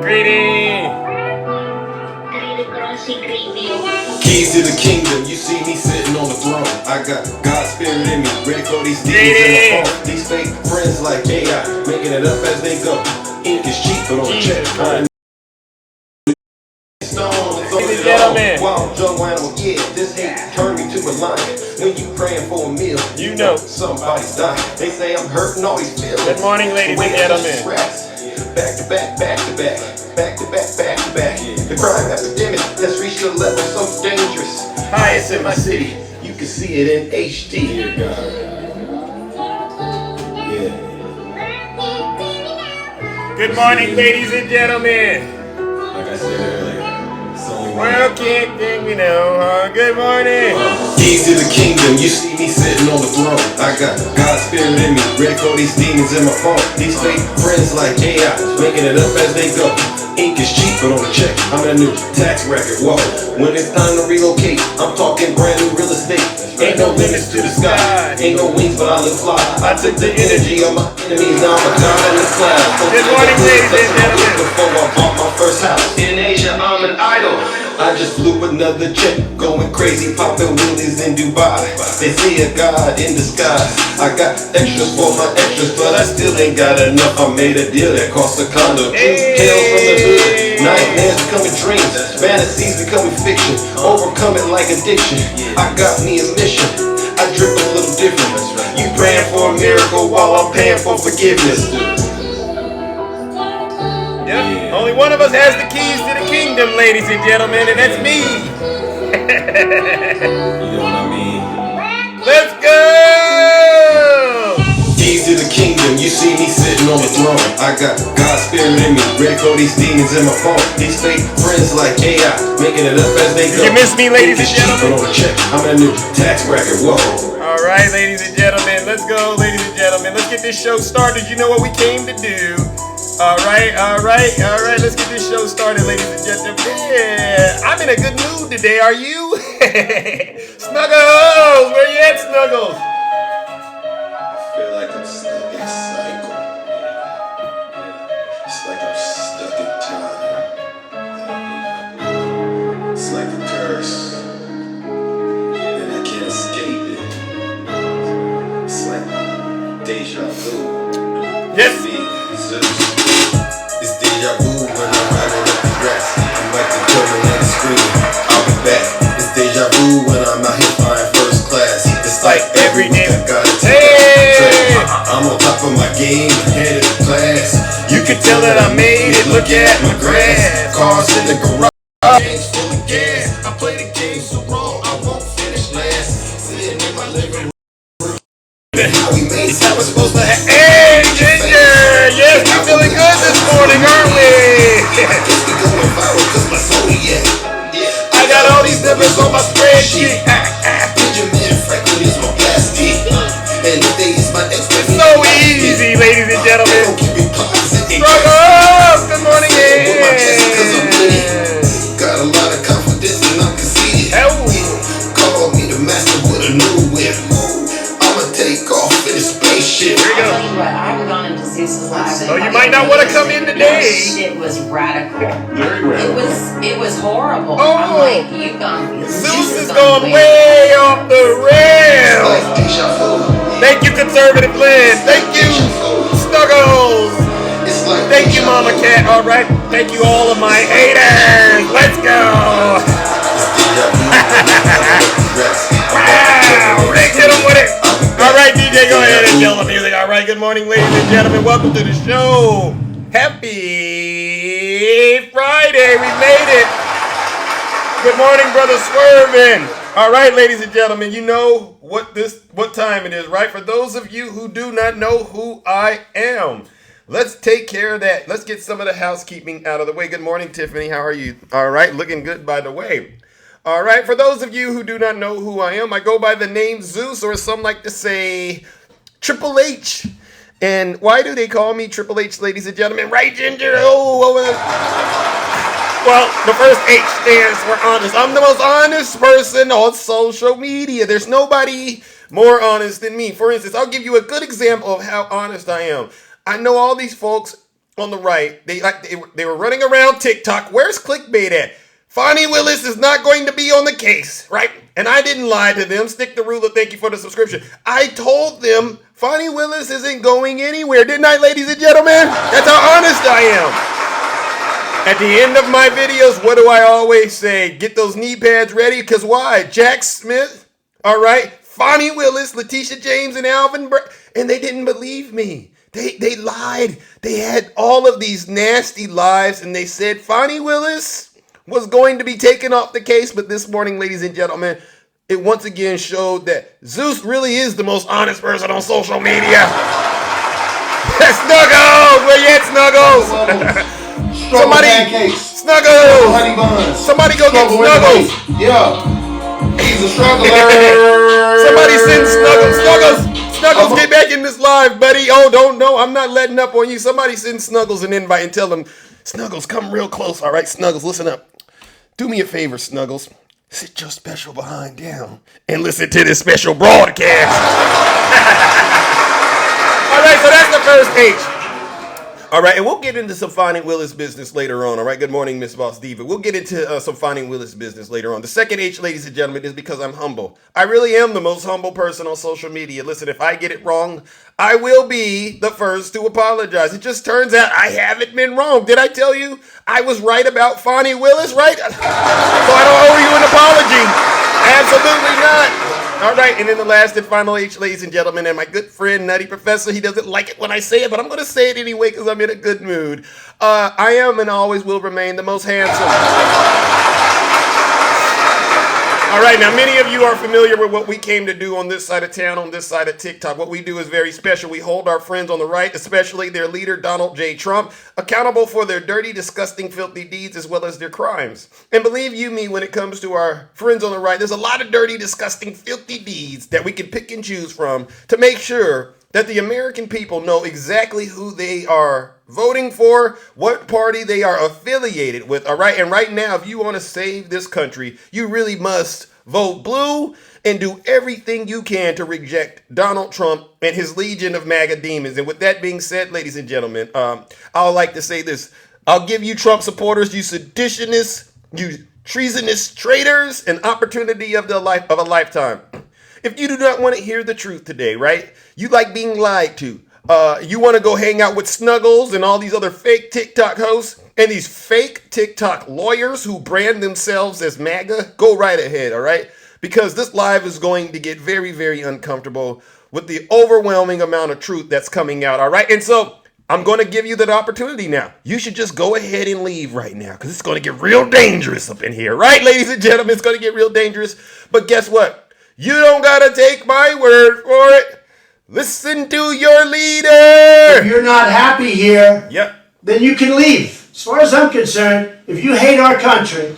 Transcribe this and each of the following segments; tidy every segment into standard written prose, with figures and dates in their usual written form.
Greedy. Keys to the kingdom, you see me sitting on the throne. I got God's spirit in me, ready for these demons in the phone. These fake friends like AI, making it up as they go. Ink is cheap, but on the check. Ladies and gentlemen. Wild jungle animal, yeah, this hate turned me to a lion. When you praying for a meal, You know. somebody's dying. They say I'm hurting all these feelings. Good morning, ladies and gentlemen. Back to back, back to back, back to back, back to back. The crime epidemic has reached a level so dangerous. Highest in my city, you can see it in HD. Dear God. Yeah. Good morning, ladies and gentlemen. Like I said earlier, it's only one. Well, can't think, good morning. Keys to the kingdom, you see me sitting on the throne. I got God's spirit in me, ready for these demons in my phone. These fake friends like AI, making it up as they go. Ink is cheap, but on the check, I'm in a new tax record. Whoa, when it's time to relocate, I'm talking brand new real estate. Ain't no limits to the sky, ain't no wings, but I live fly. I took the energy of my enemies, now I'm a god in the clouds. Good morning, ladies and gentlemen. Before I bought my first house in Asia, I'm an idol. I just flew another check, going crazy, popping Willis in Dubai. They see a god in disguise. I got extras for my extras, but I still ain't got enough. I made a deal that cost a condo. Tales from the hood, nightmares becoming dreams, fantasies becoming fiction, overcoming like addiction. I got me a mission, I drip a little different. You praying for a miracle while I'm paying for forgiveness. Yep. Only one of us has the keys to the kingdom, ladies and gentlemen, and that's me. You know what I mean? Let's go! Keys to the kingdom, you see me sitting on the throne. I got God's spirit in me, ready for these demons in my phone. These fake friends like AI, making it up as they go. Did you miss me, ladies and gentlemen? On the check, I'm in a new tax bracket, whoa. All right, ladies and gentlemen, let's go, ladies and gentlemen. Let's get this show started. You know what we came to do. All right, let's get this show started, ladies and gentlemen. Yeah, I'm in a good mood today, are you? Snuggles, where you at, Snuggles? I feel like I'm stuck in a cycle. It's like I'm stuck in time. It's like a curse, and I can't escape it. It's like deja vu. Yes. It's deja vu when I'm riding up the grass. I'm like the Terminator screaming, I'll be back. It's deja vu when I'm out here flying first class. It's like every day I gotta take a I'm on top of my game, ahead of the class. You can tell that I made it, look at my grass. Cars in the garage, tanks full of gas. I play the game so wrong, I won't finish last. Sitting in my living room. How we made it, how it's supposed to happen. Hey, Ginger! Yes, we're feeling good this morning, aren't we? I got all these numbers on my spreadsheet. Benjamin Franklin is my plastic. And if they is my ex, It's so easy, ladies and gentlemen. Struggle! Good morning, got a lot of confidence and I'm conceited. Call me the master with a new whip. I'ma take off in a spaceship. Here we go. I'll tell you what, I was on into Zeus's live. So you might not want to come in today. It was radical. Very radical. It was horrible. Oh. I'm like, you've gone. Zeus is going way off the rails. Like deja vu. Thank you, Conservative Lynn. Thank you, Snuggles. It's like Thank you, Mama Cat. All right. Thank you, all of my haters. Let's go. Wow. Rick, hit him with it. All right, DJ, go ahead and kill the music. All right, good morning, ladies and gentlemen. Welcome to the show. Happy Friday. We made it. Good morning, Brother Swervin. All right, ladies and gentlemen, you know what time it is, right? For those of you who do not know who I am, let's take care of that. Let's get some of the housekeeping out of the way. Good morning, Tiffany. How are you? All right, looking good, by the way. All right, for those of you who do not know who I am, I go by the name Zeus, or some like to say Triple H. And why do they call me Triple H, ladies and gentlemen? Right, Ginger? Well, the first H stands for honest. I'm the most honest person on social media. There's nobody more honest than me. For instance, I'll give you a good example of how honest I am. I know all these folks on the right, they were running around TikTok. Where's clickbait at? Fani Willis is not going to be on the case, right? And I didn't lie to them. Stick the ruler, thank you for the subscription. I told them Fani Willis isn't going anywhere, didn't I, ladies and gentlemen? That's how honest I am. At the end of my videos, what do I always say? Get those knee pads ready, because why? Jack Smith, all right? Fani Willis, Letitia James, and Alvin, and they didn't believe me. They lied. They had all of these nasty lies, and they said Fani Willis was going to be taken off the case. But this morning, ladies and gentlemen, it once again showed that Zeus really is the most honest person on social media. Snuggles! Where you at, Snuggles? Snuggles! Honey buns. Somebody go get Snuggles. Yeah. He's a struggler. Somebody send Snuggles. Snuggles, get back in this live, buddy. Oh, don't know. I'm not letting up on you. Somebody send Snuggles an invite and tell him, Snuggles, come real close. All right, Snuggles, listen up. Do me a favor, Snuggles. Sit your special behind down and listen to this special broadcast. All right, so that's the first H. All right, and we'll get into some Fani Willis business later on. All right, good morning, Miss Boss Diva. We'll get into some Fani Willis business later on. The second H, ladies and gentlemen, is because I'm humble. I really am the most humble person on social media. Listen, if I get it wrong, I will be the first to apologize. It just turns out I haven't been wrong. Did I tell you I was right about Fani Willis, right? So I don't owe you an apology. Absolutely not. All right, and then the last and final H, ladies and gentlemen, and my good friend Nutty Professor, he doesn't like it when I say it, but I'm going to say it anyway because I'm in a good mood. I am and always will remain the most handsome. All right, now many of you are familiar with what we came to do on this side of town, on this side of TikTok. What we do is very special. We hold our friends on the right, especially their leader, Donald J. Trump, accountable for their dirty, disgusting, filthy deeds as well as their crimes. And believe you me, when it comes to our friends on the right, there's a lot of dirty, disgusting, filthy deeds that we can pick and choose from to make sure that the American people know exactly who they are voting for, what party they are affiliated with, all right? And right now, if you want to save this country, you really must vote blue and do everything you can to reject Donald Trump and his legion of MAGA demons. And with that being said, ladies and gentlemen, I would like to say this. I'll give you Trump supporters, you seditionists, you treasonous traitors, an opportunity of a lifetime. If you do not want to hear the truth today, right? You like being lied to. You want to go hang out with Snuggles and all these other fake TikTok hosts and these fake TikTok lawyers who brand themselves as MAGA, go right ahead, all right? Because this live is going to get very, very uncomfortable with the overwhelming amount of truth that's coming out, all right? And so I'm going to give you that opportunity now. You should just go ahead and leave right now because it's going to get real dangerous up in here, right, ladies and gentlemen? It's going to get real dangerous. But guess what? You don't got to take my word for it. Listen to your leader. If you're not happy here, then you can leave. As far as I'm concerned, if you hate our country,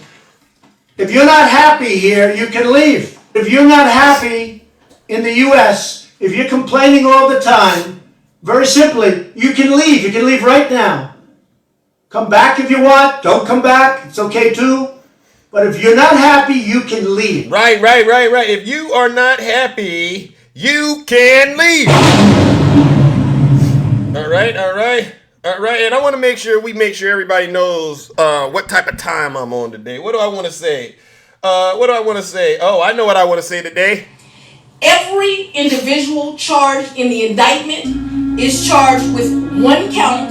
if you're not happy here, you can leave. If you're not happy in the U.S., if you're complaining all the time, very simply, you can leave. You can leave right now. Come back if you want. Don't come back. It's okay too. But if you're not happy, you can leave. Right. If you are not happy, you can leave. All right. And I want to make sure everybody knows what type of time I'm on today. What do I want to say? Oh, I know what I want to say today. Every individual charged in the indictment is charged with one count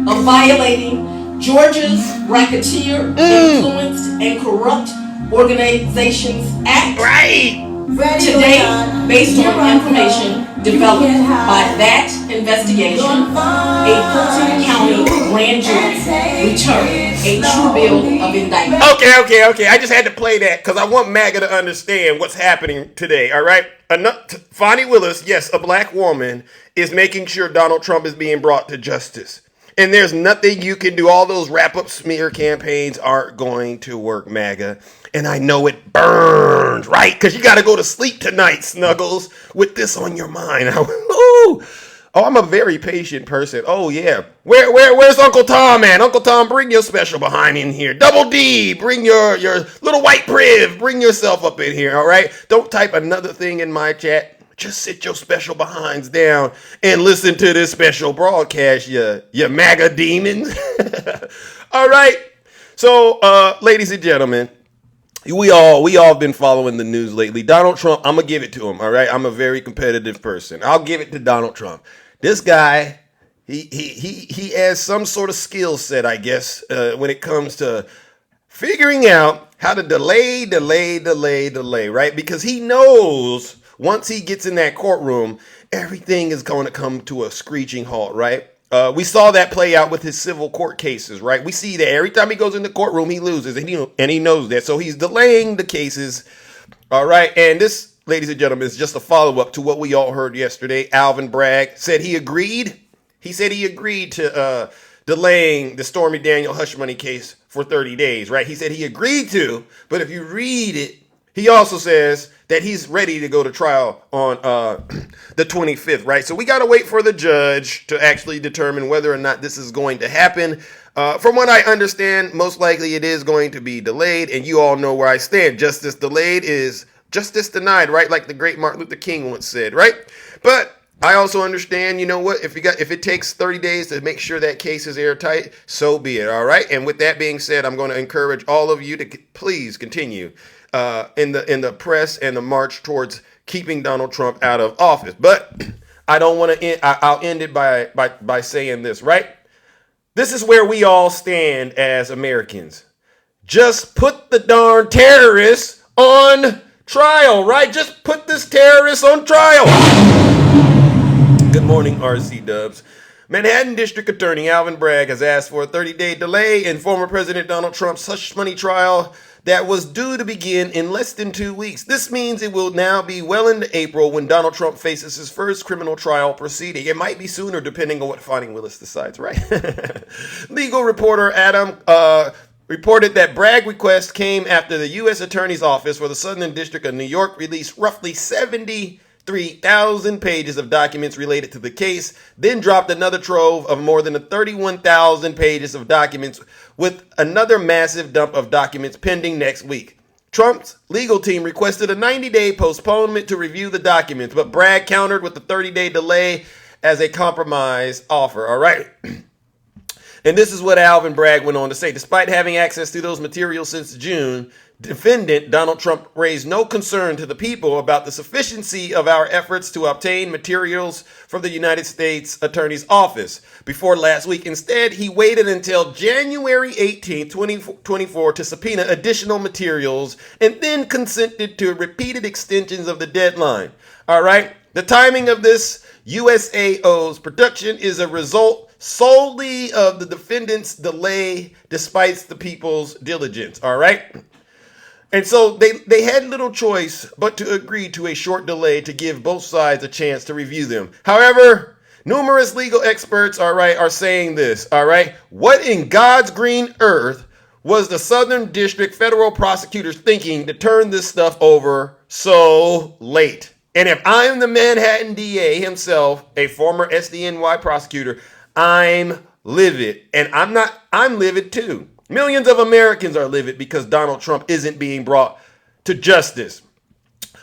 of violating Georgia's Racketeer, Influenced, and Corrupt Organizations Act. Right. Today, based on information developed by that investigation, a Fulton County grand jury returned a true bill of indictment. Okay. I just had to play that because I want MAGA to understand what's happening today, all right? Fani Willis, yes, a black woman, is making sure Donald Trump is being brought to justice. And there's nothing you can do. All those wrap-up smear campaigns aren't going to work, MAGA. And I know it burns, right? Because you got to go to sleep tonight, Snuggles, with this on your mind. I'm a very patient person. Oh, yeah. Where's Uncle Tom, man? Uncle Tom, bring your special behind in here. Double D, bring your little white priv. Bring yourself up in here, all right? Don't type another thing in my chat. just sit your special behinds down and listen to this special broadcast, you MAGA demons. All right. So, ladies and gentlemen, we all been following the news lately. Donald Trump, I'm gonna give it to him. All right, I'm a very competitive person. I'll give it to Donald Trump. This guy, he has some sort of skill set, I guess, when it comes to figuring out how to delay, right? Because he knows once he gets in that courtroom, everything is going to come to a screeching halt, right? We saw that play out with his civil court cases, right? We see that every time he goes in the courtroom, he loses, and he knows that. So he's delaying the cases, all right? And this, ladies and gentlemen, is just a follow-up to what we all heard yesterday. Alvin Bragg said he agreed. He said he agreed to delaying the Stormy Daniels hush money case for 30 days, right? He said he agreed to, but if you read it, he also says that he's ready to go to trial on the 25th, right? So we got to wait for the judge to actually determine whether or not this is going to happen. From what I understand, most likely it is going to be delayed, and you all know where I stand. Justice delayed is justice denied, right? Like the great Martin Luther King once said, right? But I also understand, you know what, if it takes 30 days to make sure that case is airtight, so be it, all right? And with that being said, I'm going to encourage all of you to please continue in the press and the march towards keeping Donald Trump out of office. But I don't want to end. I'll end it by saying this, right? This is where we all stand as Americans. Just put the darn terrorists on trial, right? Just put this terrorist on trial. Good morning, RC Dubs. Manhattan District Attorney Alvin Bragg has asked for a 30-day delay in former President Donald Trump's hush money trial that was due to begin in less than 2 weeks. This means it will now be well into April when Donald Trump faces his first criminal trial proceeding. It might be sooner depending on what Fani Willis decides, right? Legal reporter Adam reported that Bragg's request came after the U.S. Attorney's Office for the Southern District of New York released roughly 73,000 pages of documents related to the case, then dropped another trove of more than 31,000 pages of documents, with another massive dump of documents pending next week. Trump's legal team requested a 90-day postponement to review the documents, but Bragg countered with a 30-day delay as a compromise offer. All right. And this is what Alvin Bragg went on to say. Despite having access to those materials since June, defendant Donald Trump raised no concern to the people about the sufficiency of our efforts to obtain materials from the United States Attorney's Office before last week. Instead, he waited until January 18, 2024 to subpoena additional materials and then consented to repeated extensions of the deadline. All right. The timing of this USAO's production is a result solely of the defendant's delay despite the people's diligence. All right. And so they had little choice but to agree to a short delay to give both sides a chance to review them. However, numerous legal experts, all right, are saying this, all right. What in God's green earth was the Southern District federal prosecutors thinking to turn this stuff over so late? And if I'm the Manhattan DA himself, a former SDNY prosecutor, I'm livid. And I'm livid too. Millions of Americans are livid because Donald Trump isn't being brought to justice.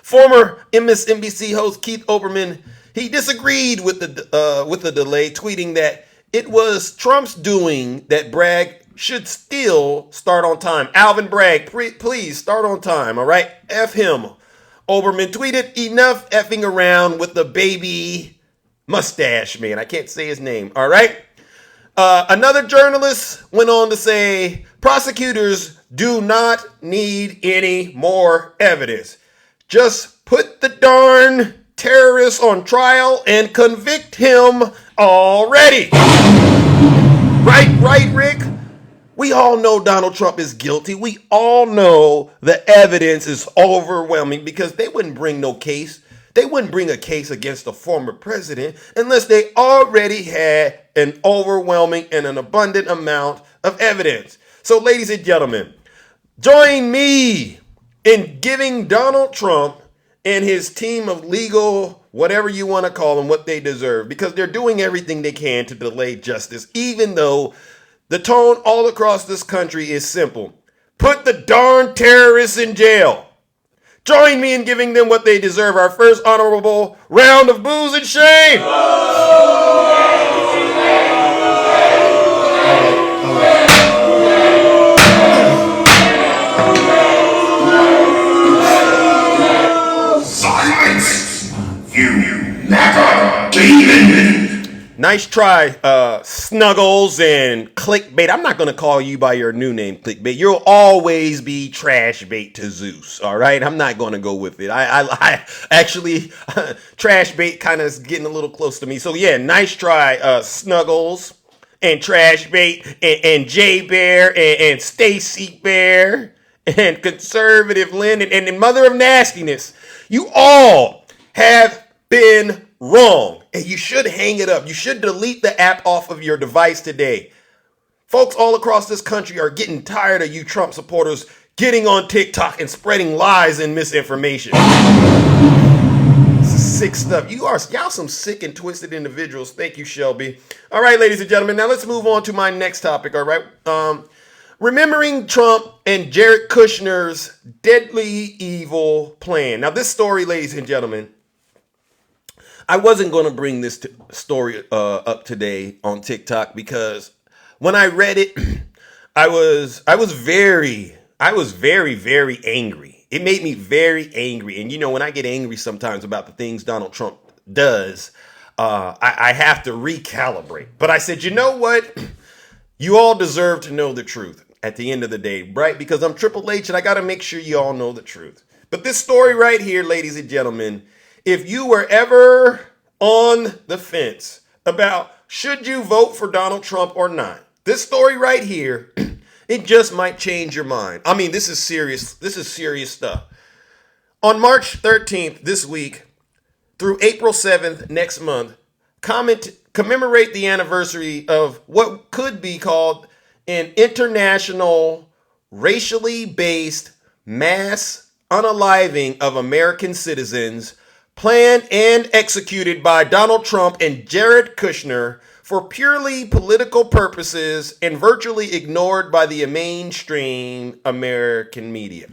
Former MSNBC host Keith Olbermann, he disagreed with the delay, tweeting that it was Trump's doing that Bragg should still start on time. Alvin Bragg, please start on time, all right? F him. Olbermann tweeted, enough effing around with the baby mustache man. I can't say his name, all right? Another journalist went on to say, prosecutors do not need any more evidence. Just put the darn terrorist on trial and convict him already. Right, Rick? We all know Donald Trump is guilty. We all know the evidence is overwhelming because they wouldn't bring no case. They wouldn't bring a case against a former president unless they already had an overwhelming and an abundant amount of evidence. So, ladies and gentlemen, join me in giving Donald Trump and his team of legal, whatever you want to call them, what they deserve, because they're doing everything they can to delay justice, even though the tone all across this country is simple. Put the darn terrorists in jail. Join me in giving them what they deserve. Our first honorable round of boos and shame. Silence! You never demon! Nice try, Snuggles and Clickbait. I'm not going to call you by your new name, Clickbait. You'll always be trash bait to Zeus, all right? I'm not going to go with it. I actually, trash bait kind of is getting a little close to me. So, yeah, nice try, Snuggles and Trash Bait and J Bear and Stacy Bear and Conservative Lynn and Mother of Nastiness. You all have been wrong. And you should hang it up. You should delete the app off of your device today. Folks all across this country are getting tired of you Trump supporters getting on TikTok and spreading lies and misinformation. Sick stuff. Y'all some sick and twisted individuals. Thank you, Shelby. All right, ladies and gentlemen, now let's move on to my next topic, all right? Remembering Trump and Jared Kushner's deadly evil plan. Now, this story, ladies and gentlemen, I wasn't going to bring this story up today on TikTok because when I read it, I was very, very angry. It made me very angry. And, you know, when I get angry sometimes about the things Donald Trump does, I have to recalibrate. But I said, you know what? You all deserve to know the truth at the end of the day, right? Because I'm Triple H and I got to make sure you all know the truth. But this story right here, ladies and gentlemen, if you were ever on the fence about should you vote for Donald Trump or not, this story right here, it just might change your mind. I mean, this is serious. This is serious stuff. On March 13th this week through April 7th next month, commemorate the anniversary of what could be called an international racially based mass unaliving of American citizens planned and executed by Donald Trump and Jared Kushner for purely political purposes and virtually ignored by the mainstream American media.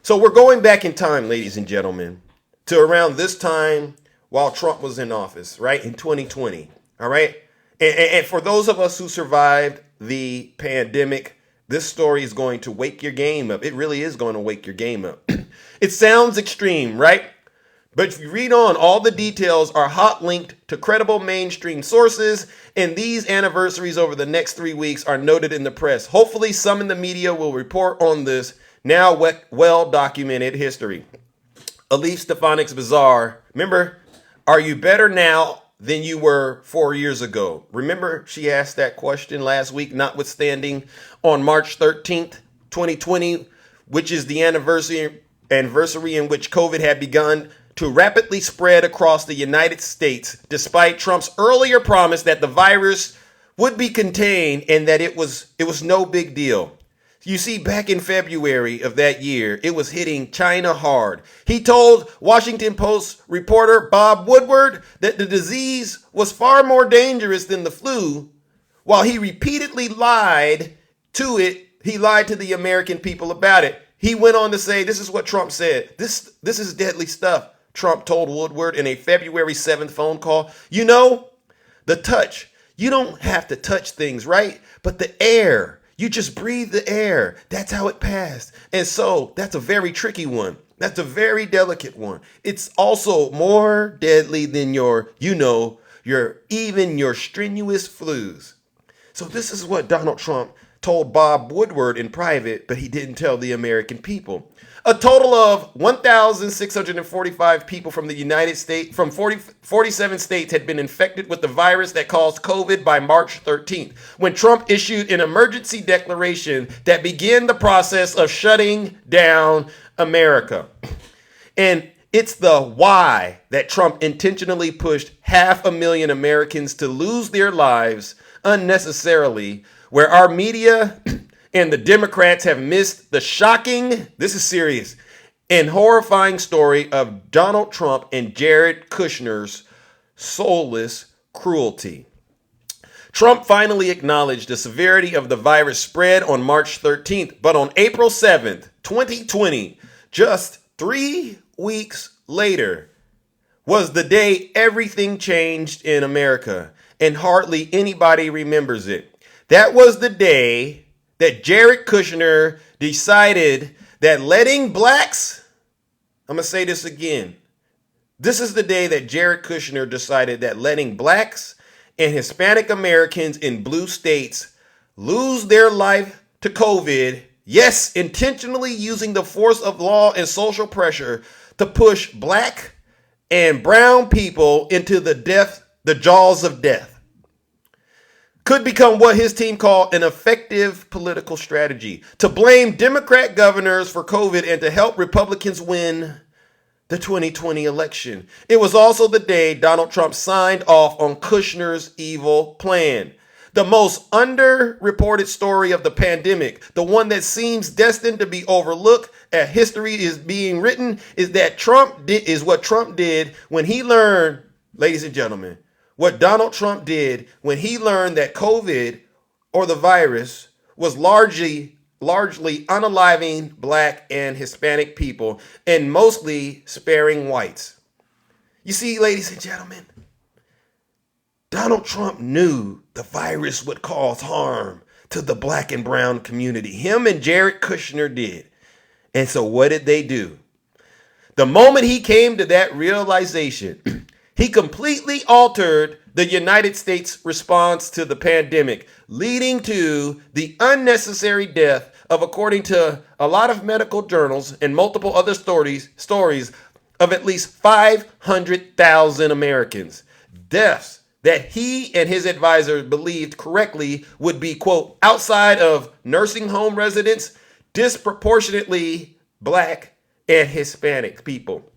So we're going back in time, ladies and gentlemen, to around this time while Trump was in office, right, in 2020, all right? And for those of us who survived the pandemic, this story is going to wake your game up. It really is going to wake your game up. It sounds extreme, right? But if you read on, all the details are hot linked to credible mainstream sources, and these anniversaries over the next 3 weeks are noted in the press. Hopefully, some in the media will report on this now well-documented history. Alif Stefanik's Bazaar, remember, are you better now than you were 4 years ago? Remember, she asked that question last week, notwithstanding on March 13th, 2020, which is the anniversary in which COVID had begun to rapidly spread across the United States, despite Trump's earlier promise that the virus would be contained and that it was no big deal. You see, back in February of that year, it was hitting China hard. He told Washington Post reporter Bob Woodward that the disease was far more dangerous than the flu, while he repeatedly lied to the American people about it. He went on to say, this is what Trump said. This is deadly stuff, Trump told Woodward in a February 7th phone call. You know, the touch. You don't have to touch things, right? But the air, you just breathe the air. That's how it passed. And so that's a very tricky one. That's a very delicate one. It's also more deadly than your strenuous flus. So this is what Donald Trump told Bob Woodward in private, but he didn't tell the American people. A total of 1,645 people from the United States, from 47 states, had been infected with the virus that caused COVID by March 13th, when Trump issued an emergency declaration that began the process of shutting down America. And it's the why that Trump intentionally pushed 500,000 Americans to lose their lives unnecessarily, where our media and the Democrats have missed the shocking, this is serious, and horrifying story of Donald Trump and Jared Kushner's soulless cruelty. Trump finally acknowledged the severity of the virus spread on March 13th, but on April 7th, 2020, just 3 weeks later was the day everything changed in America, and hardly anybody remembers it. That was the day that Jared Kushner decided that letting blacks, I'm going to say this again. This is the day that Jared Kushner decided that letting blacks and Hispanic Americans in blue states lose their life to COVID, yes, intentionally using the force of law and social pressure to push black and brown people into the jaws of death, could become what his team called an effective political strategy to blame Democrat governors for COVID and to help Republicans win the 2020 election. It was also the day Donald Trump signed off on Kushner's evil plan. The most underreported story of the pandemic, the one that seems destined to be overlooked as history is being written, is what Trump did when he learned, ladies and gentlemen, what Donald Trump did when he learned that COVID, or the virus, was largely unaliving black and Hispanic people and mostly sparing whites. You see, ladies and gentlemen, Donald Trump knew the virus would cause harm to the black and brown community. Him and Jared Kushner did. And so what did they do? The moment he came to that realization, he completely altered the United States response to the pandemic, leading to the unnecessary death of, according to a lot of medical journals and multiple other stories of at least 500,000 Americans. Deaths that he and his advisors believed correctly would be, quote, outside of nursing home residents, disproportionately black and Hispanic people.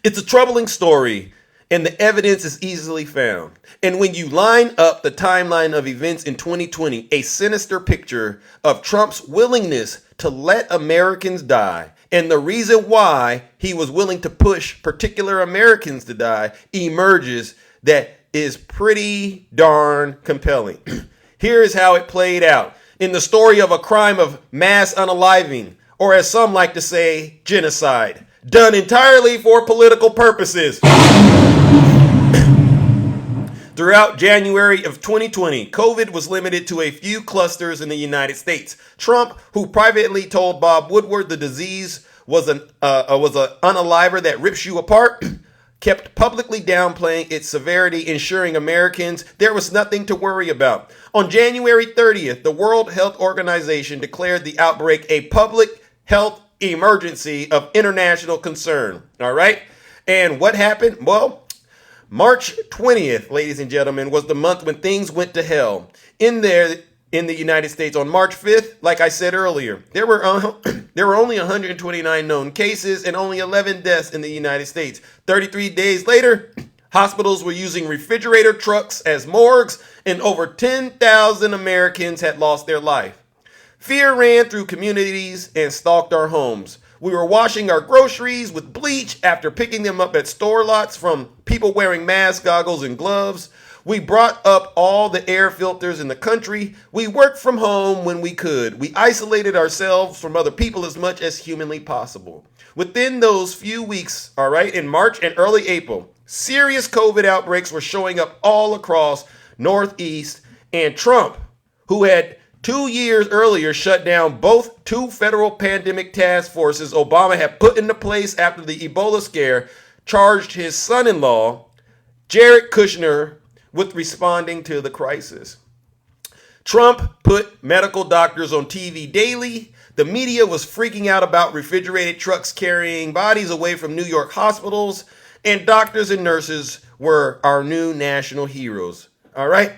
It's a troubling story, and the evidence is easily found. And when you line up the timeline of events in 2020, a sinister picture of Trump's willingness to let Americans die, and the reason why he was willing to push particular Americans to die, emerges that is pretty darn compelling. Here is how it played out in the story of a crime of mass unaliving, or as some like to say, genocide, done entirely for political purposes. Throughout January of 2020, COVID was limited to a few clusters in the United States. Trump, who privately told Bob Woodward the disease was an unaliver that rips you apart, kept publicly downplaying its severity, ensuring Americans there was nothing to worry about. On January 30th, the World Health Organization declared the outbreak a public health emergency of international concern. All right? And what happened? Well, March 20th, ladies and gentlemen, was the month when things went to hell. In the United States, on March 5th, like I said earlier, there were only 129 known cases and only 11 deaths in the United States. 33 days later, hospitals were using refrigerator trucks as morgues, and over 10,000 Americans had lost their life. Fear ran through communities and stalked our homes. We were washing our groceries with bleach after picking them up at store lots from people wearing masks, goggles, and gloves. We brought up all the air filters in the country. We worked from home when we could. We isolated ourselves from other people as much as humanly possible. Within those few weeks, all right, in March and early April, serious COVID outbreaks were showing up all across Northeast, and Trump, who had 2 years earlier shut down both two federal pandemic task forces Obama had put into place after the Ebola scare, charged his son-in-law, Jared Kushner, with responding to the crisis. Trump put medical doctors on TV daily. The media was freaking out about refrigerated trucks carrying bodies away from New York hospitals, and doctors and nurses were our new national heroes. All right?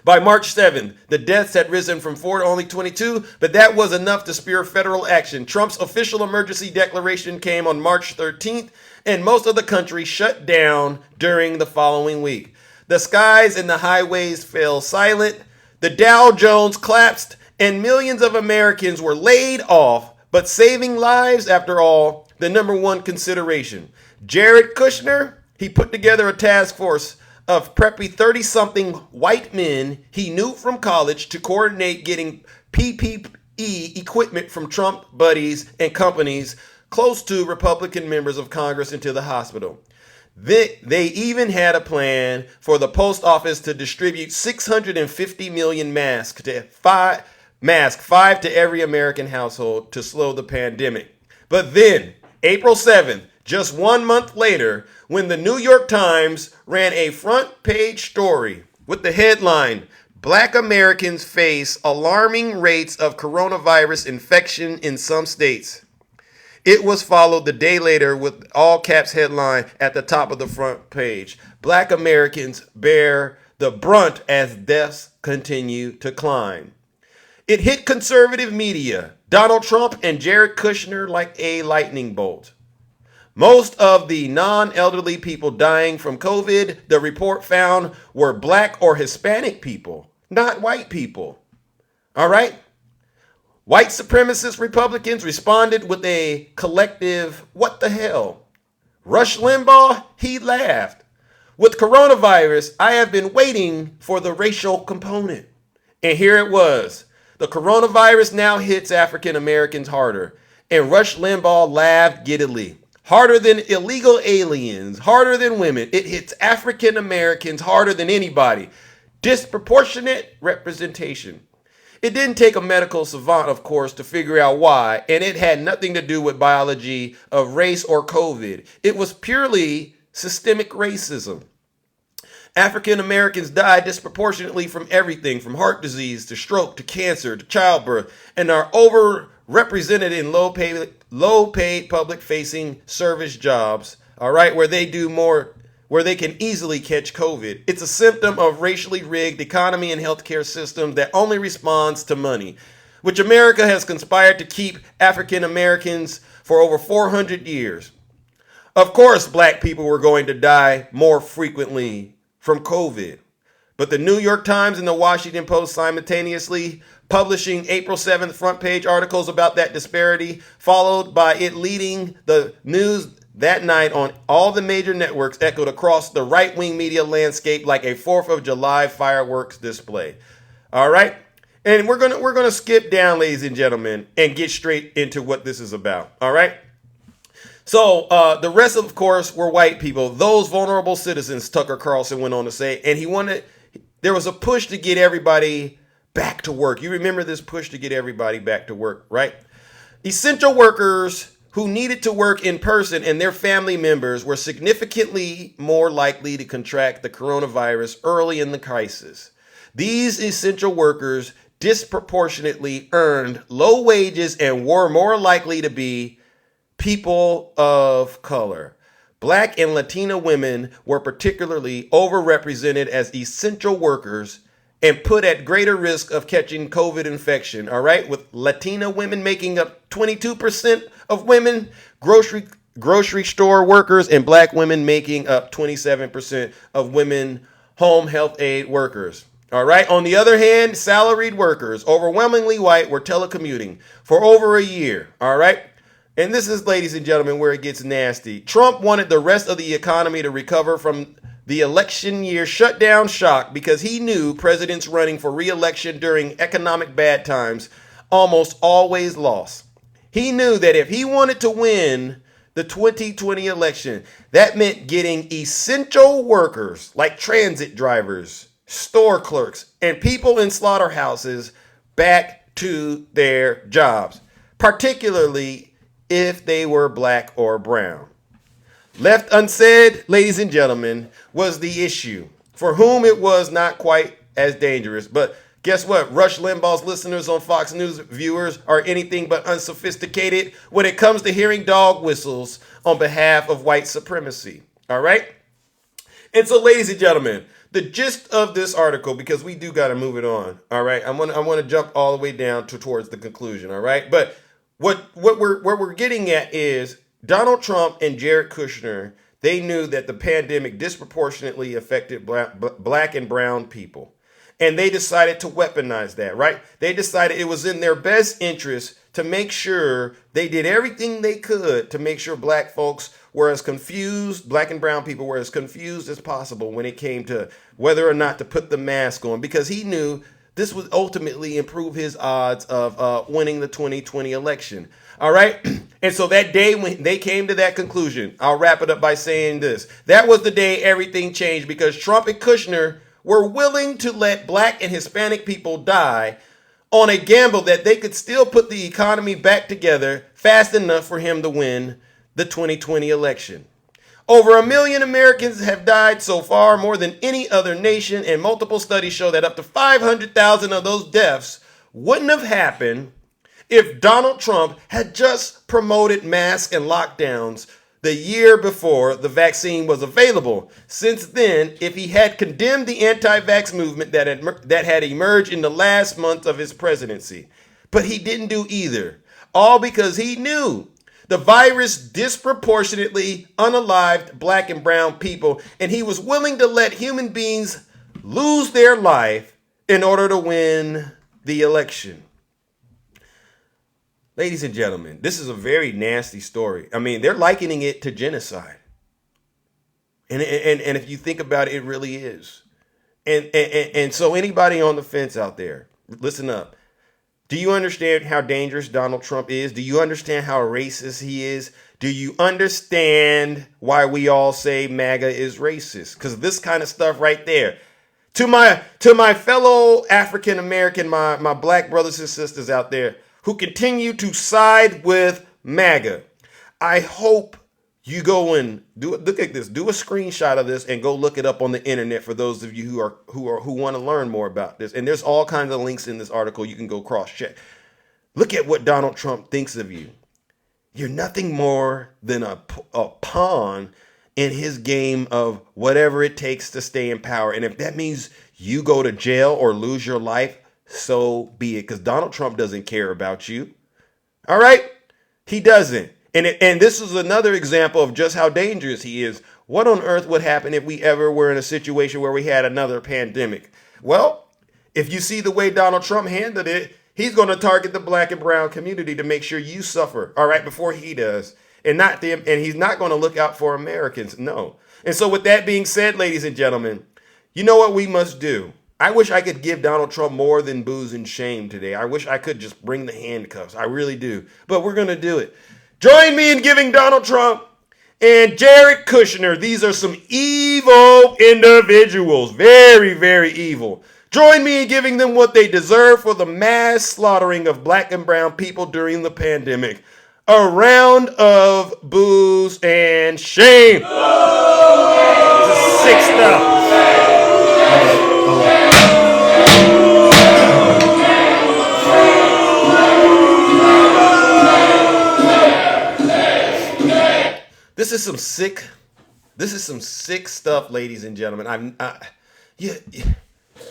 By March 7th, the deaths had risen from 4 to only 22, but that was enough to spur federal action. Trump's official emergency declaration came on March 13th, and most of the country shut down during the following week. The skies and the highways fell silent. The Dow Jones collapsed, and millions of Americans were laid off. But saving lives, after all, the number one consideration. Jared Kushner, he put together a task force of preppy 30-something white men he knew from college to coordinate getting PPE equipment from Trump buddies and companies close to Republican members of Congress into the hospital. They even had a plan for the post office to distribute 650 million masks, five to every American household to slow the pandemic. But then, April 7th, just 1 month later, when the New York Times ran a front page story with the headline, "Black Americans Face Alarming Rates of Coronavirus Infection in Some States," it was followed the day later with all caps headline at the top of the front page. Black Americans bear the brunt as deaths continue to climb. It hit conservative media, Donald Trump and Jared Kushner, like a lightning bolt. Most of the non-elderly people dying from COVID, the report found, were black or Hispanic people, not white people. All right? White supremacist Republicans responded with a collective, "What the hell?" Rush Limbaugh, he laughed. With coronavirus, I have been waiting for the racial component. And here it was. The coronavirus now hits African Americans harder. And Rush Limbaugh laughed giddily. Harder than illegal aliens, harder than women. It hits African Americans harder than anybody. Disproportionate representation. It didn't take a medical savant, of course, to figure out why, and it had nothing to do with biology of race or COVID. It was purely systemic racism. African Americans die disproportionately from everything from heart disease to stroke to cancer to childbirth, and are overrepresented in low-paid public-facing service jobs, all right, where they can easily catch COVID. It's a symptom of racially rigged economy and healthcare system that only responds to money, which America has conspired to keep African Americans for over 400 years. Of course, black people were going to die more frequently from COVID, but the New York Times and the Washington Post simultaneously publishing April 7th front page articles about that disparity, followed by it leading the news that night on all the major networks, echoed across the right-wing media landscape like a 4th of July fireworks display. All right? And we're gonna skip down, ladies and gentlemen, and get straight into what this is about. All right? So the rest, of course, were white people. Those vulnerable citizens, Tucker Carlson went on to say, and there was a push to get everybody back to work. You remember this push to get everybody back to work, right? Essential workers who needed to work in person and their family members were significantly more likely to contract the coronavirus early in the crisis. These essential workers disproportionately earned low wages and were more likely to be people of color. Black and Latina women were particularly overrepresented as essential workers and put at greater risk of catching COVID infection, all right? With Latina women making up 22% of women, grocery store workers, and black women making up 27% of women home health aid workers. All right. On the other hand, salaried workers, overwhelmingly white, were telecommuting for over a year. All right. And this is, ladies and gentlemen, where it gets nasty. Trump wanted the rest of the economy to recover from the election year shutdown shock because he knew presidents running for re-election during economic bad times almost always lost. He knew that if he wanted to win the 2020 election, that meant getting essential workers like transit drivers, store clerks, and people in slaughterhouses back to their jobs, particularly if they were black or brown. Left unsaid, ladies and gentlemen, was the issue, for whom it was not quite as dangerous. But guess what? Rush Limbaugh's listeners on Fox News viewers are anything but unsophisticated when it comes to hearing dog whistles on behalf of white supremacy. All right? And so, ladies and gentlemen, the gist of this article, because we do got to move it on. All right? I want to jump all the way down towards the conclusion. All right? But what we're getting at is Donald Trump and Jared Kushner, they knew that the pandemic disproportionately affected black and brown people. And they decided to weaponize that, right? They decided it was in their best interest to make sure they did everything they could to make sure black folks were as confused, black and brown people were as confused as possible when it came to whether or not to put the mask on, because he knew this would ultimately improve his odds of winning the 2020 election. All right. And so that day when they came to that conclusion, I'll wrap it up by saying this. That was the day everything changed because Trump and Kushner were willing to let black and Hispanic people die on a gamble that they could still put the economy back together fast enough for him to win the 2020 election. Over 1 million Americans have died so far, more than any other nation, and multiple studies show that up to 500,000 of those deaths wouldn't have happened if Donald Trump had just promoted masks and lockdowns the year before the vaccine was available. Since then, if he had condemned the anti-vax movement that had emerged in the last month of his presidency. But he didn't do either, all because he knew the virus disproportionately unalived black and brown people, and he was willing to let human beings lose their life in order to win the election. Ladies and gentlemen, this is a very nasty story. I mean, they're likening it to genocide. And if you think about it, it really is. And so anybody on the fence out there, listen up. Do you understand how dangerous Donald Trump is? Do you understand how racist he is? Do you understand why we all say MAGA is racist? Because this kind of stuff right there. To my fellow African American, my black brothers and sisters out there who continue to side with MAGA, I hope you go and look at this. Do a screenshot of this and go look it up on the internet for those of you who want to learn more about this. And there's all kinds of links in this article. You can go cross-check. Look at what Donald Trump thinks of you. You're nothing more than a pawn in his game of whatever it takes to stay in power. And if that means you go to jail or lose your life, so be it. Because Donald Trump doesn't care about you. All right? He doesn't. And this is another example of just how dangerous he is. What on earth would happen if we ever were in a situation where we had another pandemic? Well, if you see the way Donald Trump handled it, he's going to target the black and brown community to make sure you suffer, all right, before he does. And not them, and he's not going to look out for Americans. No. And so with that being said, ladies and gentlemen, you know what we must do? I wish I could give Donald Trump more than booze and shame today. I wish I could just bring the handcuffs. I really do. But we're going to do it. Join me in giving Donald Trump and Jared Kushner. These are some evil individuals. Very, very evil. Join me in giving them what they deserve for the mass slaughtering of black and brown people during the pandemic. A round of booze and shame. This is sick stuff. This is some sick stuff, ladies and gentlemen.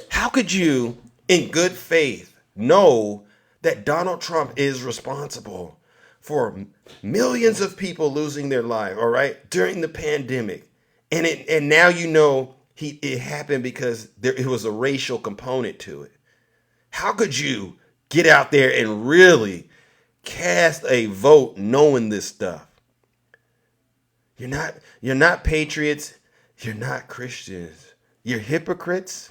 How could you, in good faith, know that Donald Trump is responsible for millions of people losing their life, all right, during the pandemic? And now you know it happened because it was a racial component to it. How could you get out there and really cast a vote knowing this stuff? You're not patriots. You're not Christians. You're hypocrites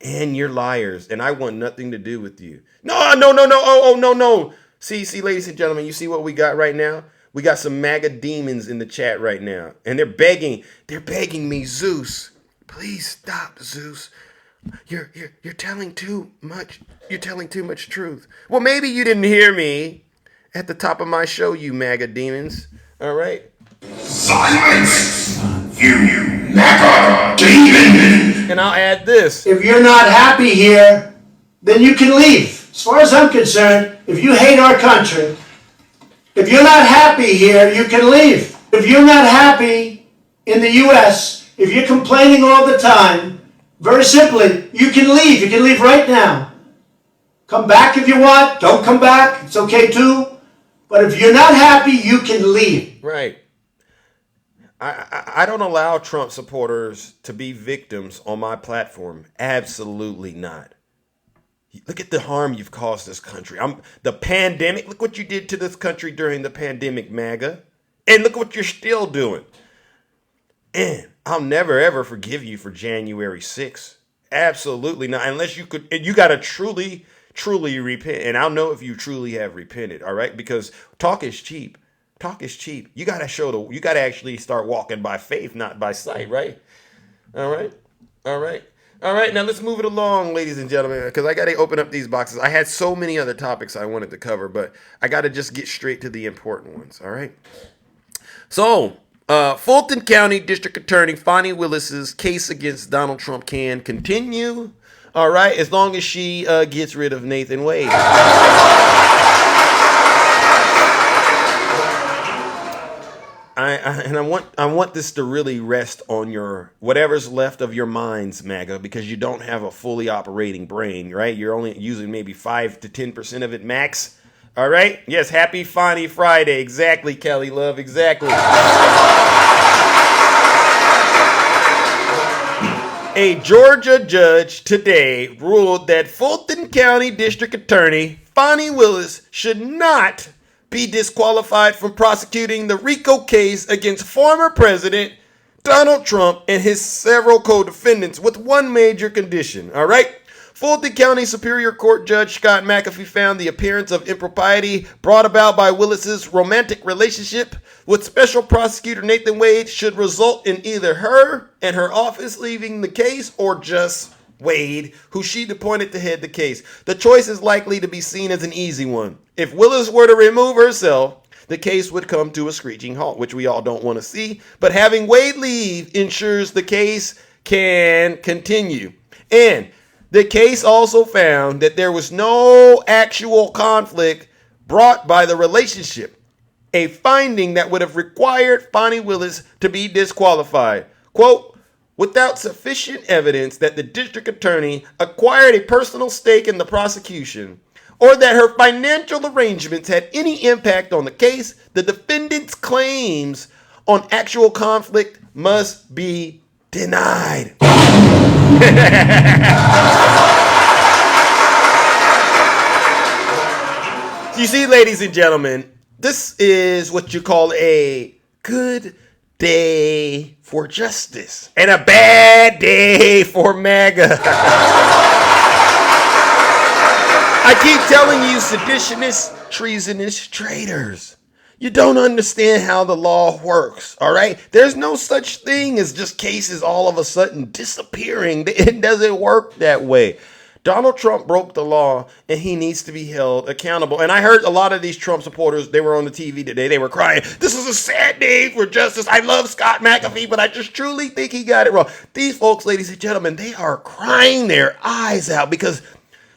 and you're liars. And I want nothing to do with you. No. Oh, no. See, ladies and gentlemen, you see what we got right now? We got some MAGA demons in the chat right now. And they're begging me, Zeus, please stop, Zeus. You're telling too much. You're telling too much truth. Well, maybe you didn't hear me at the top of my show, you MAGA demons. All right. Silence! You MAGA demon! And I'll add this. If you're not happy here, then you can leave. As far as I'm concerned, if you hate our country, if you're not happy here, you can leave. If you're not happy in the U.S., if you're complaining all the time, very simply, you can leave. You can leave right now. Come back if you want. Don't come back. It's okay too. But if you're not happy, you can leave. Right. I don't allow Trump supporters to be victims on my platform. Absolutely not. Look at the harm you've caused this country. The pandemic. Look what you did to this country during the pandemic, MAGA. And look what you're still doing. And I'll never, ever forgive you for January 6th. Absolutely not. Unless you got to truly repent. And I'll know if you truly have repented. All right. Because talk is cheap. Talk is cheap. You got to actually start walking by faith, not by sight, right? All right. Now let's move it along, ladies and gentlemen, because I got to open up these boxes. I had so many other topics I wanted to cover, but I got to just get straight to the important ones. All right. So, Fulton County District Attorney Fani Willis's case against Donald Trump can continue. All right, as long as she gets rid of Nathan Wade. I want this to really rest on your whatever's left of your minds, MAGA, because you don't have a fully operating brain, right? You're only using maybe 5 to 10% of it max. All right? Yes, happy Fani Friday. Exactly, Kelly Love. Exactly. A Georgia judge today ruled that Fulton County District Attorney Fani Willis should not be disqualified from prosecuting the RICO case against former President Donald Trump and his several co-defendants with one major condition. All right? Fulton County Superior Court Judge Scott McAfee found the appearance of impropriety brought about by Willis's romantic relationship with Special Prosecutor Nathan Wade should result in either her and her office leaving the case or just Wade, who she appointed to head the case. The choice is likely to be seen as an easy one. If Willis were to remove herself, the case would come to a screeching halt, which we all don't want to see. But having Wade leave ensures the case can continue. And the case also found that there was no actual conflict brought by the relationship, a finding that would have required Fani Willis to be disqualified. Quote, without sufficient evidence that the district attorney acquired a personal stake in the prosecution or that her financial arrangements had any impact on the case, the defendant's claims on actual conflict must be denied. You see, ladies and gentlemen, this is what you call a good day for justice and a bad day for MAGA. I keep telling you, seditionists, treasonous traitors, you don't understand how the law works, all right? There's no such thing as just cases all of a sudden disappearing. It doesn't work that way. Donald Trump broke the law and he needs to be held accountable. And I heard a lot of these Trump supporters, they were on the TV today. They were crying, this is a sad day for justice. I love Scott McAfee, but I just truly think he got it wrong. These folks, ladies and gentlemen, they are crying their eyes out because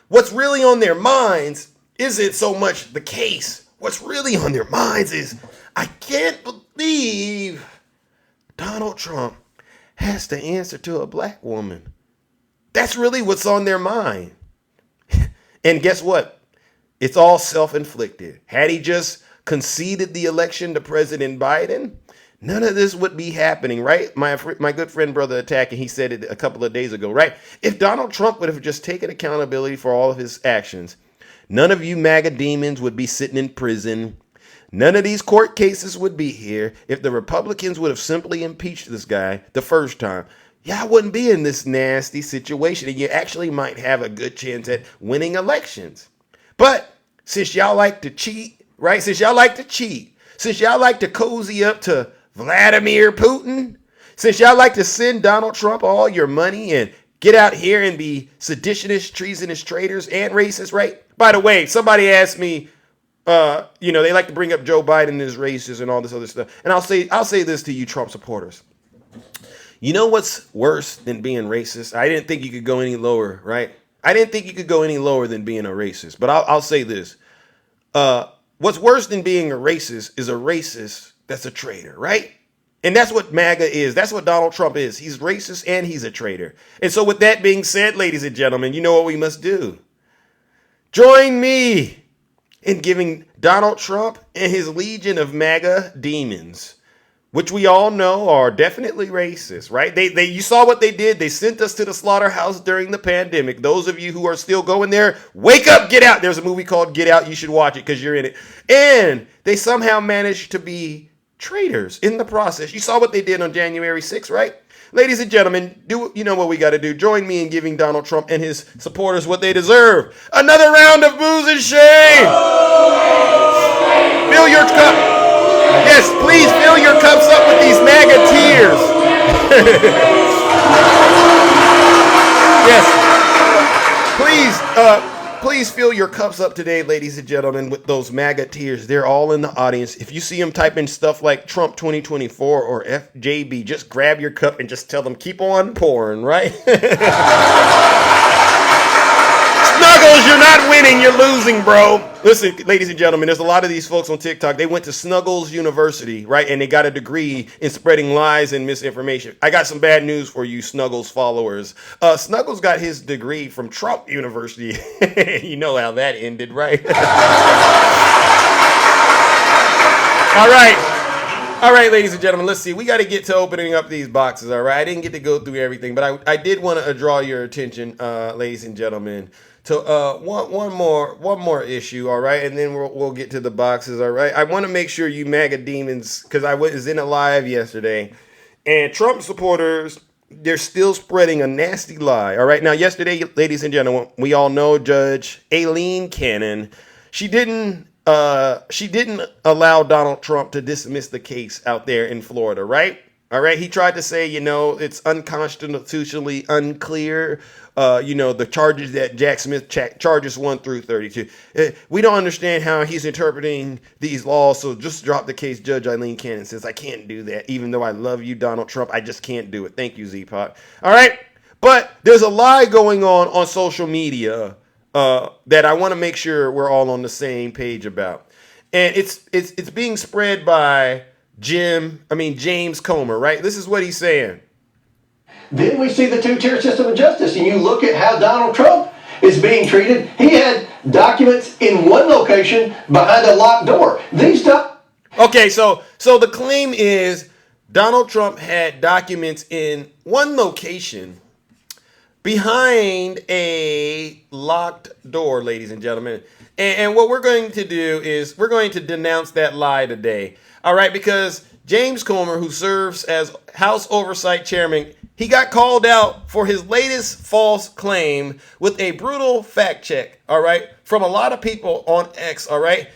what's really on their minds isn't so much the case. What's really on their minds is, I can't believe Donald Trump has to answer to a black woman. That's really what's on their mind. And guess what? It's all self-inflicted. Had he just conceded the election to President Biden, none of this would be happening, right? My good friend, Brother Attacking, he said it a couple of days ago, right? If Donald Trump would have just taken accountability for all of his actions, none of you MAGA demons would be sitting in prison. None of these court cases would be here. If the Republicans would have simply impeached this guy the first time, y'all wouldn't be in this nasty situation, and you actually might have a good chance at winning elections. But since y'all like to cheat, right? Since y'all like to cozy up to Vladimir Putin, since y'all like to send Donald Trump all your money and get out here and be seditionists, treasonous traitors, and racist, right? By the way, somebody asked me, they like to bring up Joe Biden as racist and all this other stuff. And I'll say this to you Trump supporters. You know what's worse than being racist? I didn't think you could go any lower, right? I didn't think you could go any lower than being a racist. But I'll say this. What's worse than being a racist is a racist that's a traitor, right? And that's what MAGA is. That's what Donald Trump is. He's racist and he's a traitor. And so with that being said, ladies and gentlemen, you know what we must do. Join me in giving Donald Trump and his legion of MAGA demons, which we all know are definitely racist, right? You saw what they did. They sent us to the slaughterhouse during the pandemic. Those of you who are still going there, wake up, get out. There's a movie called Get Out. You should watch it because you're in it. And they somehow managed to be traitors in the process. You saw what they did on January 6th, right? Ladies and gentlemen, you know what we got to do. Join me in giving Donald Trump and his supporters what they deserve. Another round of booze and shame. Fill your cup. Yes, please fill your cups up with these MAGA tears. Yes. Please fill your cups up today, ladies and gentlemen, with those MAGA tears. They're all in the audience. If you see them typing stuff like Trump 2024 or FJB, just grab your cup and just tell them, keep on pouring, right? Snuggles, you're not winning, you're losing, bro. Listen, ladies and gentlemen, there's a lot of these folks on TikTok. They went to Snuggles University, right? And they got a degree in spreading lies and misinformation. I got some bad news for you Snuggles followers. Snuggles got his degree from Trump University. You know how that ended, right? All right, ladies and gentlemen, let's see. We got to get to opening up these boxes, all right? I didn't get to go through everything, but I did want to draw your attention, ladies and gentlemen, to one more issue, all right? And then we'll get to the boxes, all right? I want to make sure you MAGA demons, because I was in a live yesterday, and Trump supporters, they're still spreading a nasty lie, all right? Now, yesterday, ladies and gentlemen, we all know Judge Aileen Cannon, she didn't allow Donald Trump to dismiss the case out there in Florida, right? All right. He tried to say, it's unconstitutionally unclear. The charges that Jack Smith charges 1 through 32. We don't understand how he's interpreting these laws. So just drop the case. Judge Aileen Cannon says, I can't do that. Even though I love you, Donald Trump, I just can't do it. Thank you, Z-Pot. All right. But there's a lie going on social media that I want to make sure we're all on the same page about. And it's being spread by James Comer, right? This is what he's saying. Then we see the two-tier system of justice, and you look at how Donald Trump is being treated. He had documents in one location behind a locked door. Okay, so the claim is Donald Trump had documents in one location behind a locked door, ladies and gentlemen. And what we're going to do is we're going to denounce that lie today. All right, because James Comer, who serves as House Oversight Chairman, he got called out for his latest false claim with a brutal fact check, all right, from a lot of people on X, all right?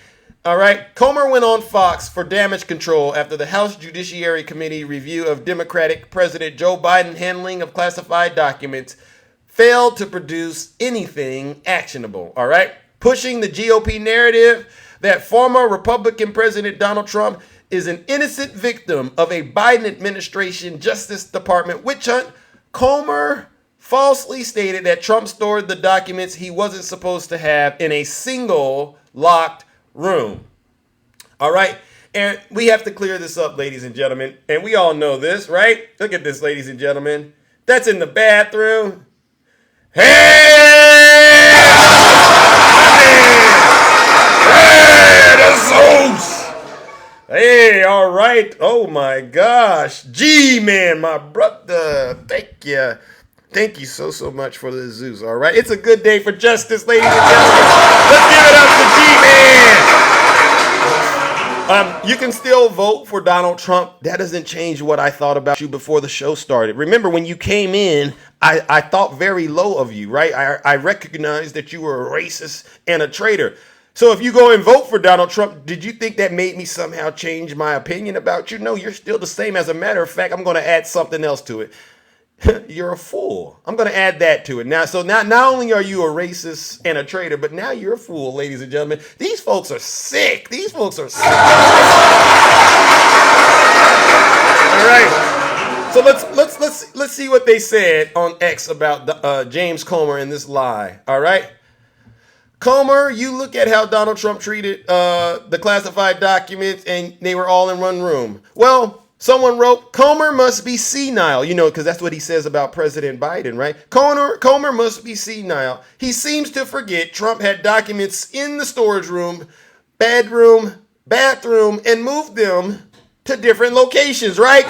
All right, Comer went on Fox for damage control after the House Judiciary Committee review of Democratic President Joe Biden handling of classified documents failed to produce anything actionable, all right? Pushing the GOP narrative that former Republican President Donald Trump is an innocent victim of a Biden administration Justice Department witch hunt, Comer falsely stated that Trump stored the documents he wasn't supposed to have in a single locked room. All right? And we have to clear this up, ladies and gentlemen. And we all know this, right? Look at this, ladies and gentlemen. That's in the bathroom. Hey! Hey, the Zeus! Hey, all right. Oh, my gosh. G-Man, my brother. Thank you. Thank you so much for the Zeus, all right? It's a good day for justice, ladies and gentlemen. Let's give it up to G-Man. You can still vote for Donald Trump. That doesn't change what I thought about you before the show started. Remember, when you came in, I thought very low of you, right? I recognized that you were a racist and a traitor. So if you go and vote for Donald Trump, did you think that made me somehow change my opinion about you? No, you're still the same. As a matter of fact, I'm going to add something else to it. You're a fool. I'm going to add that to it. Now, so not only are you a racist and a traitor, but now you're a fool, ladies and gentlemen. These folks are sick. These folks are sick. All right. So let's see what they said on X about James Comer and this lie. All right. Comer, you look at how Donald Trump treated the classified documents, and they were all in one room. Well, someone wrote, Comer must be senile, because that's what he says about President Biden, right? Comer must be senile. He seems to forget Trump had documents in the storage room, bedroom, bathroom, and moved them to different locations, right?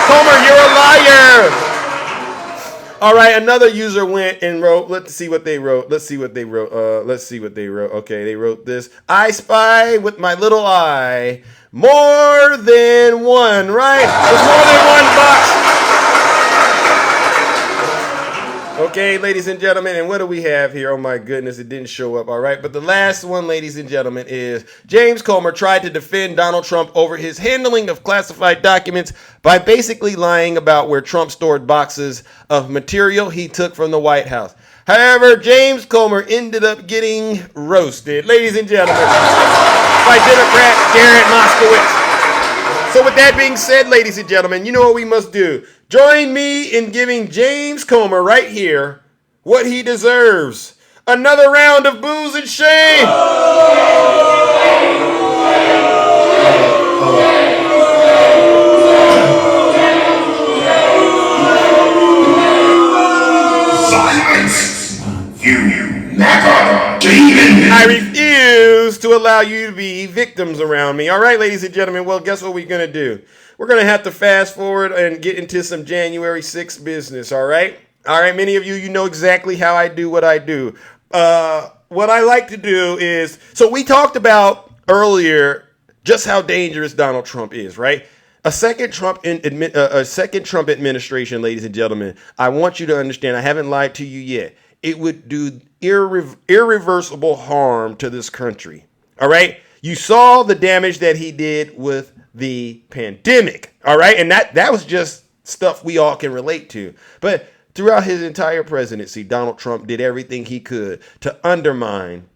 Comer, you're a liar. All right, another user went and wrote, let's see what they wrote. Okay, they wrote this. I spy with my little eye. More than one, right? There's more than one box. Okay, ladies and gentlemen, and what do we have here? Oh my goodness, it didn't show up, all right. But the last one, ladies and gentlemen, is James Comer tried to defend Donald Trump over his handling of classified documents by basically lying about where Trump stored boxes of material he took from the White House. However, James Comer ended up getting roasted, ladies and gentlemen, by Democrat Garrett Moskowitz. So with that being said, ladies and gentlemen, you know what we must do. Join me in giving James Comer right here what he deserves. Another round of booze and shame. Silence! You MAGA demon! I refuse to allow you to be victims around me. All right, ladies and gentlemen, well, guess what we're going to do? We're going to have to fast forward and get into some January 6th business, all right? All right, many of you, you know exactly how I do what I do. What I like to do is, so we talked about earlier just how dangerous Donald Trump is, right? A second Trump administration, ladies and gentlemen, I want you to understand, I haven't lied to you yet. It would do irreversible harm to this country, all right? You saw the damage that he did with the pandemic, all right? And that was just stuff we all can relate to. But throughout his entire presidency, Donald Trump did everything he could to undermine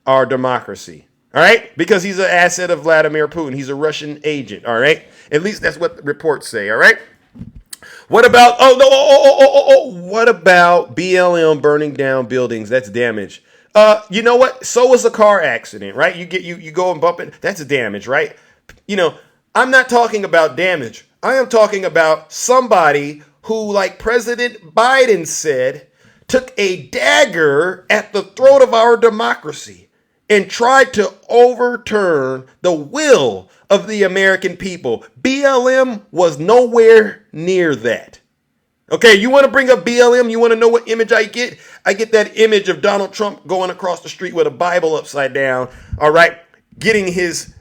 our democracy, all right? Because he's an asset of Vladimir Putin. He's a Russian agent, all right? At least that's what the reports say, all right? What about, what about BLM burning down buildings? That's damage. You know what? So was a car accident, right? You go and bump it. That's damage, right? You know, I'm not talking about damage. I am talking about somebody who, like President Biden said, took a dagger at the throat of our democracy and tried to overturn the will of the American people. BLM was nowhere near that. Okay, you want to bring up BLM? You want to know what image I get? I get that image of Donald Trump going across the street with a Bible upside down, all right, getting his,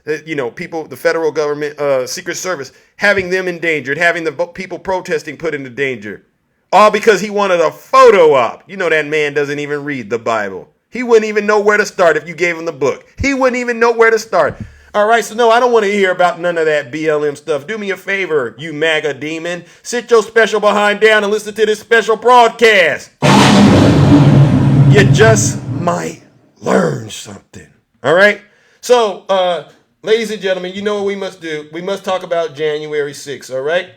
people, the federal government, Secret Service, having them endangered, having the people protesting put into danger. All because he wanted a photo op. You know that man doesn't even read the Bible. He wouldn't even know where to start if you gave him the book. He wouldn't even know where to start. All right, so no, I don't want to hear about none of that BLM stuff. Do me a favor, you MAGA demon. Sit your special behind down and listen to this special broadcast. You just might learn something. All right? So, ladies and gentlemen, you know what we must do. We must talk about January 6th, all right?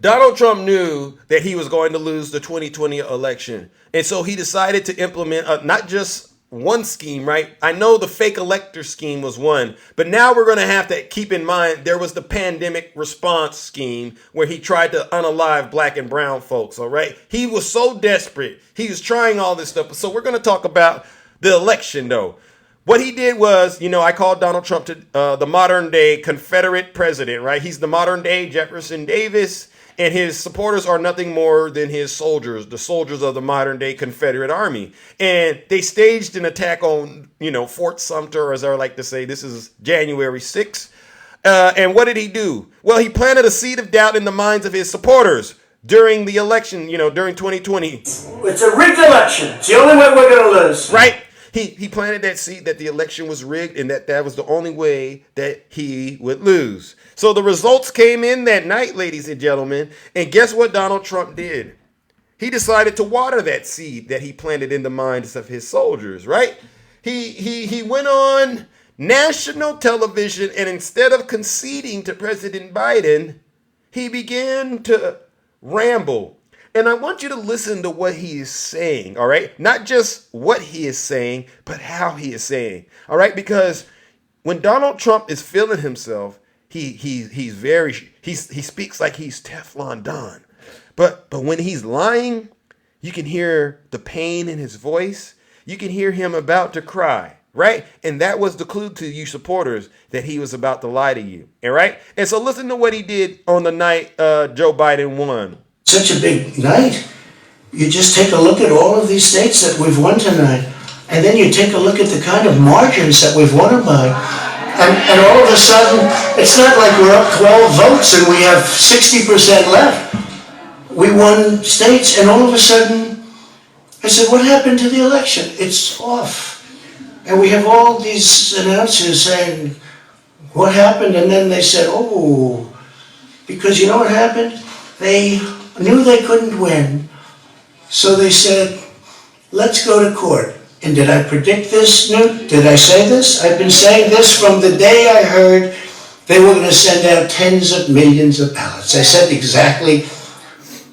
Donald Trump knew that he was going to lose the 2020 election. And so he decided to implement not just one scheme, right? I know the fake elector scheme was one, but now we're going to have to keep in mind there was the pandemic response scheme where he tried to unalive black and brown folks, all right? He was so desperate. He was trying all this stuff. So we're going to talk about the election, though. What he did was, I called Donald Trump to the modern day Confederate president, right? He's the modern day Jefferson Davis. And his supporters are nothing more than his soldiers, the soldiers of the modern day Confederate Army. And they staged an attack on, Fort Sumter, as I like to say. This is January 6th. And what did he do? Well, he planted a seed of doubt in the minds of his supporters during the election, during 2020. It's a rigged election. It's the only way we're going to lose. Right? He planted that seed that the election was rigged and that was the only way that he would lose. So the results came in that night, ladies and gentlemen. And guess what Donald Trump did? He decided to water that seed that he planted in the minds of his soldiers, right? He went on national television, and instead of conceding to President Biden, he began to ramble. And I want you to listen to what he is saying, all right? Not just what he is saying, but how he is saying, all right? Because when Donald Trump is feeling himself, he speaks like he's Teflon Don. But when he's lying, you can hear the pain in his voice. You can hear him about to cry, right? And that was the clue to you supporters that he was about to lie to you, all right? And so listen to what he did on the night Joe Biden won. Such a big night. You just take a look at all of these states that we've won tonight, and then you take a look at the kind of margins that we've won them by. And all of a sudden, it's not like we're up 12 votes and we have 60% left. We won states, and all of a sudden, I said, what happened to the election? It's off. And we have all these announcers saying, what happened? And then they said, oh, because you know what happened? They knew they couldn't win. So they said, let's go to court. And did I predict this, Newt? Did I say this? I've been saying this from the day I heard they were going to send out tens of millions of ballots. I said exactly,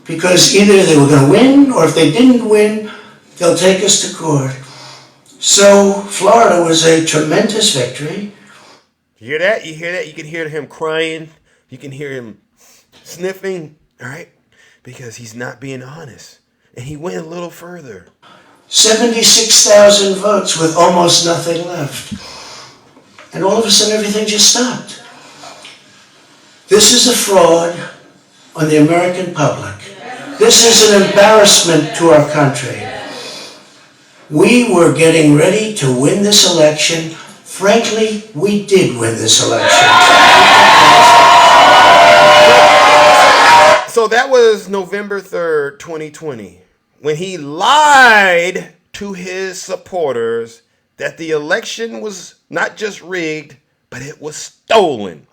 because either they were going to win, or if they didn't win, they'll take us to court. So Florida was a tremendous victory. You hear that? You hear that? You can hear him crying. You can hear him sniffing, all right? Because he's not being honest. And he went a little further. 76,000 votes with almost nothing left. And all of a sudden everything just stopped. This is a fraud on the American public. This is an embarrassment to our country. We were getting ready to win this election. Frankly, we did win this election. So that was November 3rd, 2020, when he lied to his supporters that the election was not just rigged, but it was stolen,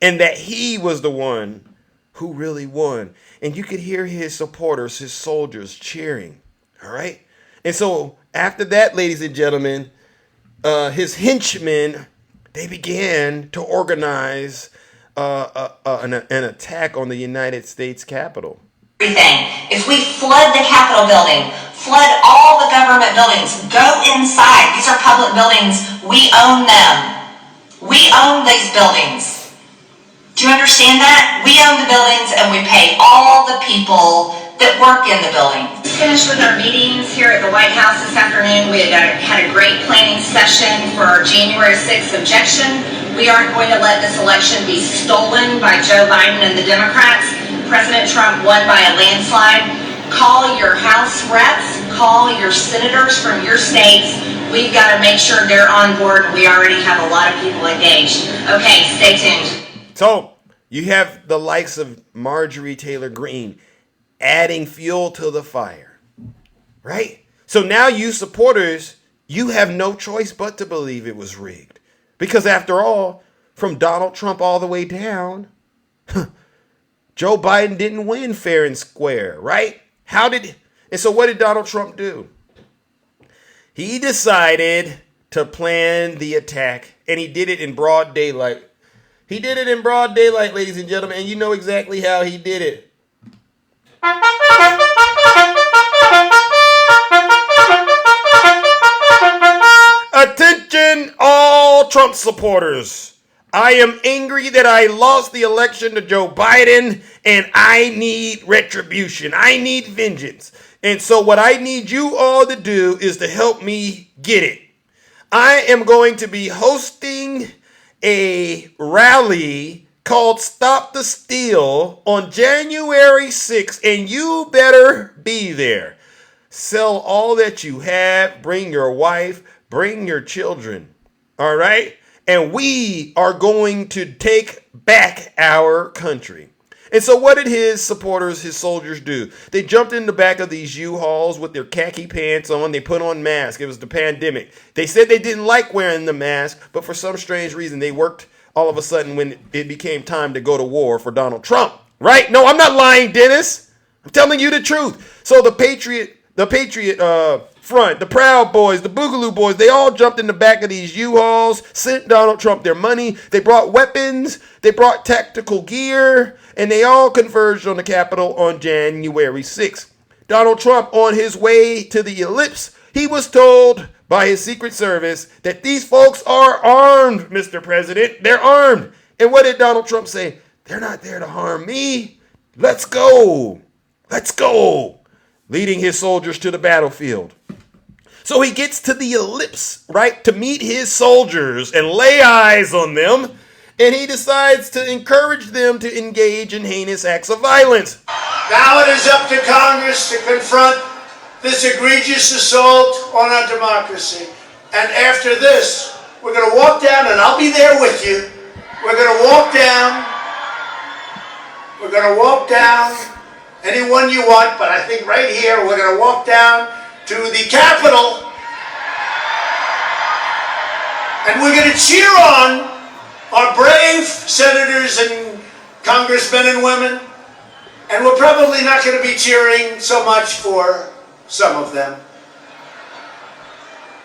and that he was the one who really won. And you could hear his supporters, his soldiers cheering, all right? And so after that, ladies and gentlemen, his henchmen, they began to organize an attack on the United States Capitol. Everything. If we flood the Capitol building, flood all the government buildings, go inside. These are public buildings. We own them. We own these buildings. Do you understand that? We own the buildings and we pay all the people that work in the building. Finished with our meetings here at the White House this afternoon. We had a great planning session for our January 6th objection. We aren't going to let this election be stolen by Joe Biden and the Democrats. President Trump won by a landslide. Call your House reps, call your senators from your states. We've got to make sure they're on board. We already have a lot of people engaged. Okay, stay tuned. So you have the likes of Marjorie Taylor Greene adding fuel to the fire, right? So now you supporters, you have no choice but to believe it was rigged. Because after all, from Donald Trump all the way down, Joe Biden didn't win fair and square, right? And so what did Donald Trump do? He decided to plan the attack, and he did it in broad daylight. He did it in broad daylight, ladies and gentlemen, and you know exactly how he did it. Attention, all Trump supporters. I am angry that I lost the election to Joe Biden, and I need retribution. I need vengeance. And so what I need you all to do is to help me get it. I am going to be hosting a rally called Stop the Steal on January 6th, and you better be there. Sell all that you have, bring your wife, bring your children, all right? And we are going to take back our country. And so what did his supporters, his soldiers do? They jumped in the back of these U-Hauls with their khaki pants on. They put on masks. It was the pandemic. They said they didn't like wearing the mask, but for some strange reason, they worked all of a sudden when it became time to go to war for Donald Trump, right? No, I'm not lying, Dennis. I'm telling you the truth. So the Patriot Front, the Proud Boys, the Boogaloo Boys, they all jumped in the back of these U-Hauls, sent Donald Trump their money. They brought weapons, they brought tactical gear, and they all converged on the Capitol on January 6th. Donald Trump, on his way to the ellipse, he was told by his Secret Service that these folks are armed, Mr. President. They're armed. And what did Donald Trump say? They're not there to harm me. Let's go. Let's go. Leading his soldiers to the battlefield. So he gets to the ellipse, right, to meet his soldiers and lay eyes on them. And he decides to encourage them to engage in heinous acts of violence. Now it is up to Congress to confront this egregious assault on our democracy. And after this, we're going to walk down, and I'll be there with you. We're going to walk down. We're going to walk down anyone you want, but I think right here we're going to walk down to the Capitol, and we're going to cheer on our brave senators and congressmen and women, and we're probably not going to be cheering so much for some of them,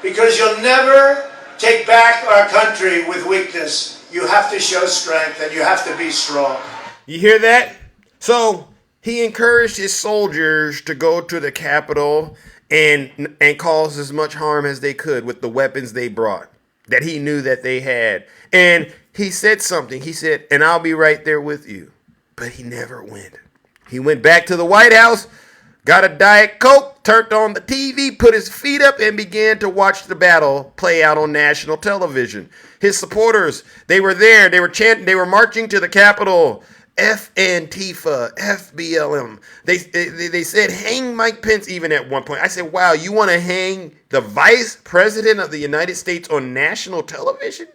because you'll never take back our country with weakness. You have to show strength, and you have to be strong. You hear that? So he encouraged his soldiers to go to the Capitol and cause as much harm as they could with the weapons they brought, that he knew that they had. And he said something. He said, and I'll be right there with you. But he never went. He went back to the White House, got a Diet Coke, turned on the TV, put his feet up, and began to watch the battle play out on national television. His supporters, they were there. They were chanting. They were marching to the Capitol. F Antifa, FBLM. They said hang Mike Pence even at one point. I said, wow, you want to hang the vice president of the United States on national television?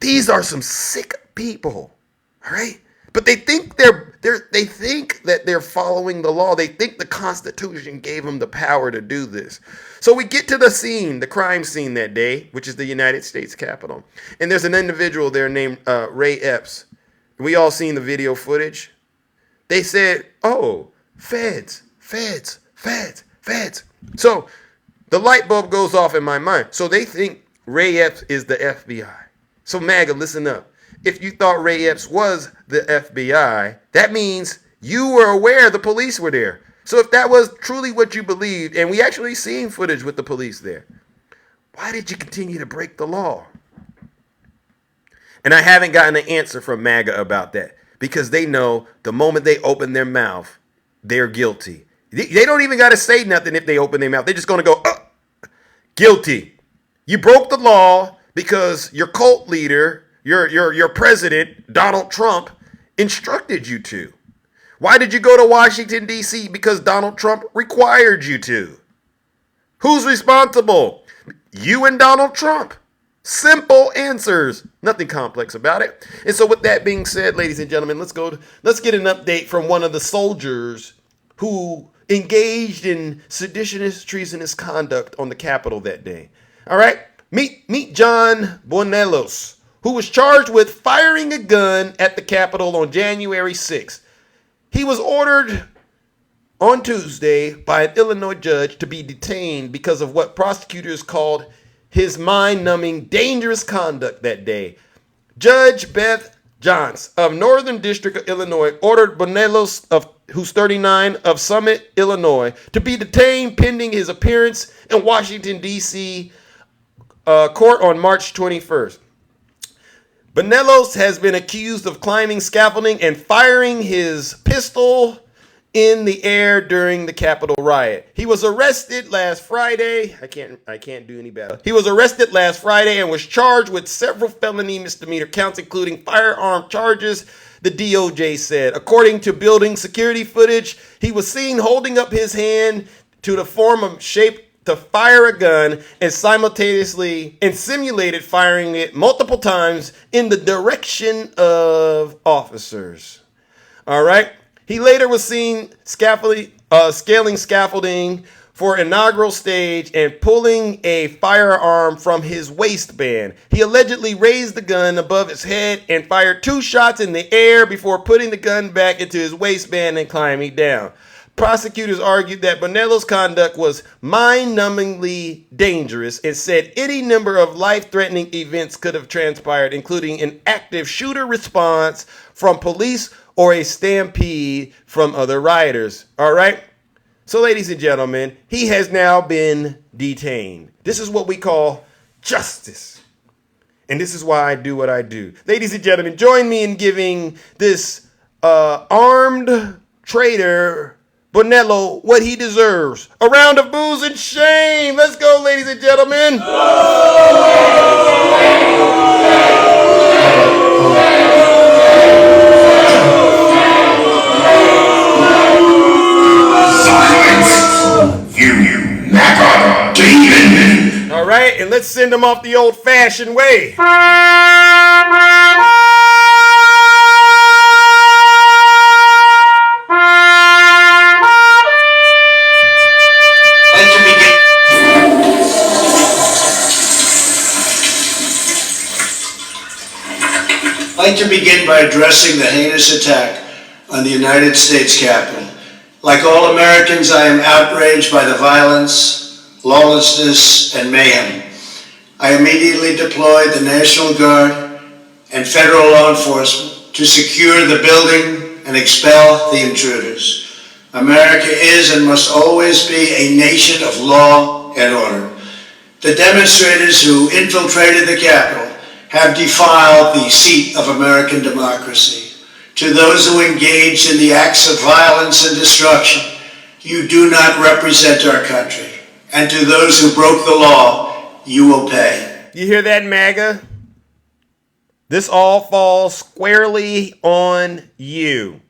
These are some sick people, all right? But they think they think that they're following the law. They think the Constitution gave them the power to do this. So we get to the scene, the crime scene that day, which is the United States Capitol. And there's an individual there named Ray Epps. We all seen the video footage. They said, oh, feds. So the light bulb goes off in my mind. So they think Ray Epps is the FBI. So MAGA, listen up. If you thought Ray Epps was the FBI, that means you were aware the police were there. So if that was truly what you believed, and we actually seen footage with the police there, why did you continue to break the law? And I haven't gotten an answer from MAGA about that, because they know the moment they open their mouth, they're guilty. They don't even got to say nothing if they open their mouth. They're just going to go, guilty. You broke the law because your cult leader, your president, Donald Trump, instructed you to. Why did you go to Washington, D.C.? Because Donald Trump required you to. Who's responsible? You and Donald Trump. Simple answers. Nothing complex about it. And so with that being said, ladies and gentlemen, let's get an update from one of the soldiers who engaged in seditious, treasonous conduct on the Capitol that day. All right? Meet John Bonelos, who was charged with firing a gun at the Capitol on January 6th. He was ordered on Tuesday by an Illinois judge to be detained because of what prosecutors called his mind-numbing, dangerous conduct that day. Judge Beth Johns of Northern District of Illinois ordered Bonelos, who's 39, of Summit, Illinois, to be detained pending his appearance in Washington, D.C. Court on March 21st. Bonelos has been accused of climbing scaffolding and firing his pistol in the air during the Capitol riot. He was arrested last Friday. I can't do any better. He was arrested last Friday and was charged with several felony misdemeanor counts, including firearm charges, the DOJ said. According to building security footage, he was seen holding up his hand to the form of shape to fire a gun and simultaneously and simulated firing it multiple times in the direction of officers. All right. He later was seen scaling scaffolding for inaugural stage and pulling a firearm from his waistband. He allegedly raised the gun above his head and fired 2 shots in the air before putting the gun back into his waistband and climbing down. Prosecutors argued that Bonelos' conduct was mind-numbingly dangerous and said any number of life-threatening events could have transpired, including an active shooter response from police or a stampede from other rioters. All right? So, ladies and gentlemen, he has now been detained. This is what we call justice. And this is why I do what I do. Ladies and gentlemen, join me in giving this armed traitor Bonello what he deserves. A round of boos and shame. Let's go, ladies and gentlemen. You MAGA demon! All right, and let's send him off the old-fashioned way. I'd like to begin by addressing the heinous attack on the United States Capitol. Like all Americans, I am outraged by the violence, lawlessness, and mayhem. I immediately deployed the National Guard and federal law enforcement to secure the building and expel the intruders. America is and must always be a nation of law and order. The demonstrators who infiltrated the Capitol have defiled the seat of American democracy. To those who engaged in the acts of violence and destruction, you do not represent our country. And to those who broke the law, you will pay. You hear that, MAGA? This all falls squarely on you.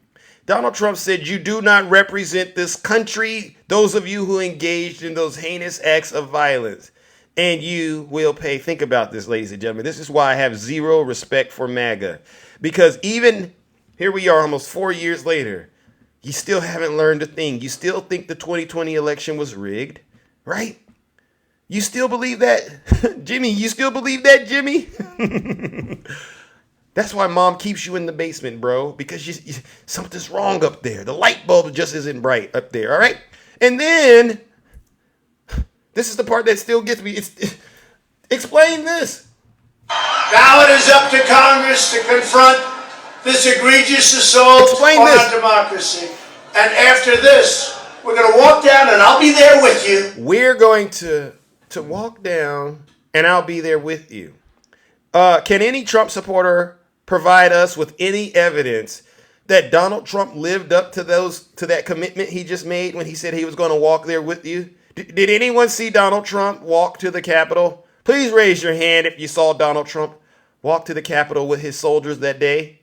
Donald Trump said you do not represent this country, those of you who engaged in those heinous acts of violence. And you will pay. Think about this, ladies and gentlemen. This is why I have zero respect for MAGA. Because even here we are almost 4 years later, you still haven't learned a thing. You still think the 2020 election was rigged, right? You still believe that? Jimmy, you still believe that, Jimmy? That's why mom keeps you in the basement, bro. Because something's wrong up there. The light bulb just isn't bright up there, all right? And then, this is the part that still gets me. Explain this. Now it is up to Congress to confront this egregious assault on our democracy. And after this, we're going to walk down and I'll be there with you. We're going to walk down and I'll be there with you. Can any Trump supporter provide us with any evidence that Donald Trump lived up to that commitment he just made when he said he was going to walk there with you? Did anyone see Donald Trump walk to the Capitol? Please raise your hand if you saw Donald Trump walk to the Capitol with his soldiers that day.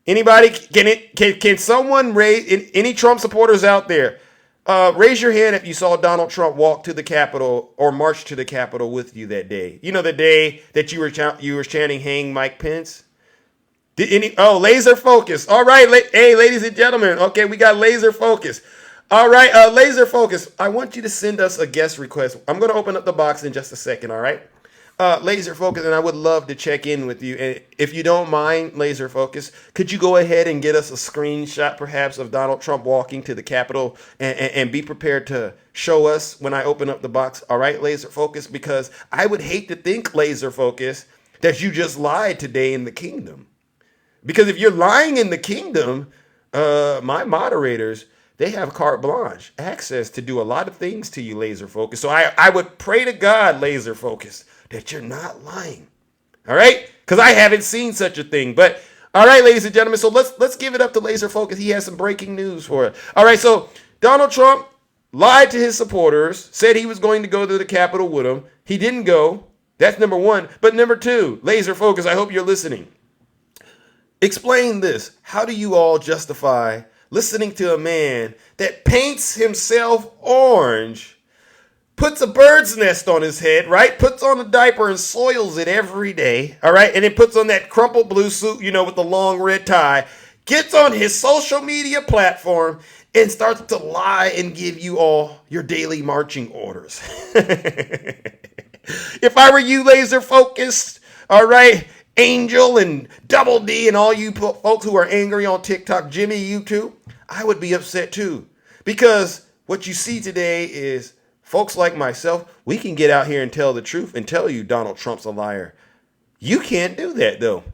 Anybody? Can someone raise, any Trump supporters out there? Raise your hand if you saw Donald Trump walk to the Capitol or march to the Capitol with you that day. You know, the day that you were chanting "Hang Mike Pence." Laser focus. All right, hey, ladies and gentlemen. Okay, we got laser focus. All right, laser focus. I want you to send us a guest request. I'm going to open up the box in just a second. All right. Laser focus, and I would love to check in with you. And if you don't mind, laser focus, could you go ahead and get us a screenshot, perhaps, of Donald Trump walking to the Capitol, and be prepared to show us when I open up the box? All right, laser focus, because I would hate to think, laser focus, that you just lied today in the kingdom. Because if you're lying in the kingdom, my moderators, they have carte blanche access to do a lot of things to you, laser focus. So I would pray to God, laser focus, that you're not lying. All right? Because I haven't seen such a thing. But all right, ladies and gentlemen, so let's give it up to laser focus. He has some breaking news for us. All right, so Donald Trump lied to his supporters, said he was going to go to the Capitol with him. He didn't go. That's number one. But number two, laser focus, I hope you're listening. Explain this. How do you all justify listening to a man that paints himself orange, puts a bird's nest on his head, right? Puts on a diaper and soils it every day, all right? And then puts on that crumpled blue suit, with the long red tie, gets on his social media platform and starts to lie and give you all your daily marching orders. If I were you, laser focused, all right, Angel and Double D and all you folks who are angry on TikTok, Jimmy, you too, I would be upset too. Because what you see today is folks like myself, we can get out here and tell the truth and tell you Donald Trump's a liar. You can't do that though.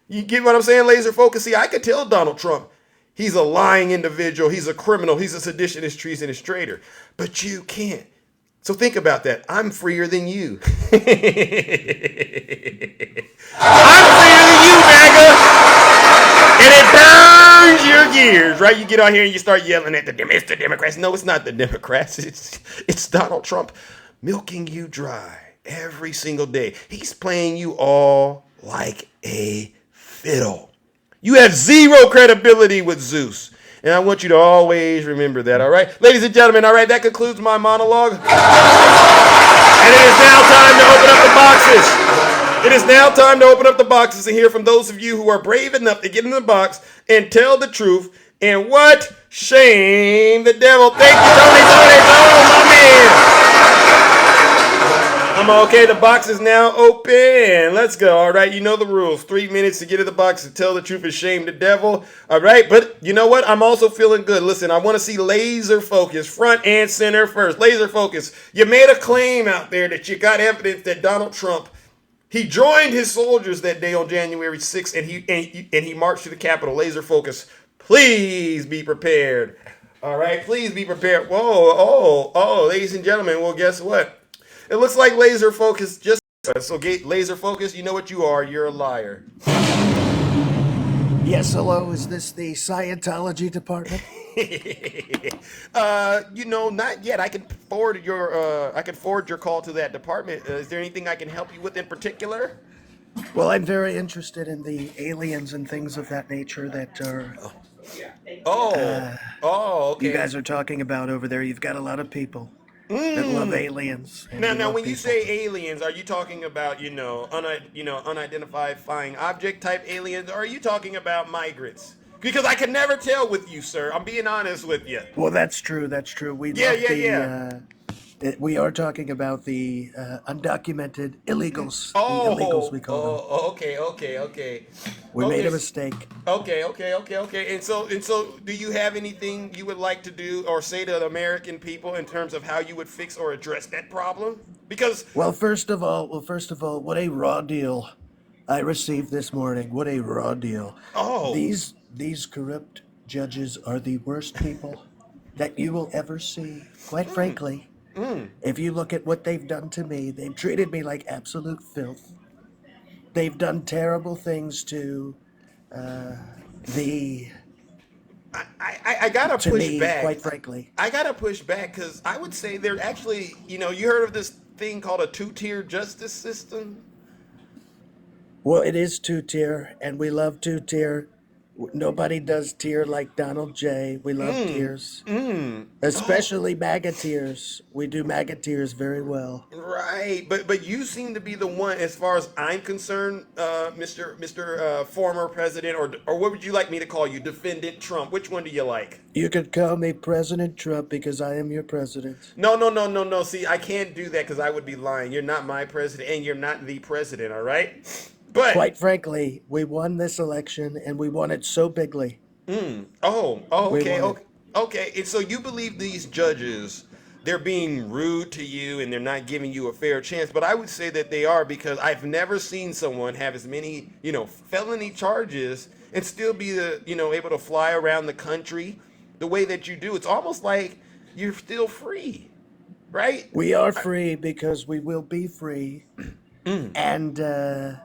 You get what I'm saying, laser focus? See, I could tell Donald Trump he's a lying individual, he's a criminal, he's a seditionist, treasonous traitor. But you can't. So think about that. I'm freer than you. I'm freer than you, MAGA. And it burns your gears, right? You get out here and you start yelling at it's the Democrats. No, it's not the Democrats. It's Donald Trump milking you dry every single day. He's playing you all like a fiddle. You have zero credibility with Zeus. And I want you to always remember that, all right? Ladies and gentlemen, all right, that concludes my monologue. And it is now time to open up the boxes. It is now time to open up the boxes and hear from those of you who are brave enough to get in the box and tell the truth. And what? Shame the devil. Thank you, Tony. Okay, the box is now open. Let's go. All right, you know the rules. 3 minutes to get in the box and tell the truth and shame the devil. All right, but you know what? I'm also feeling good. Listen, I want to see laser focus, front and center first. Laser focus. You made a claim out there that you got evidence that Donald Trump, he joined his soldiers that day on January 6th, and he marched to the Capitol. Laser focus. Please be prepared. All right, please be prepared. Whoa, ladies and gentlemen. Well, guess what? It looks like laser focus just so laser focus. You know what you are. You're a liar. Yes, hello. Is this the Scientology department? Not yet. I can forward your call to that department. Is there anything I can help you with in particular? Well, I'm very interested in the aliens and things of that nature that are. Okay. You guys are talking about over there. You've got a lot of people that love aliens. Now, when you say aliens, are you talking about unidentified flying object type aliens, or are you talking about migrants? Because I can never tell with you, sir. I'm being honest with you. Well, that's true. We are talking about the undocumented illegals. The illegals, we call them. Okay. We made a mistake. Okay. And so, do you have anything you would like to do or say to the American people in terms of how you would fix or address that problem? Because First of all, what a raw deal I received this morning. What a raw deal. These corrupt judges are the worst people that you will ever see. Quite frankly. If you look at what they've done to me, they've treated me like absolute filth. They've done terrible things to I gotta push back. Quite frankly. I gotta push back because I would say they're actually, you heard of this thing called a two-tier justice system? Well, it is two-tier, and we love two-tier. Nobody does tier like Donald J. We love tiers. Especially MAGA tiers. We do MAGA tiers very well. Right, but you seem to be the one, as far as I'm concerned, Mr. Former President, or what would you like me to call you, Defendant Trump? Which one do you like? You could call me President Trump because I am your president. No. See, I can't do that because I would be lying. You're not my president, and you're not the president, all right? But quite frankly, we won this election, and we won it so bigly. Okay. And so you believe these judges, they're being rude to you and they're not giving you a fair chance. But I would say that they are, because I've never seen someone have as many, felony charges and still be able to fly around the country the way that you do. It's almost like you're still free, right? We are free because we will be free. And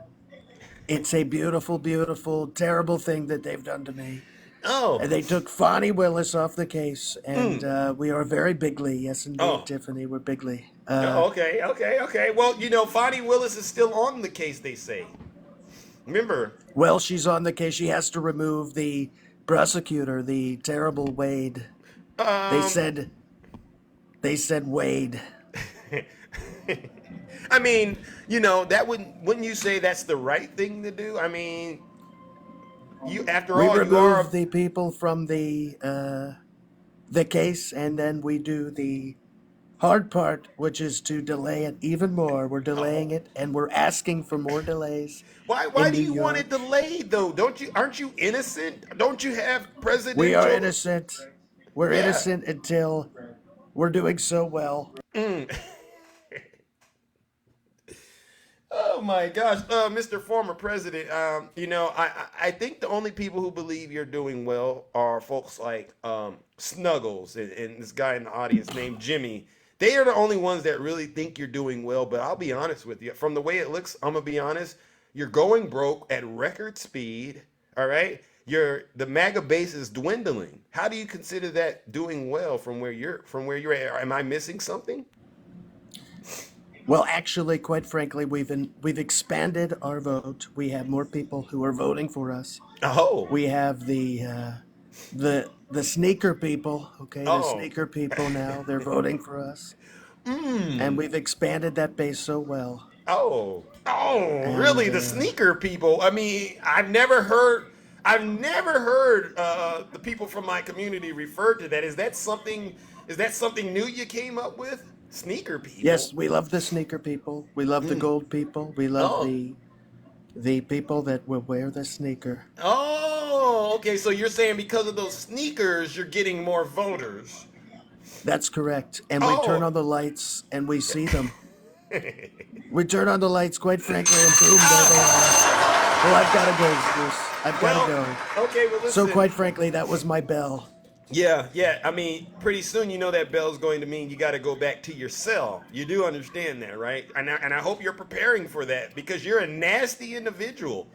it's a beautiful, beautiful, terrible thing that they've done to me. And they took Fani Willis off the case, and we are very bigly. Yes, indeed, Tiffany, we're bigly. Okay. Well, Fani Willis is still on the case, they say. Remember? Well, she's on the case. She has to remove the prosecutor, the terrible Wade. They said Wade. I mean, that wouldn't you say that's the right thing to do? I mean, we remove the people from the case, and then we do the hard part, which is to delay it even more. We're delaying it, and we're asking for more delays. Why do you want it delayed, though? Aren't you innocent? Don't you have presidential? We are innocent. We're innocent until we're doing so well. Oh my gosh, Mr. Former President, I think the only people who believe you're doing well are folks like Snuggles and this guy in the audience named Jimmy. They are the only ones that really think you're doing well, but I'll be honest with you. From the way it looks, I'm going to be honest, you're going broke at record speed, all right? The MAGA base is dwindling. How do you consider that doing well from where you're at? Am I missing something? Well, actually, quite frankly, we've expanded our vote. We have more people who are voting for us. We have the sneaker people. Okay, the sneaker people now, they're voting for us. And we've expanded that base so well. Really? The sneaker people? I mean, I've never heard the people from my community refer to that. Is that something new you came up with? Sneaker people? Yes, we love the sneaker people. We love the gold people. We love the people that will wear the sneaker. Oh, okay. So you're saying because of those sneakers, you're getting more voters. That's correct. And we turn on the lights and we see them. We turn on the lights, quite frankly, and boom, there they are. Well, I've got to go, Bruce. I've got to go. Okay, well, listen. So, quite frankly, that was my bell. Yeah. I mean, pretty soon you know that bell's going to mean you got to go back to your cell. You do understand that, right? And I hope you're preparing for that because you're a nasty individual.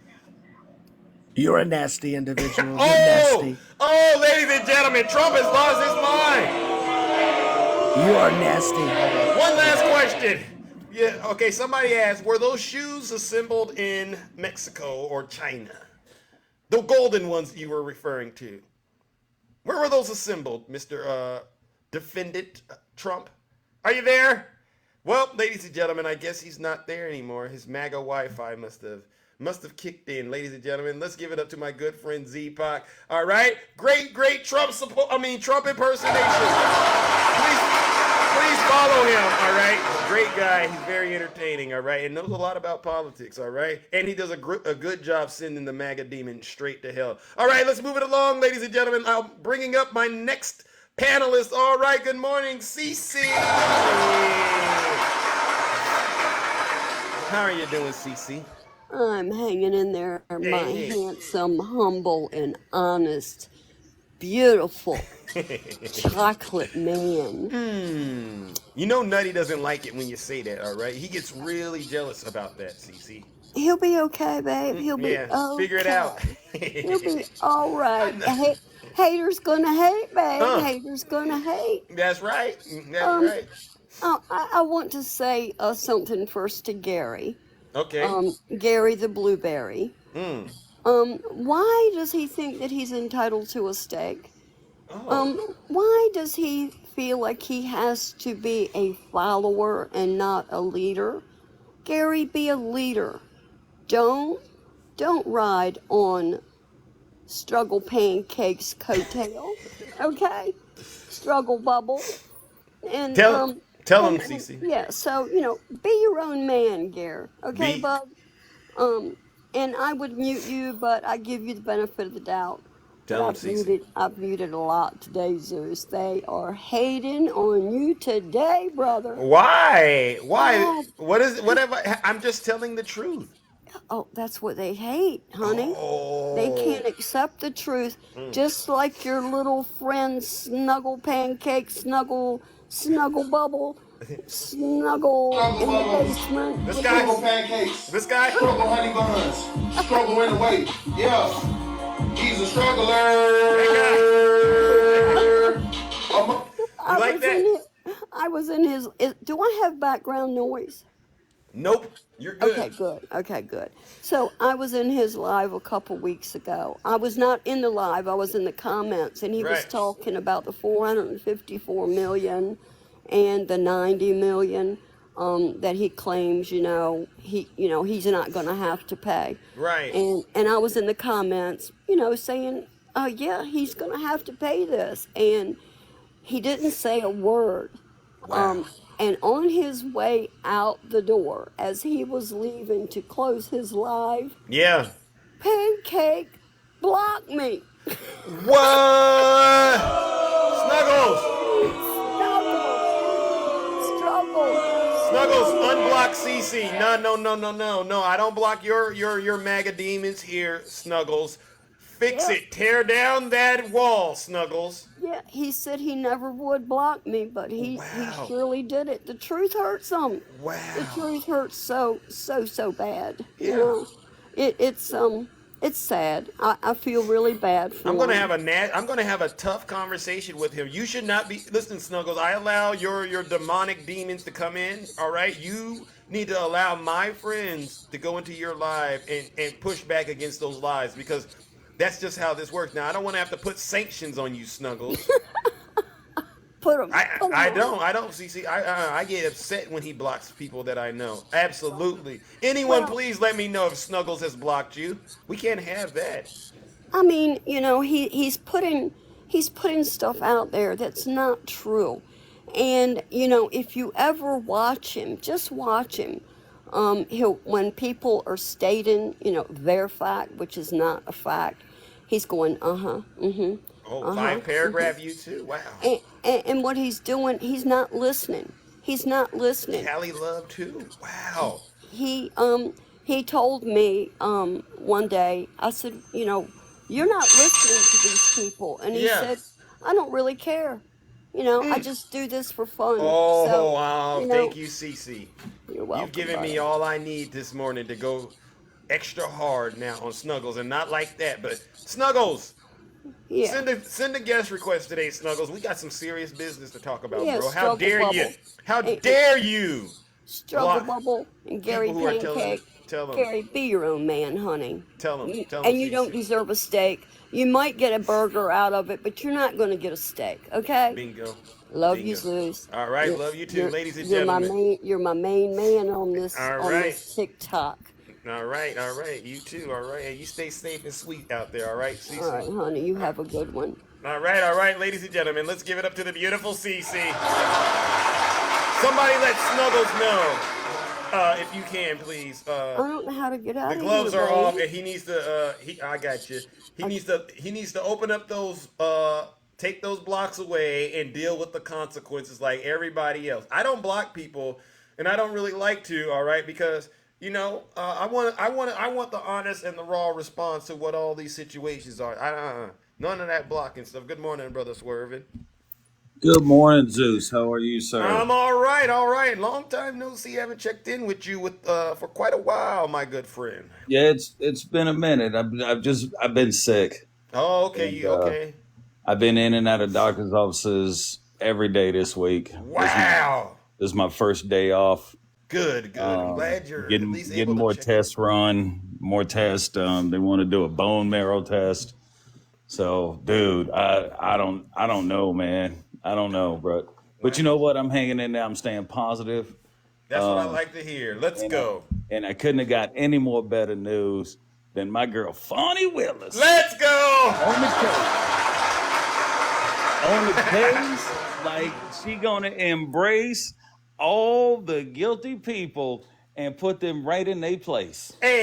You're a nasty individual. You're nasty. Oh, ladies and gentlemen, Trump has lost his mind. You are nasty. One last question. Yeah, okay, somebody asked, were those shoes assembled in Mexico or China? The golden ones you were referring to. Where were those assembled, Mr. Defendant Trump? Are you there? Well, ladies and gentlemen, I guess he's not there anymore. His MAGA Wi-Fi must have kicked in. Ladies and gentlemen, let's give it up to my good friend Z-Pac. All right? Great Trump Trump impersonation. Please follow him, all right? Great guy. He's very entertaining, all right? And knows a lot about politics, all right? And he does a good job sending the MAGA demon straight to hell. All right, let's move it along, ladies and gentlemen. I'm bringing up my next panelist. All right, good morning, Cece. How are you doing, Cece? I'm hanging in there, my handsome, humble, and honest, beautiful chocolate man. You know Nutty doesn't like it when you say that, all right? He gets really jealous about that, Cece. He'll be okay, babe. He'll be okay. Figure it out. He'll be all right. Haters gonna hate, babe. Haters gonna hate. That's right. That's right. I want to say something first to Gary. Okay. Gary the Blueberry. Why does he think that he's entitled to a steak? Why does he feel like he has to be a follower and not a leader? Gary, be a leader. Don't ride on Struggle Pancake's coattail. Okay? Struggle Bubble. And tell him, Cece. Yeah, so, be your own man, Gary. Okay, bub? And I would mute you, but I give you the benefit of the doubt. Tell him, Cece. I've muted a lot today, Zeus. They are hating on you today, brother. Why? What is it? I'm just telling the truth. Oh, that's what they hate, honey. They can't accept the truth, just like your little friend Snuggle Pancake, Snuggle Bubble, Snuggle in the basement. This guy? Struggle Pancakes. This guy? Struggle Honey Buns. Struggle in the way. Yeah. He's a struggler. I was in his. Do I have background noise? Nope. You're good. Okay, good. So I was in his live a couple weeks ago. I was not in the live. I was in the comments, and he was talking about the 454 million and the 90 million that he claims, he's not going to have to pay. Right. And I was in the comments, saying, oh yeah, he's going to have to pay this, and he didn't say a word. Wow. And on his way out the door, as he was leaving to close his live, Pancake blocked me. What? Snuggles, unblock CC. No. I don't block your MAGA demons here, Snuggles. Fix it. Tear down that wall, Snuggles. Yeah, he said he never would block me, but he surely did it. The truth hurts him. Wow. The truth hurts so bad. Yeah. It's sad. I feel really bad for him. I'm gonna have a tough conversation with him. You should not be. Listen, Snuggles. I allow your demonic demons to come in. All right. You need to allow my friends to go into your live and push back against those lies, because that's just how this works. Now, I don't want to have to put sanctions on you, Snuggles. Put them. I don't. CC. I get upset when he blocks people that I know. Absolutely. Anyone, please let me know if Snuggles has blocked you. We can't have that. I mean, he's putting stuff out there that's not true, And if you ever watch him, just watch him. When people are stating, their fact, which is not a fact, he's going, Five-paragraph you too? Wow. And what he's doing, he's not listening. He's not listening. Cali Love too? Wow. He told me one day, I said, you're not listening to these people. And he said, I don't really care. I just do this for fun. Wow. Thank you, Cece. You're welcome. You've given me all I need this morning to go extra hard now on Snuggles, and not like that, but Snuggles. Yeah. Send a guest request today, Snuggles. We got some serious business to talk about, Yeah, bro. How dare Struggle you? Bubble. How dare you? Struggle Bubble and Gary People who are Pancake. tell them. Gary, be your own man, honey. Tell them. And you don't deserve a steak. You might get a burger out of it, but you're not going to get a steak, okay? Bingo. Love you, Zeus. All right, love you too, ladies and gentlemen. You're my main man on this All this TikTok. All right. You too. All right. Hey, you stay safe and sweet out there. All right, Cece. All right, honey. You have a good one. All right, ladies and gentlemen. Let's give it up to the beautiful Cece. Somebody let Snuggles know, if you can, please. I don't know how to get out of here. The here. gloves are off, and he needs to. I got you. He needs to open up those. Take those blocks away and deal with the consequences like everybody else. I don't block people, and I don't really like to. All right, because I want the honest and the raw response to what all these situations are. None of that blocking stuff. Good morning, brother Swerving. Good morning, Zeus. How are you, sir? I'm all right. Long time no see. Haven't checked in with you for quite a while, my good friend. Yeah, it's been a minute. I've been sick. Oh, okay. And, you okay? I've been in and out of doctor's offices every day this week. Wow. This is my first day off. Good. I'm glad you're getting more tests run, more tests. They want to do a bone marrow test. So, dude, I don't know, man. I don't know, bro. But you know what? I'm hanging in there. I'm staying positive. That's what I like to hear. Let's go. And I couldn't have got any more better news than my girl, Fani Willis. Let's go. On the case, like she gonna embrace all the guilty people and put them right in their place. Amen.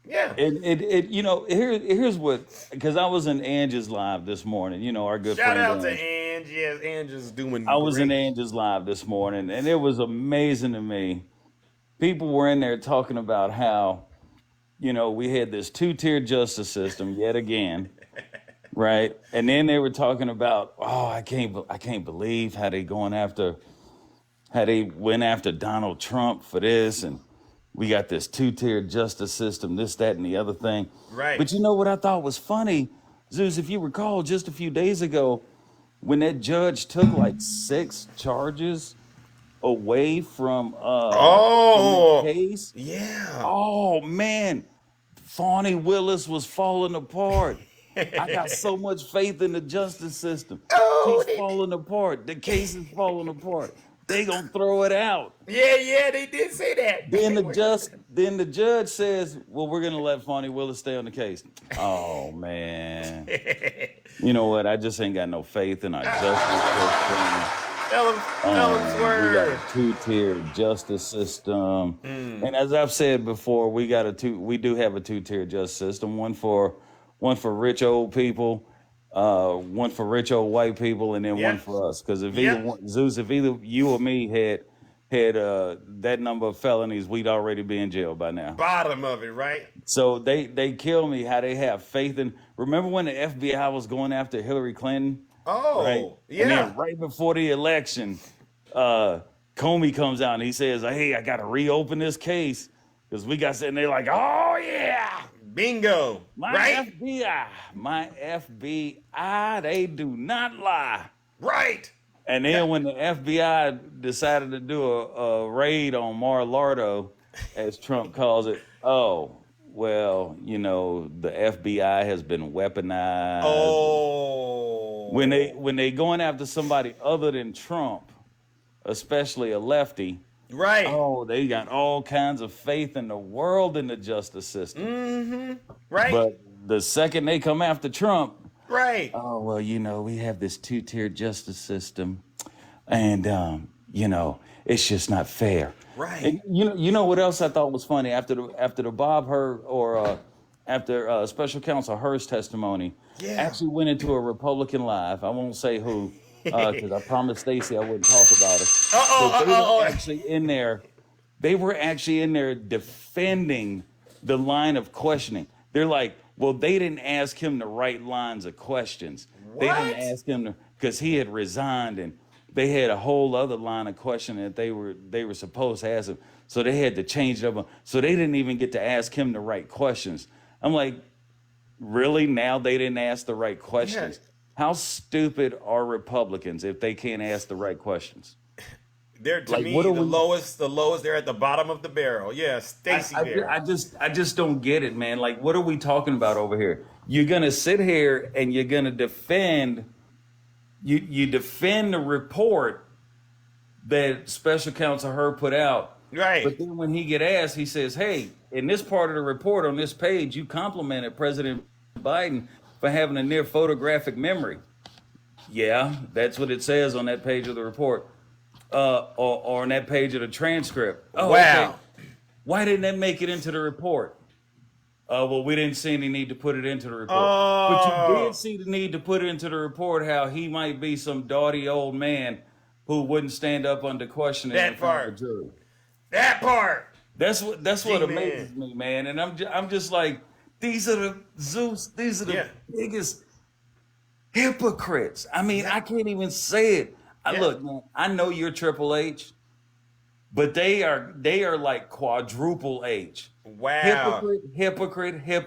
Yeah. Here's what, because I was in Angie's live this morning. Our good friend. Shout out to Angie. Yes, Angie's doing. I was in Angie's live this morning, and it was amazing to me. People were in there talking about how, we had this two-tier justice system yet again. Right. And then they were talking about, I can't believe how they went after Donald Trump for this. And we got this two-tier justice system, this, that, and the other thing. Right. But you know what I thought was funny, Zeus, if you recall just a few days ago, when that judge took like 6 charges away from the case. Yeah. Oh, man. Fani Willis was falling apart. I got so much faith in the justice system. She's falling apart. The case is falling apart. They gonna throw it out. Yeah, they did say that. Then the judge says, "Well, we're gonna let Fani Willis stay on the case." Oh man. You know what? I just ain't got no faith in our justice system. Tell him Swerve. We got a two-tier justice system, and as I've said before, we do have a two-tier justice system. One for rich old people, one for rich old white people, and then one for us. Because if either you or me had that number of felonies, we'd already be in jail by now. Bottom of it, right? So they kill me how they have faith in. Remember when the FBI was going after Hillary Clinton? Oh, right? Yeah. And then right before the election, Comey comes out and he says, "Hey, I got to reopen this case because we got," and they're like, "Oh yeah." Bingo. My FBI, they do not lie. Right. And then when the FBI decided to do a raid on Mar-a-Lago, as Trump calls it, the FBI has been weaponized. Oh. When they going after somebody other than Trump, especially a lefty, right. Oh, they got all kinds of faith in the world in the justice system. Mm-hmm. Right. But the second they come after Trump, Right. Oh, well, we have this two-tier justice system, and it's just not fair. Right. And you know what else I thought was funny after the Bob Hur or after Special Counsel Hur's testimony, Yeah. actually went into a Republican live. I won't say who, because I promised Stacey I wouldn't talk about it. But they were actually in there defending the line of questioning. They're like, well, they didn't ask him the right lines of questions. They didn't ask him because he had resigned, and they had a whole other line of questioning that they were supposed to ask him. So they had to change it up. So they didn't even get to ask him the right questions. I'm like, really? Now they didn't ask the right questions? Yeah. How stupid are Republicans if they can't ask the right questions? They're to me the lowest. They're at the bottom of the barrel. Yeah, Stacey there. I just don't get it, man. Like, what are we talking about over here? You're gonna sit here and you're gonna defend. You defend the report that Special Counsel Hur put out, right? But then when he get asked, he says, "Hey, in this part of the report on this page, you complimented President Biden for having a near photographic memory." Yeah, that's what it says on that page of the report. Or on that page of the transcript. Oh, wow. Okay. Why didn't that make it into the report? Well, we didn't see any need to put it into the report. But you did see the need to put it into the report how he might be some dotty old man who wouldn't stand up under questioning in front of a jury. That part. That's what amazes me, man. And I'm just like, these are the biggest hypocrites. I mean, I can't even say it. Look, man, I know you're Triple H, but they are like quadruple H. Wow. Hypocrite. No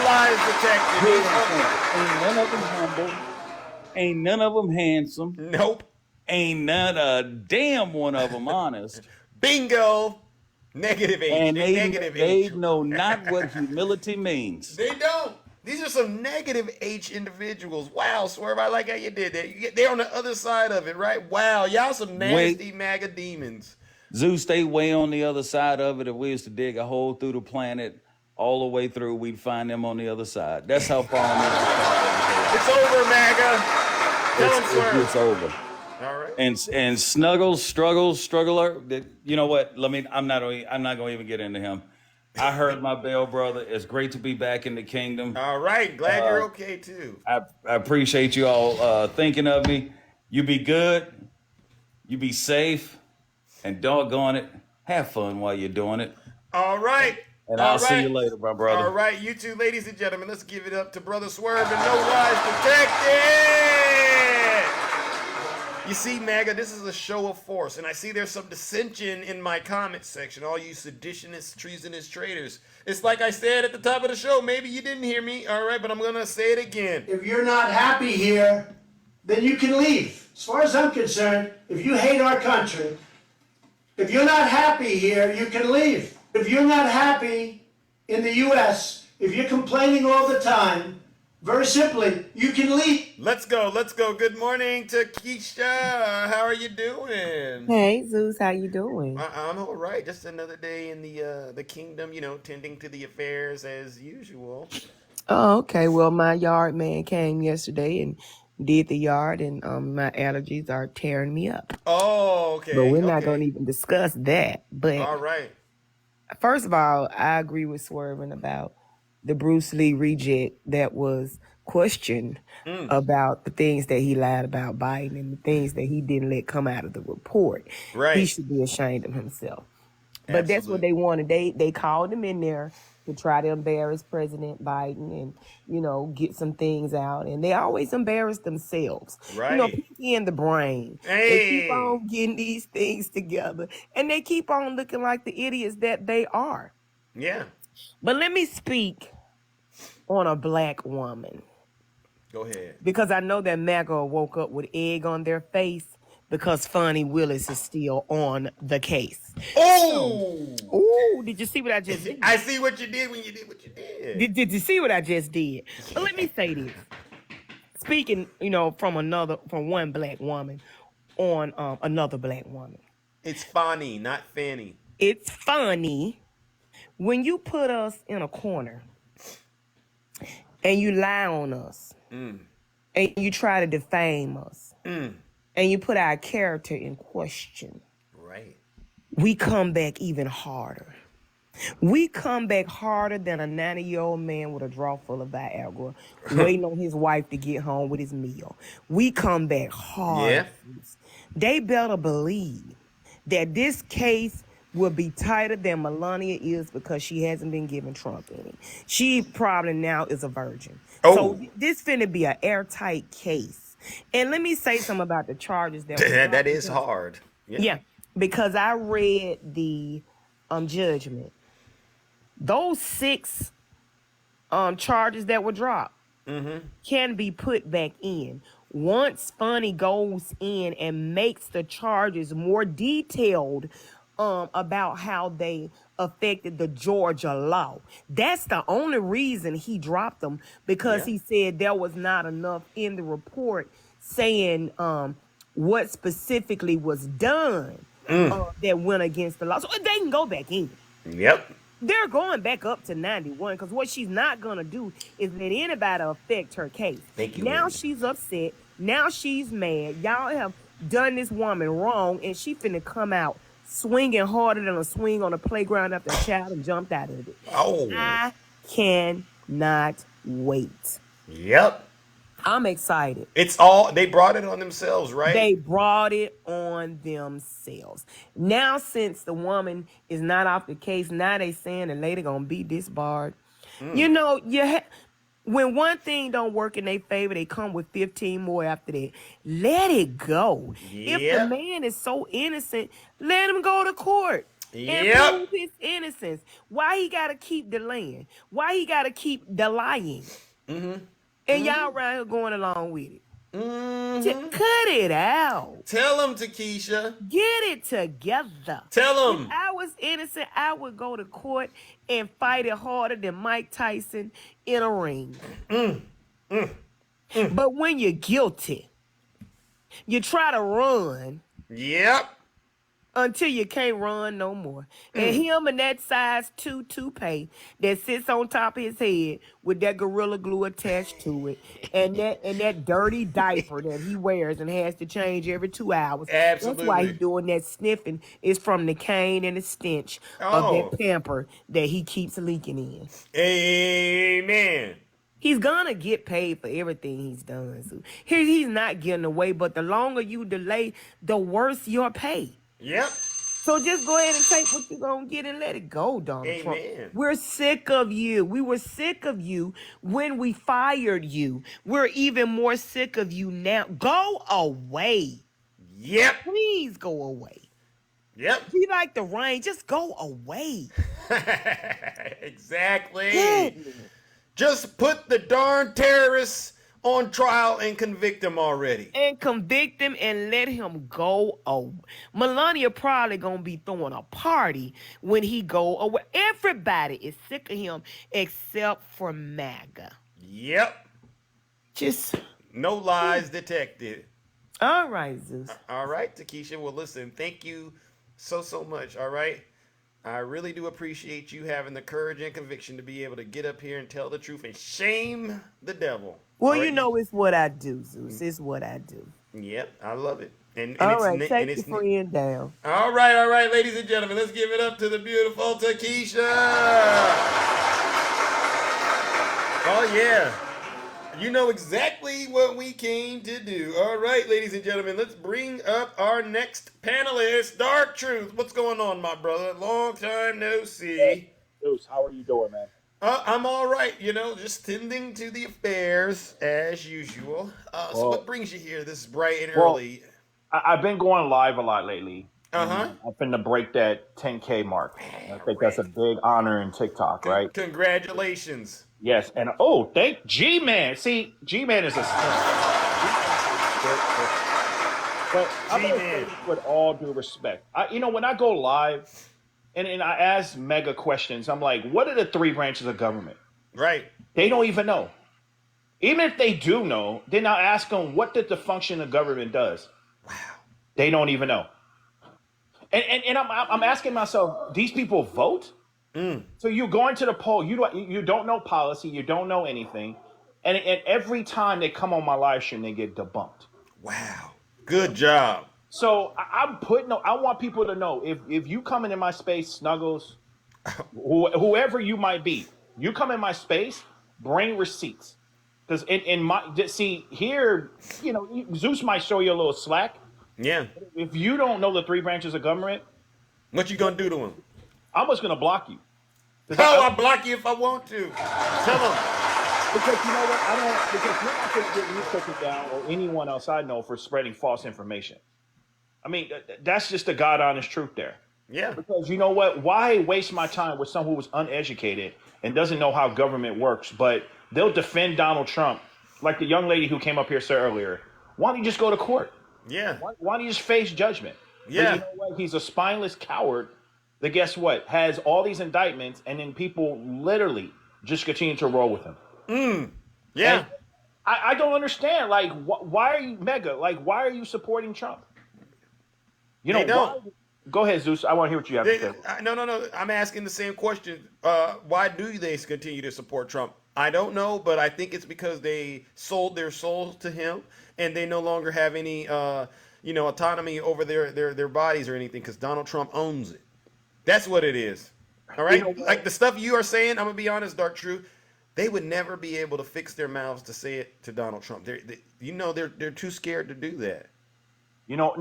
lies detected. Ain't none of them humble. Ain't none of them handsome. Nope. Ain't none a damn one of them honest. Bingo. Negative H. And they H. know not what humility means. They don't. These are some negative H individuals. Wow, Swerve, I like how you did that. They're on the other side of it, right? Wow, y'all some nasty MAGA demons. Zeus, stay way on the other side of it. If we was to dig a hole through the planet all the way through, we'd find them on the other side. That's how far I'm in. It's over, MAGA. Tell them, Swerve. It's over. All right. And Snuggles, Struggler. You know what? I'm not gonna even get into him. I heard my bell, brother. It's great to be back in the kingdom. All right. Glad you're okay, too. I appreciate you all thinking of me. You be good. You be safe. And doggone it, have fun while you're doing it. All right. And I'll see you later, my brother. All right. You too, ladies and gentlemen. Let's give it up to Brother Swerve and No Lies Detected. You see, MAGA, this is a show of force, and I see there's some dissension in my comment section, all you seditionists, treasonous traitors. It's like I said at the top of the show. Maybe you didn't hear me, all right, but I'm going to say it again. If you're not happy here, then you can leave. As far as I'm concerned, if you hate our country, if you're not happy here, you can leave. If you're not happy in the U.S., if you're complaining all the time, very simply, you can leave. Let's go. Good morning to Keisha. How are you doing? Hey, Zeus, how you doing? I'm all right. Just another day in the kingdom, tending to the affairs as usual. Oh, okay. Well, my yard man came yesterday and did the yard, and my allergies are tearing me up. Oh, okay. But we're not going to even discuss that. But all right. First of all, I agree with Swerving about the Bruce Lee reject that was questioned about the things that he lied about Biden and the things that he didn't let come out of the report. Right. He should be ashamed of himself. But that's what they wanted. They called him in there to try to embarrass President Biden and, get some things out. And they always embarrass themselves. Right. Pinky in the brain. Hey. They keep on getting these things together. And they keep on looking like the idiots that they are. Yeah. But let me speak on a black woman. Go ahead. Because I know that MAGA woke up with egg on their face because Fani Willis is still on the case. Oh, did you see what I just did? I see what you did when you did what you did. Did you see what I just did? But let me say this. Speaking, from one black woman on another black woman. It's Fani, not Fanny. It's funny when you put us in a corner and you lie on us, and you try to defame us, and you put our character in question, right? We come back even harder. We come back harder than a 90-year-old man with a drawer full of Viagra, waiting on his wife to get home with his meal. We come back hard. Yeah. They better believe that this case will be tighter than Melania is because she hasn't been given Trump any. She probably now is a virgin. So this finna be an airtight case. And let me say something about the charges that is hard. Yeah, because I read the judgment. Those 6 charges that were dropped can be put back in. Once Fani goes in and makes the charges more detailed about how they affected the Georgia law. That's the only reason he dropped them, because he said there was not enough in the report saying what specifically was done that went against the law. So they can go back in. Yep. They're going back up to 91 because what she's not going to do is let anybody affect her case. Thank you. Now she's upset. Now she's mad. Y'all have done this woman wrong, and she finna come out swinging harder than a swing on a playground after a child and jumped out of it. Oh. I cannot wait. Yep. I'm excited. They brought it on themselves, right? They brought it on themselves. Now, since the woman is not off the case, now they saying the lady gonna be disbarred. You know, when one thing don't work in their favor, they come with 15 more after that. Let it go. If the man is so innocent, let him go to court and prove his innocence. Why he gotta keep delaying? Why he gotta keep delaying? And y'all right here going along with it. Just cut it out. Tell him, Takesha. Get it together. Tell him. If I was innocent, I would go to court and fight it harder than Mike Tyson in a ring. But when you're guilty, you try to run. Yep. Until you can't run no more. And him and that size 2 toupee that sits on top of his head with that Gorilla Glue attached to it, and that dirty diaper that he wears and has to change every 2 hours. Absolutely. That's why he's doing that sniffing. Is from the cane and the stench of that pamper that he keeps leaking in. Amen. He's gonna get paid for everything he's done. So he's not getting away, but the longer you delay, the worse your pay. Yep. So just go ahead and take what you're going to get and let it go, Donald Trump. We're sick of you. We were sick of you when we fired you. We're even more sick of you now. Go away. Yep. Please go away. Yep. Be like the rain. Just go away. Exactly. Goodness. Just put the darn terrorists on trial and convict him already. And convict him and let him go away. Melania probably gonna be throwing a party when he go away. Everybody is sick of him except for MAGA. Yep. Just no lies detected. All right, Zeus. All right, Takesha. Well, listen, thank you so much. All right. I really do appreciate you having the courage and conviction to be able to get up here and tell the truth and shame the devil. Well, you know, it's what I do, Zeus. It's what I do. Yep, I love it. And all right, take your friend down. All right, ladies and gentlemen, let's give it up to the beautiful Takesha. Oh, yeah. You know exactly what we came to do. All right, ladies and gentlemen, let's bring up our next panelist, Dark Truth. What's going on, my brother? Long time no see. Hey, Zeus, how are you doing, man? I'm all right, you know, just tending to the affairs as usual. So what brings you here this bright and early? I've been going live a lot lately. Uh-huh. I'm finna break that 10K mark. I think that's a big honor in TikTok, right? Congratulations. Yes, and thank G-Man. See, G-Man is a... But I'm gonna say this with all due respect. When I go live and I ask mega questions, I'm like, what are the 3 branches of government? Right. They don't even know. Even if they do know, then I'll ask them, what did the function of government does? Wow. They don't even know. And I'm asking myself, these people vote? So you're going to the poll, you don't know policy, you don't know anything, And every time they come on my live stream, they get debunked. Wow. Good job. So I want people to know, if you come into my space, Snuggles, whoever you might be, you come in my space, bring receipts. Because here, Zeus might show you a little slack. Yeah. If you don't know the three branches of government, what you gonna do to him? I'm just gonna block you. I'll block you if I want to. Tell him. Because you know what? Because you're not gonna get me taken down or anyone else I know for spreading false information. I mean, that's just the God honest truth there. Yeah. Because you know what? Why waste my time with someone who was uneducated and doesn't know how government works, but they'll defend Donald Trump, like the young lady who came up here said earlier. Why don't you just go to court? Yeah. Why don't you just face judgment? Yeah. But you know what? He's a spineless coward that, guess what, has all these indictments, and then people literally just continue to roll with him. Yeah. And I don't understand. Like, why are you why are you supporting Trump? You know, they don't. Go ahead, Zeus. I want to hear what you have to say. No. I'm asking the same question. Why do they continue to support Trump? I don't know, but I think it's because they sold their souls to him, and they no longer have any, autonomy over their bodies or anything, because Donald Trump owns it. That's what it is. All right? Like the stuff you are saying, I'm going to be honest, Dark Truth, they would never be able to fix their mouths to say it to Donald Trump. They're too scared to do that. No,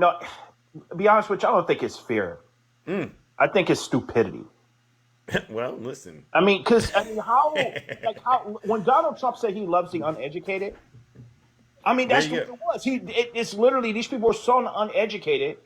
to be honest with you, I don't think it's fear. I think it's stupidity. Well, listen. I mean, how when Donald Trump said he loves the uneducated, I mean, that's what it was. It's literally, these people are so uneducated,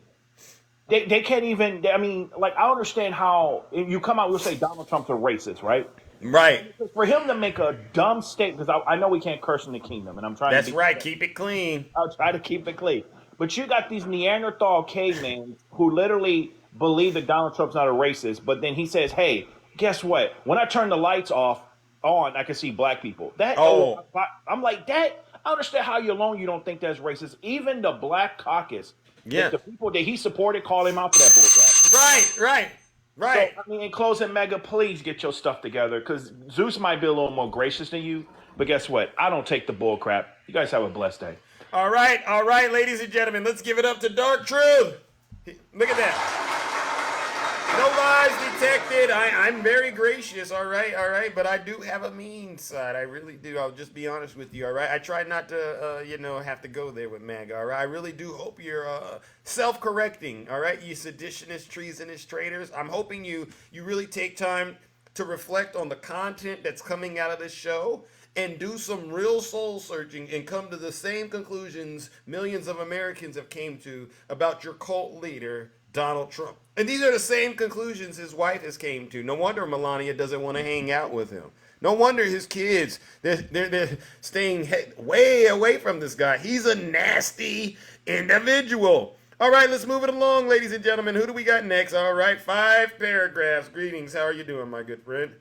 they can't even, I mean, like, I understand how you come out, we'll say Donald Trump's a racist, right? Right. For him to make a dumb statement, because I know we can't curse in the kingdom, and I'm trying That's right, keep it clean. I'll try to keep it clean. But you got these Neanderthal cavemen who literally believe that Donald Trump's not a racist, but then he says, hey, guess what? When I turn the lights on, I can see black people. I'm like, that, I understand how you alone you don't think that's racist. Even the Black Caucus, the people that he supported call him out for that bullcrap. Right. So, I mean, in closing, Mega, please get your stuff together, because Zeus might be a little more gracious than you, but guess what? I don't take the bullcrap. You guys have a blessed day. All right, ladies and gentlemen, let's give it up to Dark Truth. Look at that. No lies detected. I'm very gracious, all right, but I do have a mean side. I really do. I'll just be honest with you, all right? I try not to, have to go there with MAGA, all right? I really do hope you're self-correcting, all right? You seditionists, treasonous traitors. I'm hoping you really take time to reflect on the content that's coming out of this show and do some real soul searching and come to the same conclusions millions of Americans have came to about your cult leader, Donald Trump. And these are the same conclusions his wife has came to. No wonder Melania doesn't want to hang out with him. No wonder his kids, they're staying way away from this guy. He's a nasty individual. All right, let's move it along, ladies and gentlemen. Who do we got next? All right, 5 paragraphs. Greetings. How are you doing, my good friend?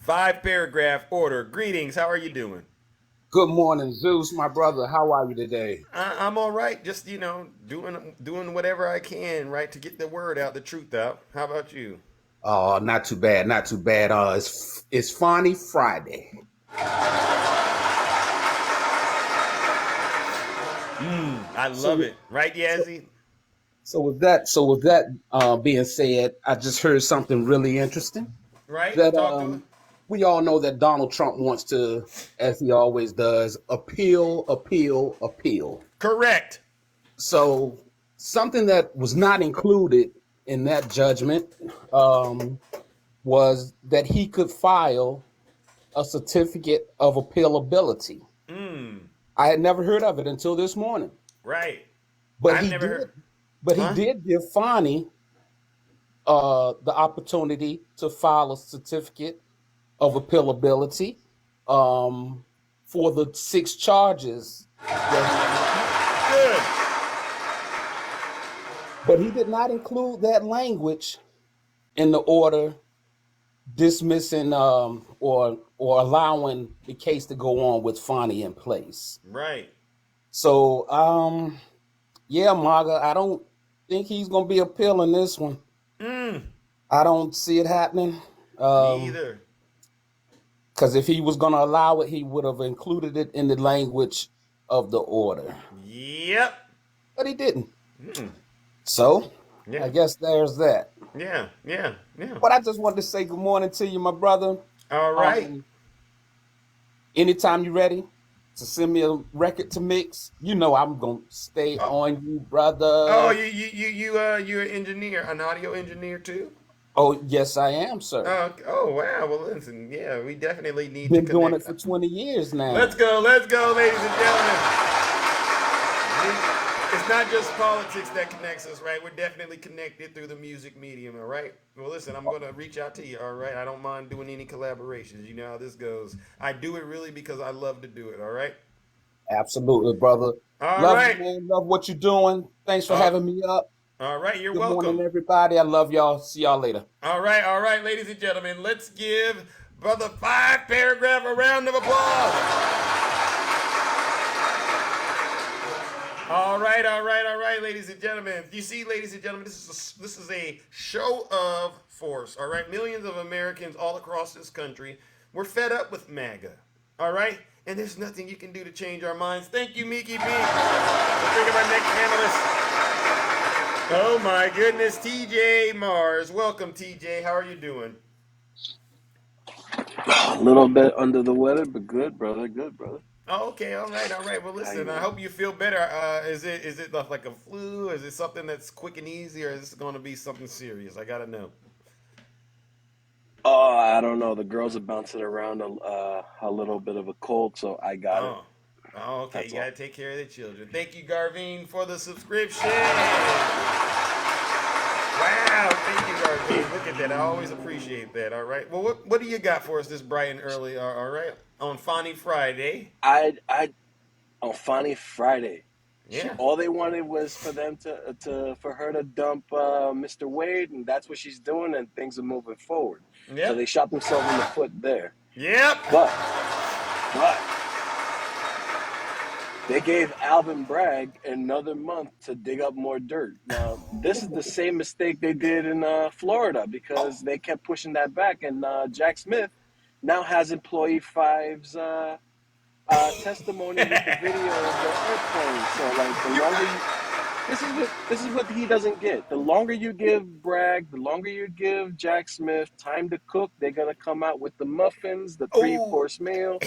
5 paragraph order. Greetings. How are you doing? Good morning, Zeus, my brother. How are you today? I'm all right. Just, doing whatever I can, right, to get the word out, the truth out. How about you? Oh, not too bad. Not too bad. It's Fani Friday. I love it. Right, Yazzie? So with that being said, I just heard something really interesting. Right? That we all know that Donald Trump wants to, as he always does, appeal. Correct. So something that was not included in that judgment was that he could file a certificate of appealability. I had never heard of it until this morning. Right. But he did give Fani the opportunity to file a certificate of appealability for the 6 charges. Good. But he did not include that language in the order dismissing or allowing the case to go on with Fani in place. Right. So, MAGA, I don't think he's going to be appealing this one. I don't see it happening. Me either. Because if he was going to allow it, he would have included it in the language of the order. Yep. But he didn't. Mm. So, Yeah. I guess there's that. Yeah. But I just wanted to say good morning to you, my brother. All right. Anytime you're ready to send me a record to mix, you know I'm gonna stay on you, brother. Oh, you're an engineer, an audio engineer too? Oh, yes, I am, sir. Oh, wow. Well, listen, yeah, we definitely need Been to doing connect. it for 20 years now. Let's go, ladies and gentlemen. It's not just politics that connects us, right? We're definitely connected through the music medium, all right? Well, listen, I'm going to reach out to you, all right? I don't mind doing any collaborations. You know how this goes. I do it really because I love to do it, all right? Absolutely, brother. All love right. you, man. Love what you're doing. Thanks for having me up. All right, you're Good welcome. morning, everybody. I love y'all. See y'all later. All right, ladies and gentlemen. Let's give Brother 5 Paragraph a round of applause. All right, ladies and gentlemen. You see, ladies and gentlemen, this is a show of force, all right? Millions of Americans all across this country, we're fed up with MAGA, all right? And there's nothing you can do to change our minds. Thank you, Mickey B. Let's bring up our next panelist. Oh my goodness, TJ Mars. Welcome, TJ. How are you doing? A little bit under the weather, but good, brother. Good, brother. Oh, okay, all right. Well, listen, I hope you feel better. Is it like a flu? Is it something that's quick and easy, or is this going to be something serious? I gotta know. Oh, I don't know. The girls are bouncing around a little bit of a cold, so I got it. Oh, okay. That's you gotta take care of the children. Thank you, Garvine, for the subscription. Wow, thank you, Garvine. Look at that. I always appreciate that. All right. Well, what do you got for us this bright and early? All right, on Fani Friday. On Fani Friday. Yeah. All they wanted was for them for her to dump Mr. Wade, and that's what she's doing, and things are moving forward. Yep. So they shot themselves in the foot there. Yep. But they gave Alvin Bragg another month to dig up more dirt. Now, this is the same mistake they did in Florida because they kept pushing that back, and Jack Smith now has employee 5's testimony with the video of the airplane. So, like, the longer this is what he doesn't get. The longer you give Bragg, the longer you give Jack Smith time to cook, they're gonna come out with the muffins, the 3-course meal,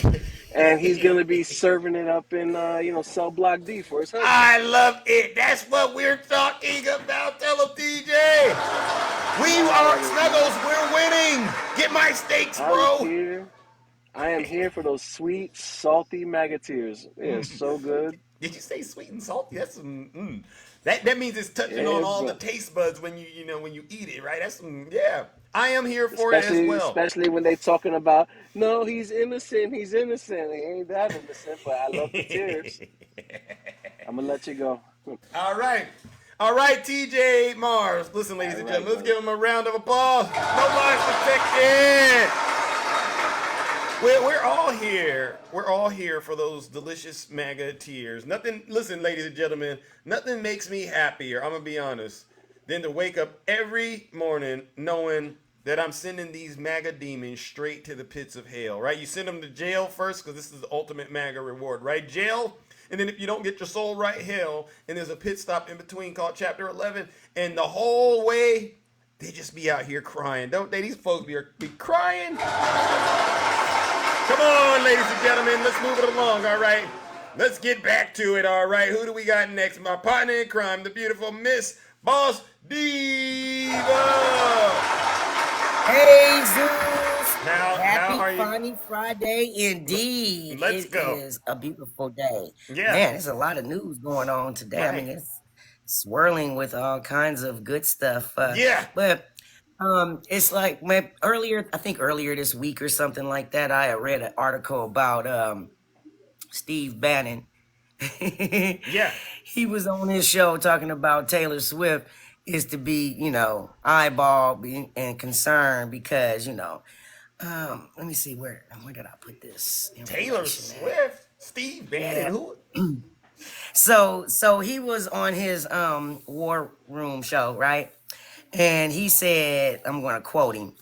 and he's gonna be serving it up in cell block D for his husband. I love it. That's what we're talking about. Tell him, DJ. We are Snuggles. We're winning. Get my steaks, bro. I am here for those sweet, salty magateers. It's so good. Did you say sweet and salty? That's that means it's touching on all the taste buds when you eat it, right? That's I am here for it as well. Especially when they talking about, no, he's innocent. He ain't that innocent, but I love the tears. I'm gonna let you go. All right, TJ Mars. Listen, ladies and gentlemen, let's give him a round of applause. No lives protected. We're all here. We're all here for those delicious MAGA tears. Listen, ladies and gentlemen, nothing makes me happier, I'm going to be honest, than to wake up every morning knowing that I'm sending these MAGA demons straight to the pits of hell, right? You send them to jail first because this is the ultimate MAGA reward, right? Jail, and then if you don't get your soul right, hell, and there's a pit stop in between called Chapter 11, and the whole way, they just be out here crying, don't they? These folks be crying. Come on, ladies and gentlemen, let's move it along, all right? Let's get back to it, all right? Who do we got next? My partner in crime, the beautiful Miss Boss Diva. Hey, Zeus. How are you? Happy Fani Friday indeed. Let's go. It is a beautiful day. Yeah. Man, there's a lot of news going on today. Right. I mean, it's swirling with all kinds of good stuff. Yeah. But it's like, man, earlier this week or something like that, I had read an article about Steve Bannon. Yeah. He was on his show talking about Taylor Swift is to be, eyeballed and concerned because, let me see where did I put this? Taylor Swift? Steve Bannon? Yeah. Who? So he was on his War Room show, right? And he said, I'm going to quote him,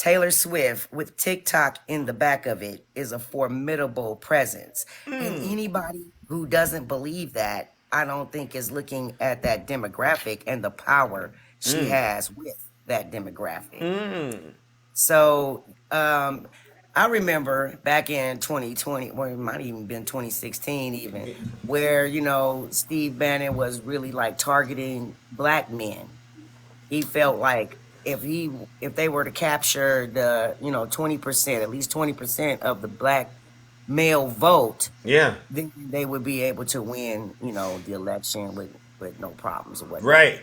Taylor Swift with TikTok in the back of it is a formidable presence. And anybody who doesn't believe that, I don't think is looking at that demographic and the power she has with that demographic. So I remember back in 2020, or it might have even been 2016 even, where, Steve Bannon was really like targeting black men. He felt like if they were to capture the 20%, at least 20% of the black male vote, Yeah. then they would be able to win the election with no problems or whatnot. Right.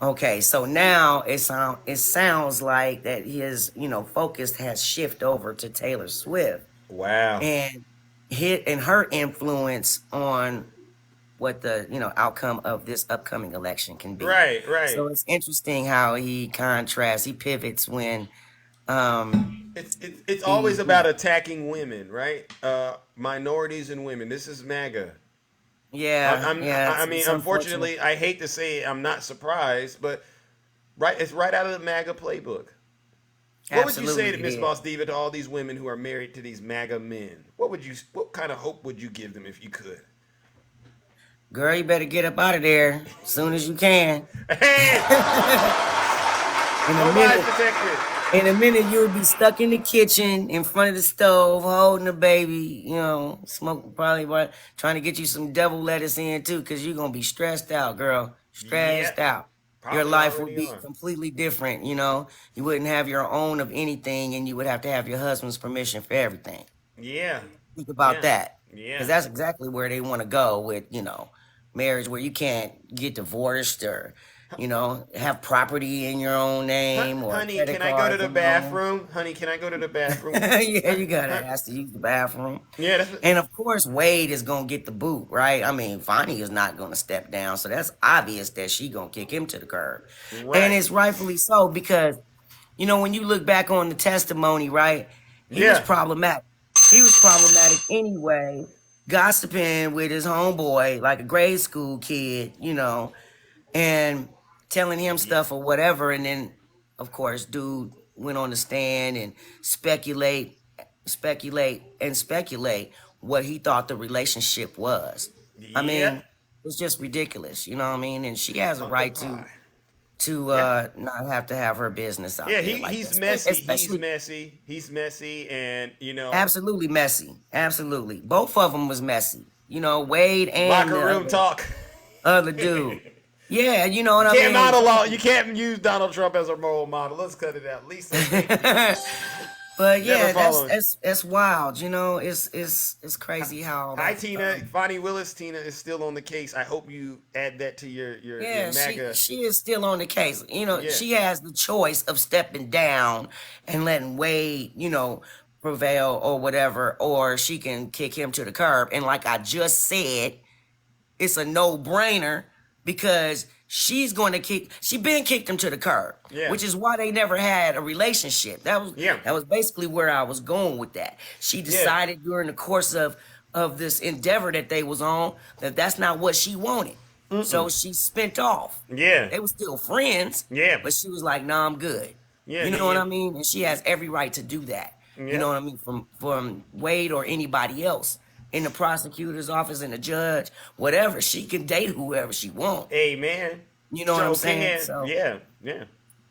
Okay, so now it sounds like that his focus has shifted over to Taylor Swift. Wow. And her influence on what the outcome of this upcoming election can be. Right. So it's interesting how he pivots when it's always about attacking women, right? Minorities and women. This is MAGA. Yeah. I mean, unfortunately, I hate to say it, I'm not surprised, but it's right out of the MAGA playbook. What would you say to Miss Boss Diva, to all these women who are married to these MAGA men? What kind of hope would you give them if you could? Girl, you better get up out of there as soon as you can. In a minute, you'll be stuck in the kitchen in front of the stove, holding a baby, smoking, probably trying to get you some devil lettuce in too, because you're going to be stressed out, girl. Stressed out. Your life would be completely different, You wouldn't have your own of anything, and you would have to have your husband's permission for everything. Yeah. Think about that. Yeah. Because that's exactly where they want to go with, marriage, where you can't get divorced or, have property in your own name. Honey, can I go to the bathroom? Honey, can I go to the bathroom? Yeah, you gotta ask to use the bathroom. Yeah. And of course, Wade is gonna get the boot, right? I mean, Fani is not gonna step down, so that's obvious that she gonna kick him to the curb. Right. And it's rightfully so, because, when you look back on the testimony, right? He was problematic. He was problematic anyway, gossiping with his homeboy like a grade school kid, and telling him stuff or whatever. And then, of course, dude went on the stand and speculate what he thought the relationship was. I mean, it's just ridiculous, you know what I mean? And she has a right to not have to have her business out there. Yeah, he's messy. He's messy, and absolutely messy. Absolutely, both of them was messy. Wade and locker room talk. Other dude. Yeah, you know what I mean. You can't use Donald Trump as a role model. Let's cut it out, Lisa. But yeah, that's wild. It's crazy how. Hi, Tina. Fani Willis. Tina is still on the case. I hope you add that to your MAGA. She is still on the case. She has the choice of stepping down and letting Wade, prevail or whatever, or she can kick him to the curb. And like I just said, it's a no-brainer. Because she's going to kicked him to the curb, which is why they never had a relationship. That was basically where I was going with that. She decided during the course of this endeavor that they was on that that's not what she wanted. So she spent off. Yeah. They were still friends. Yeah. But she was like, nah, I'm good. Yeah. You know what I mean? And she has every right to do that. Yeah. You know what I mean? From Wade or anybody else. In the prosecutor's office and the judge, whatever, she can date whoever she wants. Amen. You know what I'm saying? So yeah.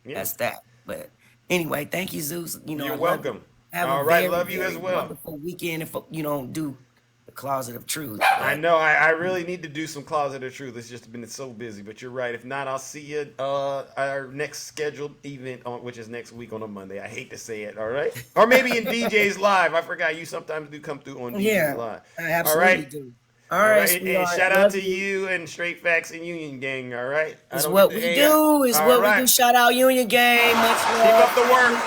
That's that. But anyway, thank you, Zeus. You're welcome. All right, love you as well. Wonderful weekend if you don't do the Closet of Truth. I know. I really need to do some Closet of Truth. It's just been so busy. But you're right. If not, I'll see you our next scheduled event, which is next week on a Monday. I hate to say it. All right. Or maybe in DJ's Live. I forgot you sometimes do come through on DJ's Live. I absolutely do. All right. And shout out to you and Straight Facts and Union Gang. All right. It's what we do. It's what we do. Shout out Union Gang. Keep up the work.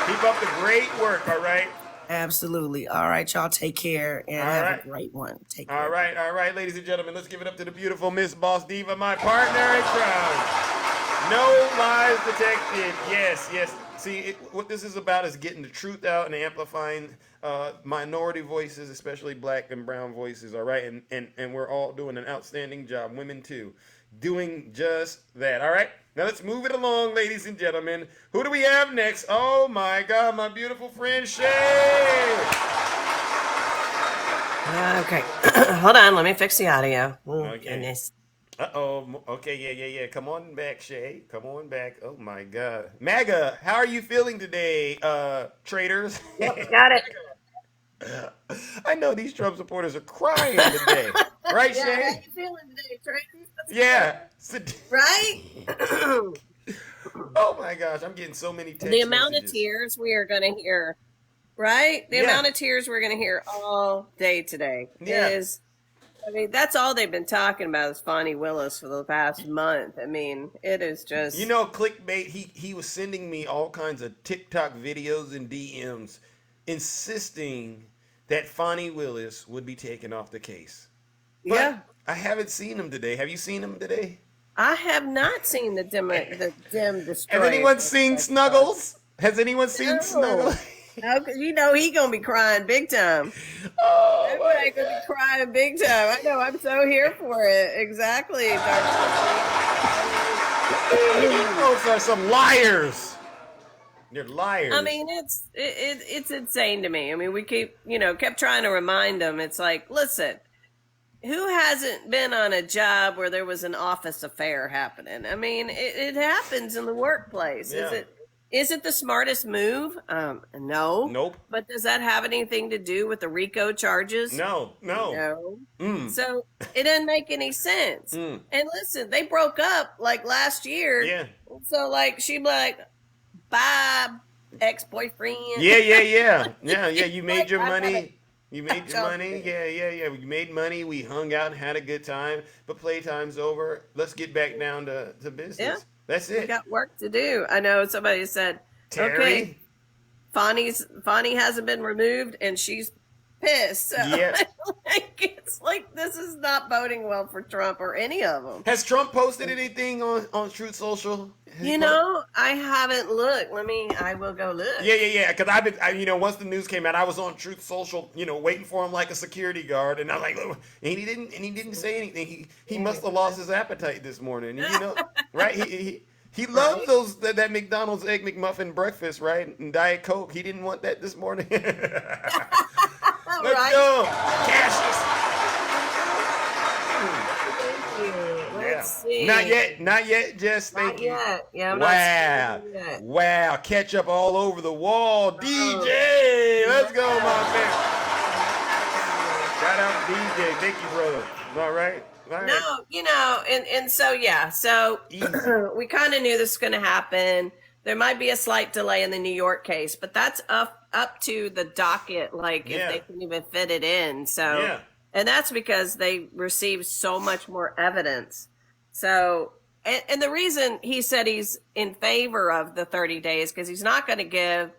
Keep up the great work. All right. Absolutely. All right, y'all. Take care and have a great one. Take care. All right, ladies and gentlemen. Let's give it up to the beautiful Miss Boss Diva, my partner in crime. No lies detected. Yes. See, what this is about is getting the truth out and amplifying minority voices, especially black and brown voices. All right, and we're all doing an outstanding job. Women too. doing just that. All right. Now let's move it along, ladies and gentlemen. Who do we have next? Oh my God, my beautiful friend Shay. Okay. Hold on. Let me fix the audio. Oh, Okay. goodness. Uh-oh. Okay, yeah. Come on back, Shay. Come on back. Oh my God. MAGA, how are you feeling today, traders? Yep, got it. I know these Trump supporters are crying today. Right, Yeah, Shay? how you feeling today, Tracy? Yeah. Right? Oh my gosh, I'm getting so many text The amount messages. of tears we are going to hear, right? The amount of tears we're going to hear all day today is, I mean, that's all they've been talking about is Fani Willis for the past month. I mean, it is just... You know, clickbait, he was sending me all kinds of TikTok videos and DMs insisting that Fani Willis would be taken off the case. But I haven't seen him today. Have you seen him today? I have not seen the dim destroy. Has anyone seen Snuggles? Has anyone seen Snuggles? No, because you know he gonna be crying big time. Oh, everybody gonna be crying big time. I know. I'm so here for it. Exactly. Those are some liars. They're liars. I mean, it's insane to me. I mean, we kept trying to remind them. It's like, listen, who hasn't been on a job where there was an office affair happening? I mean, it happens in the workplace. Yeah. Is it the smartest move? No. Nope. But does that have anything to do with the RICO charges? No. So it doesn't make any sense. And listen, they broke up like last year. Yeah. So like she'd be like, bye, ex-boyfriend. Yeah. You made your money. You made your money. Yeah. We made money. We hung out and had a good time. But playtime's over. Let's get back down to business. Yeah. That's it. We got work to do. I know somebody said, Terry? okay, Fani hasn't been removed and she's pissed. So it's like this is not boding well for Trump or any of them. Has Trump posted anything on Truth Social? I haven't looked. I will go look. Yeah. Because I've been, once the news came out, I was on Truth Social, waiting for him like a security guard, and I'm like, and he didn't say anything. He must have lost his appetite this morning, right? He loves that McDonald's Egg McMuffin breakfast, right? And Diet Coke. He didn't want that this morning. Let's go, Cassius. Let's see. Not yet. Just thank you. Yeah. Wow. Ketchup all over the wall. DJ, let's go, my man. Shout out to DJ. Thank you, brother. All right. No, so we kind of knew this was going to happen. There might be a slight delay in the New York case, but that's up to the docket, if they can even fit it in. So, and that's because they received so much more evidence. So, and the reason he said he's in favor of the 30 days, because he's not going to give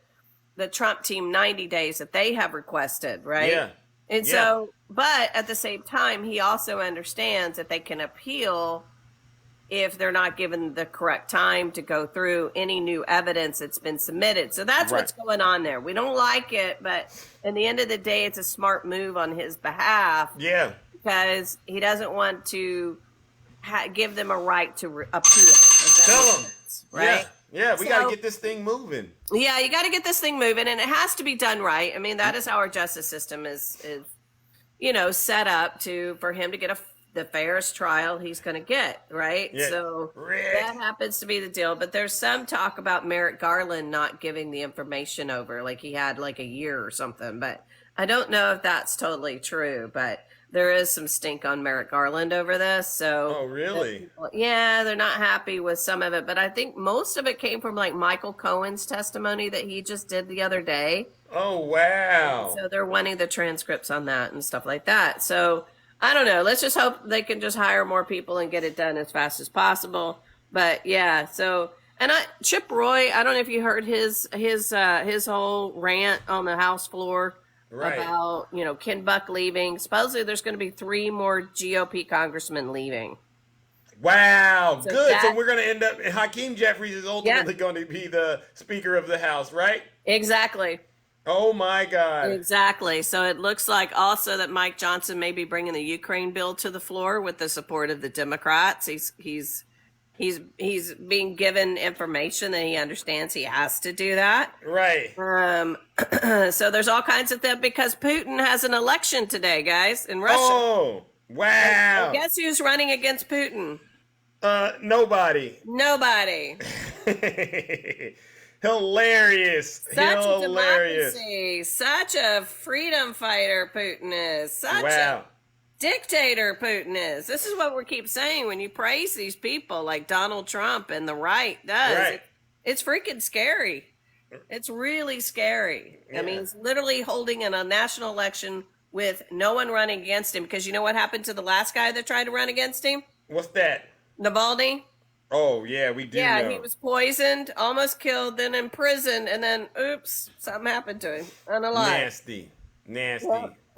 the Trump team 90 days that they have requested, right? Yeah. And so, but at the same time, he also understands that they can appeal if they're not given the correct time to go through any new evidence that's been submitted. So that's what's going on there. We don't like it, but in the end of the day, it's a smart move on his behalf. Yeah. Because he doesn't want to give them a right to appeal. Tell them. Right? Yeah, we got to get this thing moving. Yeah, you got to get this thing moving, and it has to be done right. I mean, that is how our justice system is set up for him to get the fairest trial he's going to get, right? Yeah. So that happens to be the deal. But there's some talk about Merrick Garland not giving the information over, like he had a year or something. But I don't know if that's totally true, but there is some stink on Merrick Garland over this. So, oh, really? They're not happy with some of it, but I think most of it came from Michael Cohen's testimony that he just did the other day. Oh, wow. So they're wanting the transcripts on that and stuff like that. So I don't know. Let's just hope they can just hire more people and get it done as fast as possible. But yeah, so, and Chip Roy, I don't know if you heard his whole rant on the House floor. Right. About, Ken Buck leaving. Supposedly there's going to be 3 more GOP congressmen leaving. Wow, So good. So we're going to end up, Hakeem Jeffries is ultimately going to be the Speaker of the House, right? Exactly. Oh my God. Exactly. So it looks like also that Mike Johnson may be bringing the Ukraine bill to the floor with the support of the Democrats. He's being given information that he understands he has to do that. Right. So there's all kinds of things because Putin has an election today, guys, in Russia. Oh, wow. And guess who's running against Putin? Nobody. Nobody. Hilarious. Such Hilarious. a democracy. Such a freedom fighter Putin is. Such a dictator Putin is. This is what we keep saying when you praise these people like Donald Trump and the right does. Right. It's freaking scary. It's really scary. Yeah. I mean, he's literally holding in a national election with no one running against him because you know what happened to the last guy that tried to run against him? What's that? Navalny. Oh, yeah, we do know. He was poisoned, almost killed, then imprisoned, and then, oops, something happened to him. Unalive. Nasty.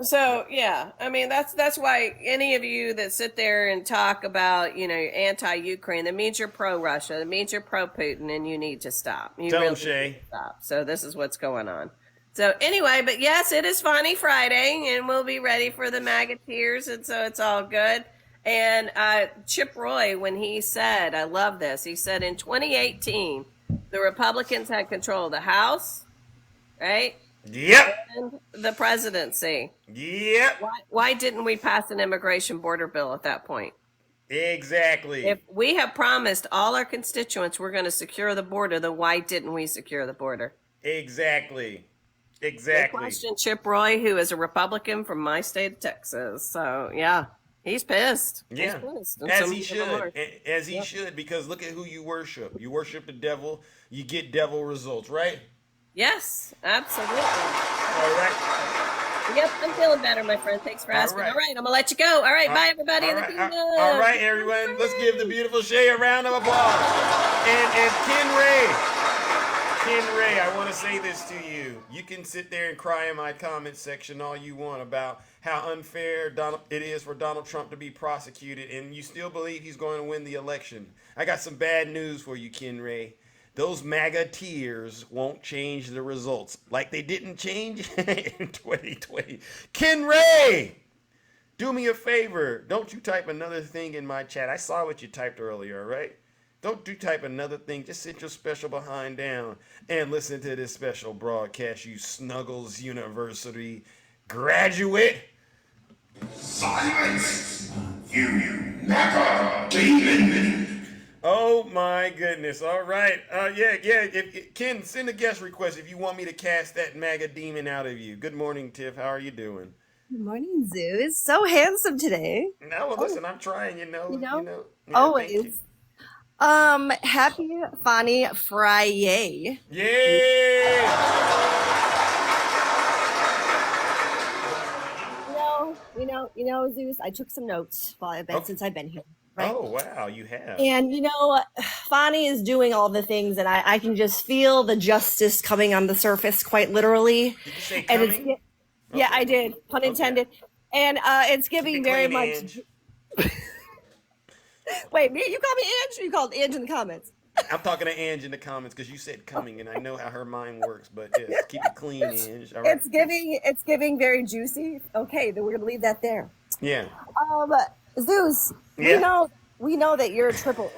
So, yeah, I mean, that's why any of you that sit there and talk about, anti-Ukraine, that means you're pro-Russia, that means you're pro-Putin, and you need to stop. You Tell really him, Shay. need to stop. So this is what's going on. So anyway, but yes, it is Fani Friday, and we'll be ready for the Magateers, and so it's all good. And Chip Roy, when he said, I love this, he said in 2018, the Republicans had control of the House, right? Yep. And the presidency. Yep. Why didn't we pass an immigration border bill at that point? Exactly. If we have promised all our constituents we're going to secure the border, then why didn't we secure the border? Exactly. Good question, Chip Roy, who is a Republican from my state of Texas. So, yeah. He's pissed. Yeah, He's pissed. as he should. As he should, because look at who you worship. You worship the devil, you get devil results, right? Yes, absolutely. All right. Yep, I'm feeling better, my friend. Thanks for asking. All right, I'm going to let you go. All right, bye, everybody in the kingdom. All right, everyone. Let's give the beautiful Shay a round of applause. And Ken Ray, I want to say this to you. You can sit there and cry in my comment section all you want about how unfair it is for Donald Trump to be prosecuted, and you still believe he's going to win the election. I got some bad news for you, Ken Ray. Those MAGA tears won't change the results like they didn't change in 2020. Ken Ray, do me a favor. Don't you type another thing in my chat. I saw what you typed earlier, right? Don't type another thing. Just sit your special behind down and listen to this special broadcast, you Snuggles University graduate. Silence, you MAGA demon. Oh my goodness. All right. Ken, send a guest request if you want me to cast that MAGA demon out of you. Good morning, Tiff. How are you doing? Good morning, Zeus. So handsome today. No, well, listen, I'm trying, you know. Always. Happy Fani Friday. Yeah. You know, Zeus, I took some notes since I've been here. Right? Oh, wow, you have. And, Fani is doing all the things, and I can just feel the justice coming on the surface, quite literally. Did you say and coming? Yeah, I did, pun intended. And it's giving very much... Wait, you called me Ange, or you called Ange in the comments? I'm talking to Ange in the comments because you said coming, and I know how her mind works. But yes, keep it clean, Ange. All right. It's giving very juicy. Okay, then we're gonna leave that there. Yeah. Zeus, yeah. we know that you're a triple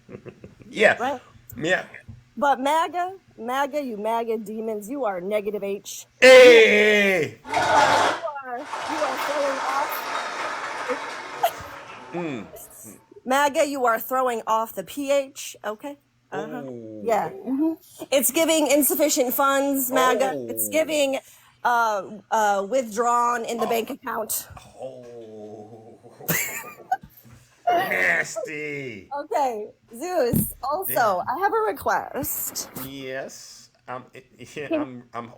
A. Yeah. Right. Yeah. But MAGA, you MAGA demons, you are negative H. Hey. You are throwing off. MAGA, you are throwing off the pH, okay? Yeah. It's giving insufficient funds, MAGA. It's giving withdrawn in the bank account. Nasty. Okay, Zeus. Also, I have a request. Yes. I'm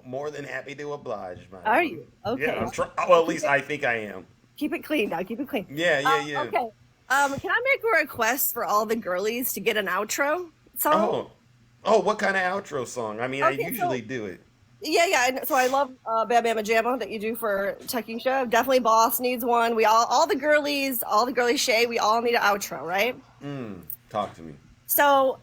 more than happy to oblige, man. Are you? Okay. Yeah, well, at least I think I am. Keep it clean now. Keep it clean. Yeah. Okay. Can I make a request for all the girlies to get an outro song? Oh, what kind of outro song? I mean, I usually do it. Yeah. So I love Bam Bama Jamma that you do for Techie Show. Definitely Boss needs one. We all the girlies, Shay, we all need an outro, right? Talk to me. So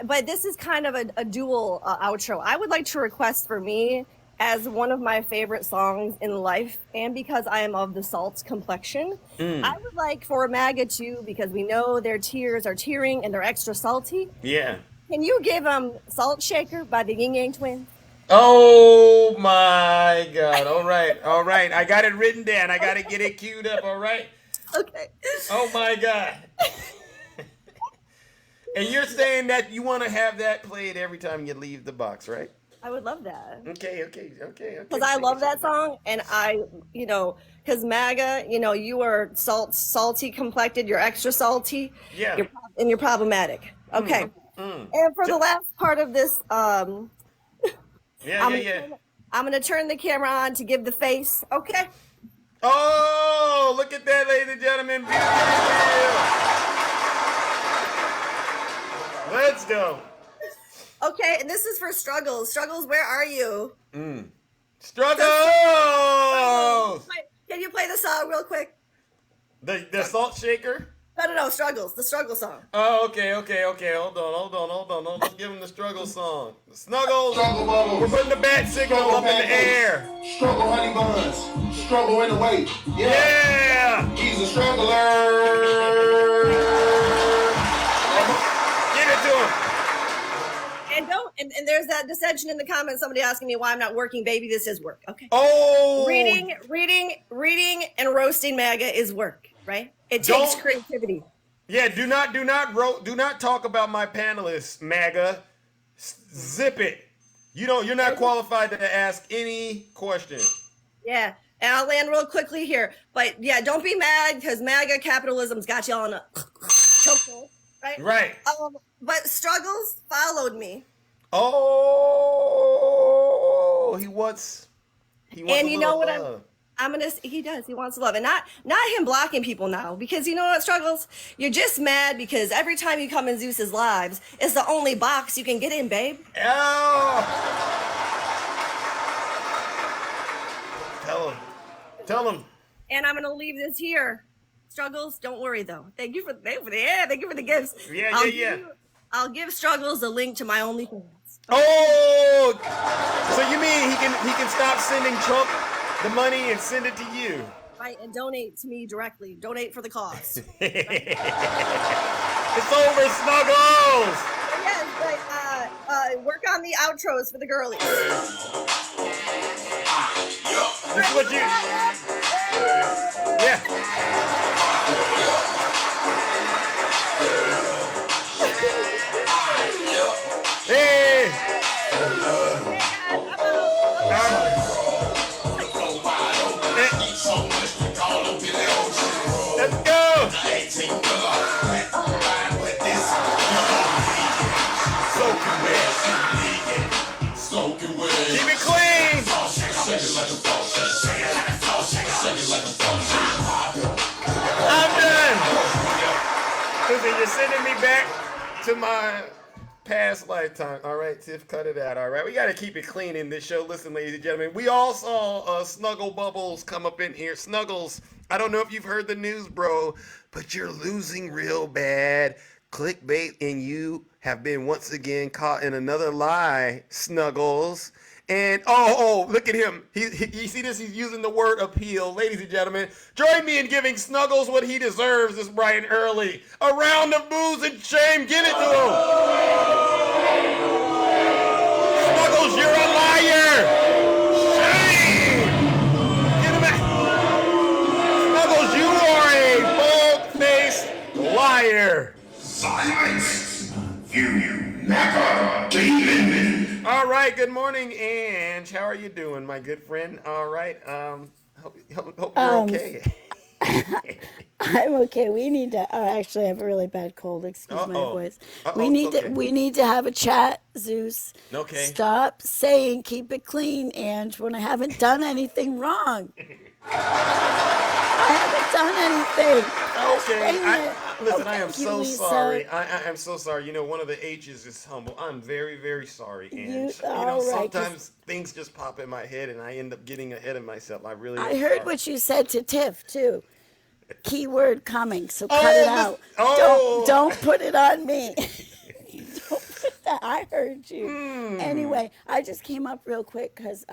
but this is kind of a dual outro. I would like to request for me as one of my favorite songs in life, and because I am of the salt complexion, I would like for MAGA to, because we know their tears are tearing and they're extra salty. Yeah. Can you give them Salt Shaker by the Yin Yang Twins? Oh my God. All right. All right. I got it written down. I got to get it queued up. All right. Okay. Oh my God. And you're saying that you want to have that played every time you leave the box, right? I would love that. Okay. Because I love that song, and because MAGA, you are salty complected, you're extra salty, Yeah. You're problematic. Okay. And for the last part of this, I'm gonna turn the camera on to give the face. Okay. Oh, look at that, ladies and gentlemen. Let's go. Okay, and this is for Struggles. Struggles, where are you? Struggles! Can you play the song real quick? The Salt Shaker? No, Struggles. The Struggle song. Oh, okay. Hold on. Let's give him the Struggle song. Snuggles. Struggle bubbles. We're putting the bat signal up in the air. Struggle honey buns. Struggle in the way. Yeah. He's a struggler. Give it to him. And there's that dissension in the comments. Somebody asking me why I'm not working. Baby, this is work. Okay. Oh. Reading, and roasting MAGA is work, right? It takes creativity. Yeah. Do not talk about my panelists, MAGA. Zip it. You're not qualified to ask any question. Yeah. And I'll land real quickly here. But yeah, don't be mad because MAGA capitalism's got you all in a chokehold, right? Right. But Struggles followed me. Oh, he wants and you know what he does. He wants love. And not him blocking people now. Because you know what, Struggles? You're just mad because every time you come in Zeus's lives, it's the only box you can get in, babe. Oh. Tell him. And I'm gonna leave this here. Struggles, don't worry though. Thank you for the gifts. Yeah. I'll give Struggles a link to my OnlyFans. Oh, so you mean he can stop sending Trump the money and send it to you? Right, and donate to me directly. Donate for the cause. It's over, Snuggles. Yes, but work on the outros for the girlies. This is what you. Yeah. Hey! Let's go! Keep it clean! I'm done! Listen, you're sending me back to my past lifetime. All right, Tiff, cut it out. All right, we got to keep it clean in this show. Listen, ladies and gentlemen, we all saw Snuggle Bubbles come up in here. Snuggles, I don't know if you've heard the news, bro, but you're losing real bad. Clickbait, and you have been once again caught in another lie, Snuggles. And look at him. You see this? He's using the word appeal. Ladies and gentlemen, join me in giving Snuggles what he deserves this bright and early. A round of booze and shame. Give it to him. Snuggles, you're a liar. Shame. Get him back. Snuggles, you are a bald-faced liar. Silence. You MAGA demon. All right, good morning, Ange. How are you doing, my good friend? All right, hope you're okay. I'm okay. We need to. Actually, I have a really bad cold. Excuse my voice. We need to have a chat, Zeus. Okay. Stop saying keep it clean, Ange, when I haven't done anything wrong. I haven't done anything. Okay. Listen, I am thank you, so Lisa. sorry. I am so sorry. You know, one of the H's is humble. I'm very, very sorry, Ange. Sometimes things just pop in my head, and I end up getting ahead of myself. I really. I heard what you said to Tiff too. Keyword coming, so cut it out. Don't put it on me. that. I heard you. Anyway, I just came up real quick because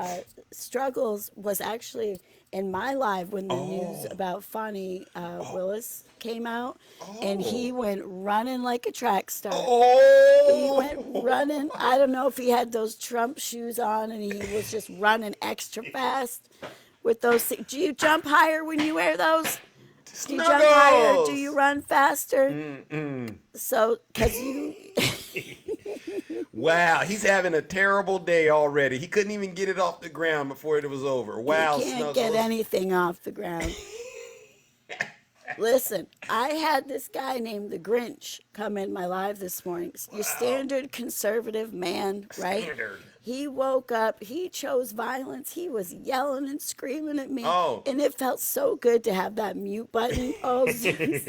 Struggles was actually in my live when the news about Fani Willis came out, and he went running like a track star. He went running. I don't know if he had those Trump shoes on, and he was just running extra fast with those. Do you jump higher when you wear those? Do you jump higher? Do you run faster? So, because you. Wow, he's having a terrible day already. He couldn't even get it off the ground before it was over. Wow, You can't Snuggles. get anything off the ground. Listen, I had this guy named the Grinch come in my live this morning. Your standard conservative man, right? Standard. He woke up, he chose violence, he was yelling and screaming at me, and it felt so good to have that mute button. Oh, Zeus,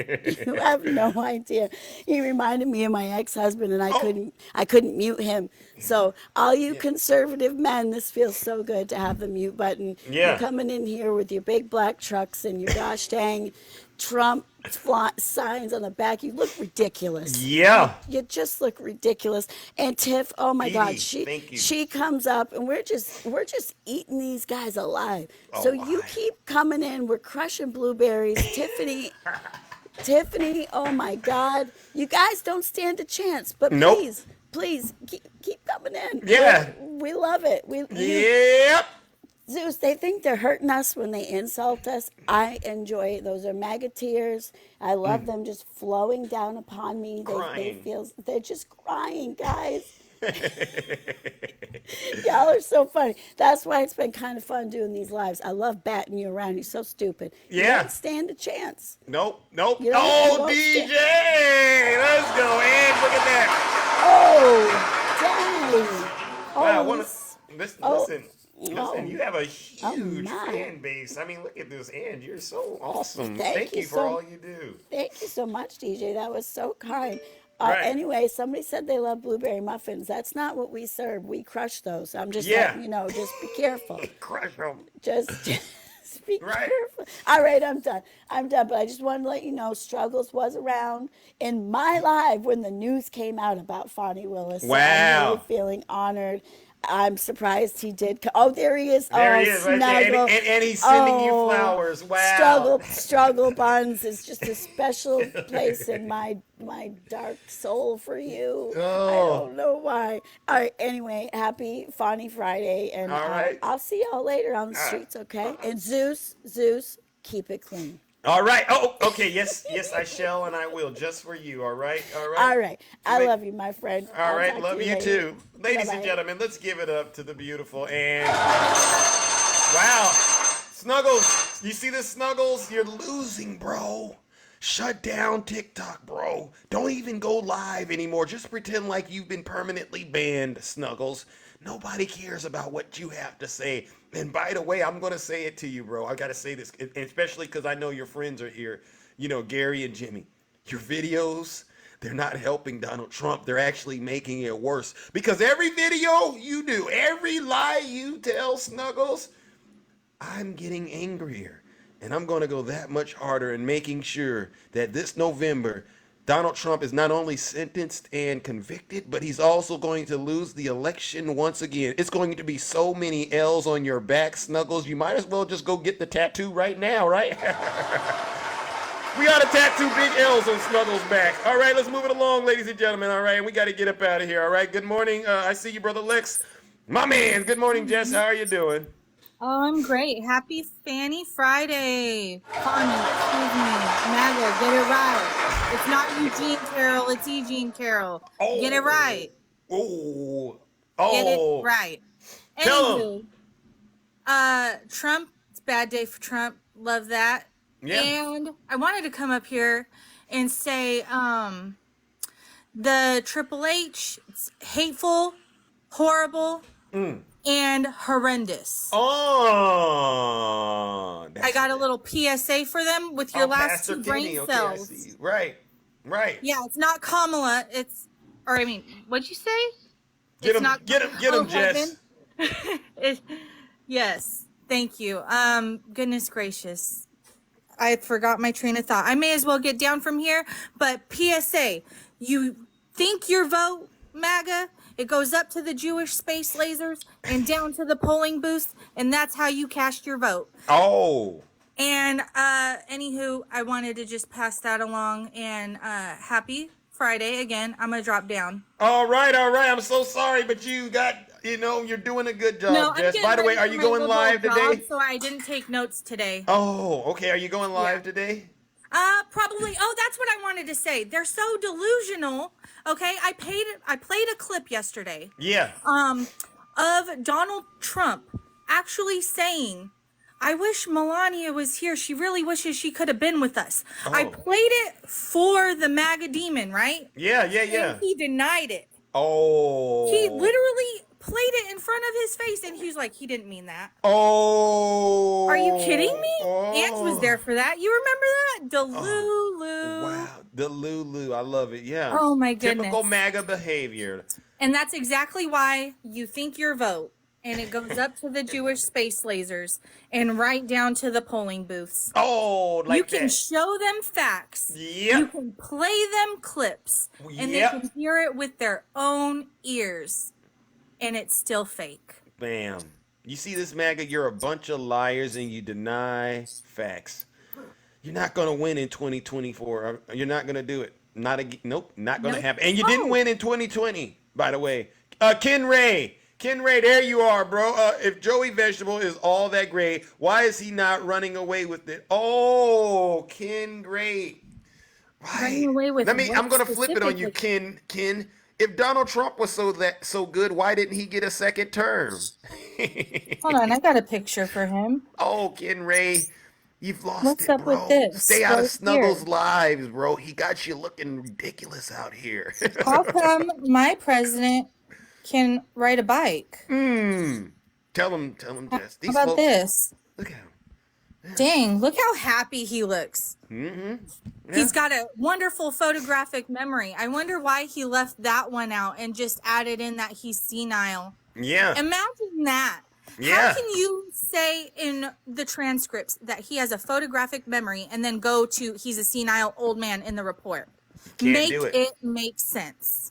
you have no idea. He reminded me of my ex-husband, and I couldn't mute him. So all you conservative men, this feels so good to have the mute button. Yeah. You're coming in here with your big black trucks and your gosh dang Trump signs on the back. You look ridiculous. Yeah. You just look ridiculous. And Tiff, oh my God, thank you. she comes up and we're just eating these guys alive. So you keep coming in. We're crushing blueberries. Tiffany, oh my God, you guys don't stand a chance. But please keep coming in. Yeah. We love it. Yep. Zeus, they think they're hurting us when they insult us. I enjoy it. Those are MAGA I love them just flowing down upon me. They're just crying, guys. Y'all are so funny. That's why it's been kind of fun doing these lives. I love batting you around. You're so stupid. You don't stand a chance. Nope. You DJ! Let's go, and look at that. Oh, dang. Wow, listen, you have a huge fan base. I mean, look at this, and you're so awesome. Thank you for all you do. Thank you so much, DJ. That was so kind. Right. Anyway, somebody said they love blueberry muffins. That's not what we serve. We crush those. I'm just letting you know, just be careful. Crush them. Just be careful. All right, I'm done. But I just wanted to let you know, Struggles was around in my live when the news came out about Fani Willis. Wow. So I'm really feeling honored. I'm surprised he did. Oh, there he is. There he is, right there. And he's sending you flowers. Wow. Struggle Buns is just a special place in my dark soul for you. I don't know why. All right. Anyway, happy Fani Friday, and I'll see y'all later on the streets. Okay. And Zeus, keep it clean. All right. Oh, okay. Yes, I shall, and I will, just for you. All right. I love you, my friend. All right. Love you too. Ladies and gentlemen, let's give it up to the beautiful and wow, Snuggles. You see this, Snuggles? You're losing, bro. Shut down TikTok, bro. Don't even go live anymore. Just pretend like you've been permanently banned, Snuggles. Nobody cares about what you have to say. And by the way, I'm going to say it to you, bro. I got to say this, especially because I know your friends are here. You know, Gary and Jimmy. Your videos, they're not helping Donald Trump. They're actually making it worse. Because every video you do, every lie you tell, Snuggles, I'm getting angrier. And I'm going to go that much harder in making sure that this November, Donald Trump is not only sentenced and convicted, but he's also going to lose the election once again. It's going to be so many L's on your back, Snuggles. You might as well just go get the tattoo right now, right? We got to tattoo big L's on Snuggles' back. All right, let's move it along, ladies and gentlemen. All right, and we got to get up out of here. All right, good morning. I see you, Brother Lex. My man, good morning, Jess. How are you doing? Oh, I'm great. Happy Fani Friday. Fani, excuse me. MAGA, get it right. It's not Eugene Carroll, it's Eugene Carroll. Get it right. Oh. Get it right. Tell him. Trump, it's a bad day for Trump. Love that. Yeah. And I wanted to come up here and say the Triple H, it's hateful, horrible, and horrendous. Oh, I got a little PSA for them with your last two brain cells. Right. Yeah, it's not Kamala. What'd you say? Get him, Jess. Yes, thank you. Goodness gracious. I forgot my train of thought. I may as well get down from here, but PSA, you think your vote MAGA, it goes up to the Jewish space lasers and down to the polling booths, and that's how you cast your vote. Oh. And anywho, I wanted to just pass that along, and happy Friday again. I'm gonna drop down. All right. I'm so sorry, but you got, you're doing a good job, No, I'm Jess. getting By the way, ready are for you my going liberal live job, today? So I didn't take notes today. Oh, okay. Are you going live today? Probably. Oh, that's what I wanted to say. They're so delusional. Okay, I played a clip yesterday. Yeah. Of Donald Trump actually saying, "I wish Melania was here. She really wishes she could have been with us." Oh. I played it for the MAGA demon, right? Yeah. And he denied it. Oh. He literally played it in front of his face, and he was like, he didn't mean that. Oh. Are you kidding me? Ants was there for that. You remember that? Delulu. Wow. Delulu. I love it. Yeah. Oh, my goodness. Typical MAGA behavior. And that's exactly why you think your vote. And it goes up to the Jewish space lasers and right down to the polling booths. Oh, like you can that. show them facts. Yep. You can play them clips. And they can hear it with their own ears. And it's still fake. Bam. You see this, MAGA? You're a bunch of liars and you deny facts. You're not going to win in 2024. You're not going to do it. Nope, not going to happen. And you didn't win in 2020, by the way. Ken Ray, there you are, bro. If Joey Vegetable is all that great, why is he not running away with it? Oh, Ken Ray. Right. Running away with I'm going to flip it on you, Ken. If Donald Trump was so good, why didn't he get a second term? Hold on, I got a picture for him. Oh, Ken Ray, you've lost What's it, up bro. with this? Stay out of Right Snuggles' here. lives, bro. He got you looking ridiculous out here. How come my president can ride a bike? Tell him, Jess. How about this? Look at him. Dang, look how happy he looks. Mm-hmm. He's got a wonderful photographic memory. I wonder why he left that one out and just added in that he's senile. Yeah. Imagine that. Yeah. How can you say in the transcripts that he has a photographic memory and then go to he's a senile old man in the report? Can't do it. Make sense.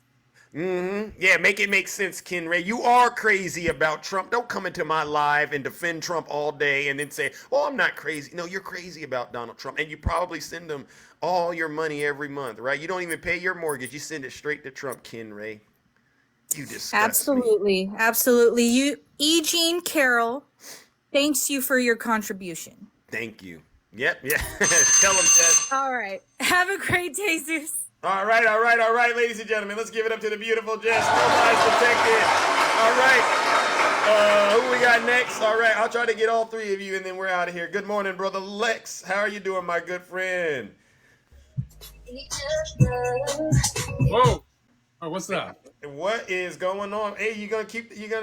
Yeah, make it make sense, Ken Ray. You are crazy about Trump. Don't come into my live and defend Trump all day and then say, "Oh, I'm not crazy." No, you're crazy about Donald Trump. And you probably send him all your money every month, right? You don't even pay your mortgage. You send it straight to Trump, Ken Ray. You disgust me. Absolutely. You, E. Carroll, thanks you for your contribution. Thank you. Yep. Tell him, Jess. All right. Have a great day, Zeus. All right, ladies and gentlemen. Let's give it up to the beautiful Jess. Nobody's protected. All right. Who we got next? All right, I'll try to get all three of you, and then we're out of here. Good morning, brother Lex. How are you doing, my good friend? Whoa. Oh, what's up? What is going on? Hey, you gonna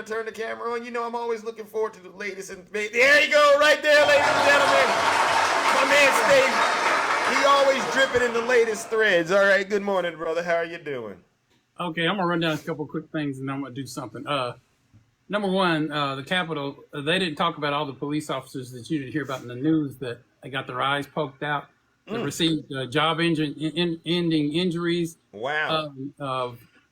turn the camera on? You know I'm always looking forward to the latest. There you go, right there, ladies and gentlemen. My man Steve. He always dripping in the latest threads. All right, good morning, brother. How are you doing? Okay, I'm gonna run down a couple quick things, and then I'm gonna do something. Number one, the Capitol. They didn't talk about all the police officers that you didn't hear about in the news that they got their eyes poked out, that received job-ending injuries. Wow.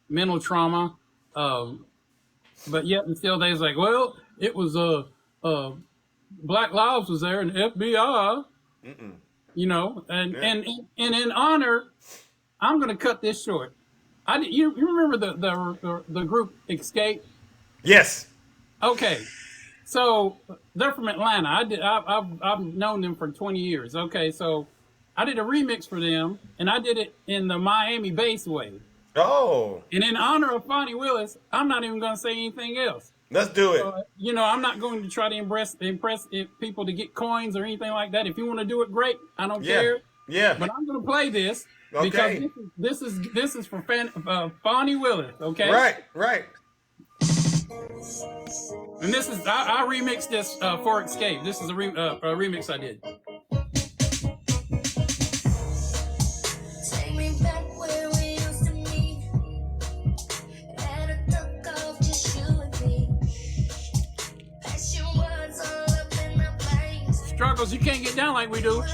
Mental trauma. But yet and still, they was like, well, it was Black Lives was there and the FBI. You know, and in honor, I'm going to cut this short. You remember the group Escape? Yes. Okay, so they're from Atlanta. I've known them for 20 years. Okay, so I did a remix for them, and I did it in the Miami bass way. Oh. And in honor of Fani Willis, I'm not even going to say anything else. Let's do it. You know, I'm not going to try to impress people to get coins or anything like that. If you want to do it, great. I don't care. Yeah. But I'm going to play this because this is for Fani Willis. Okay. Right. And this is I remixed this for Escape. This is a remix I did. Struggles, you can't get down like we do.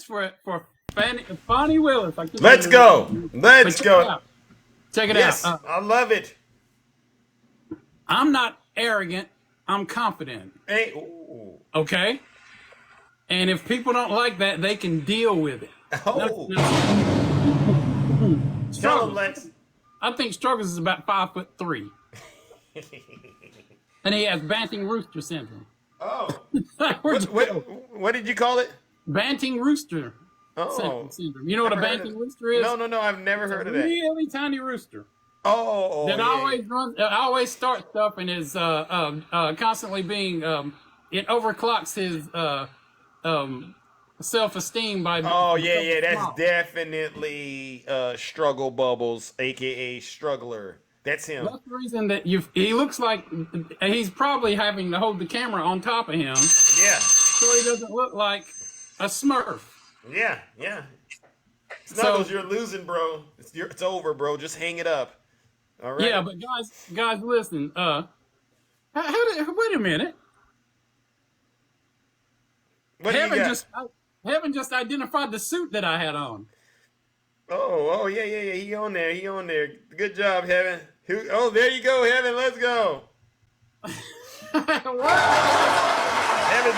for Fani Willis. Let's go. Let's go. Check it yes, out. I love it. I'm not arrogant. I'm confident. Hey. Okay? And if people don't like that, they can deal with it. Oh. Tell them, Lex. I think Struggles is about 5'3". And he has Banting Rooster syndrome. Oh. what did you call it? Banting Rooster syndrome. You know what a Banting Rooster is? No, I've never heard of that. Really tiny rooster. That always starts stuff and is constantly being it overclocks his self-esteem by that's definitely Struggle Bubbles, aka Struggler. That's him. That's the reason that he looks like he's probably having to hold the camera on top of him. Yeah. So he doesn't look like a Smurf. Yeah. Snuggles, you're losing, bro. It's over, bro. Just hang it up. All right. Yeah, but guys, listen. Wait a minute. Heaven just identified the suit that I had on. Oh, yeah. He on there. Good job, Heaven. There you go, Heaven. Let's go. Heaven's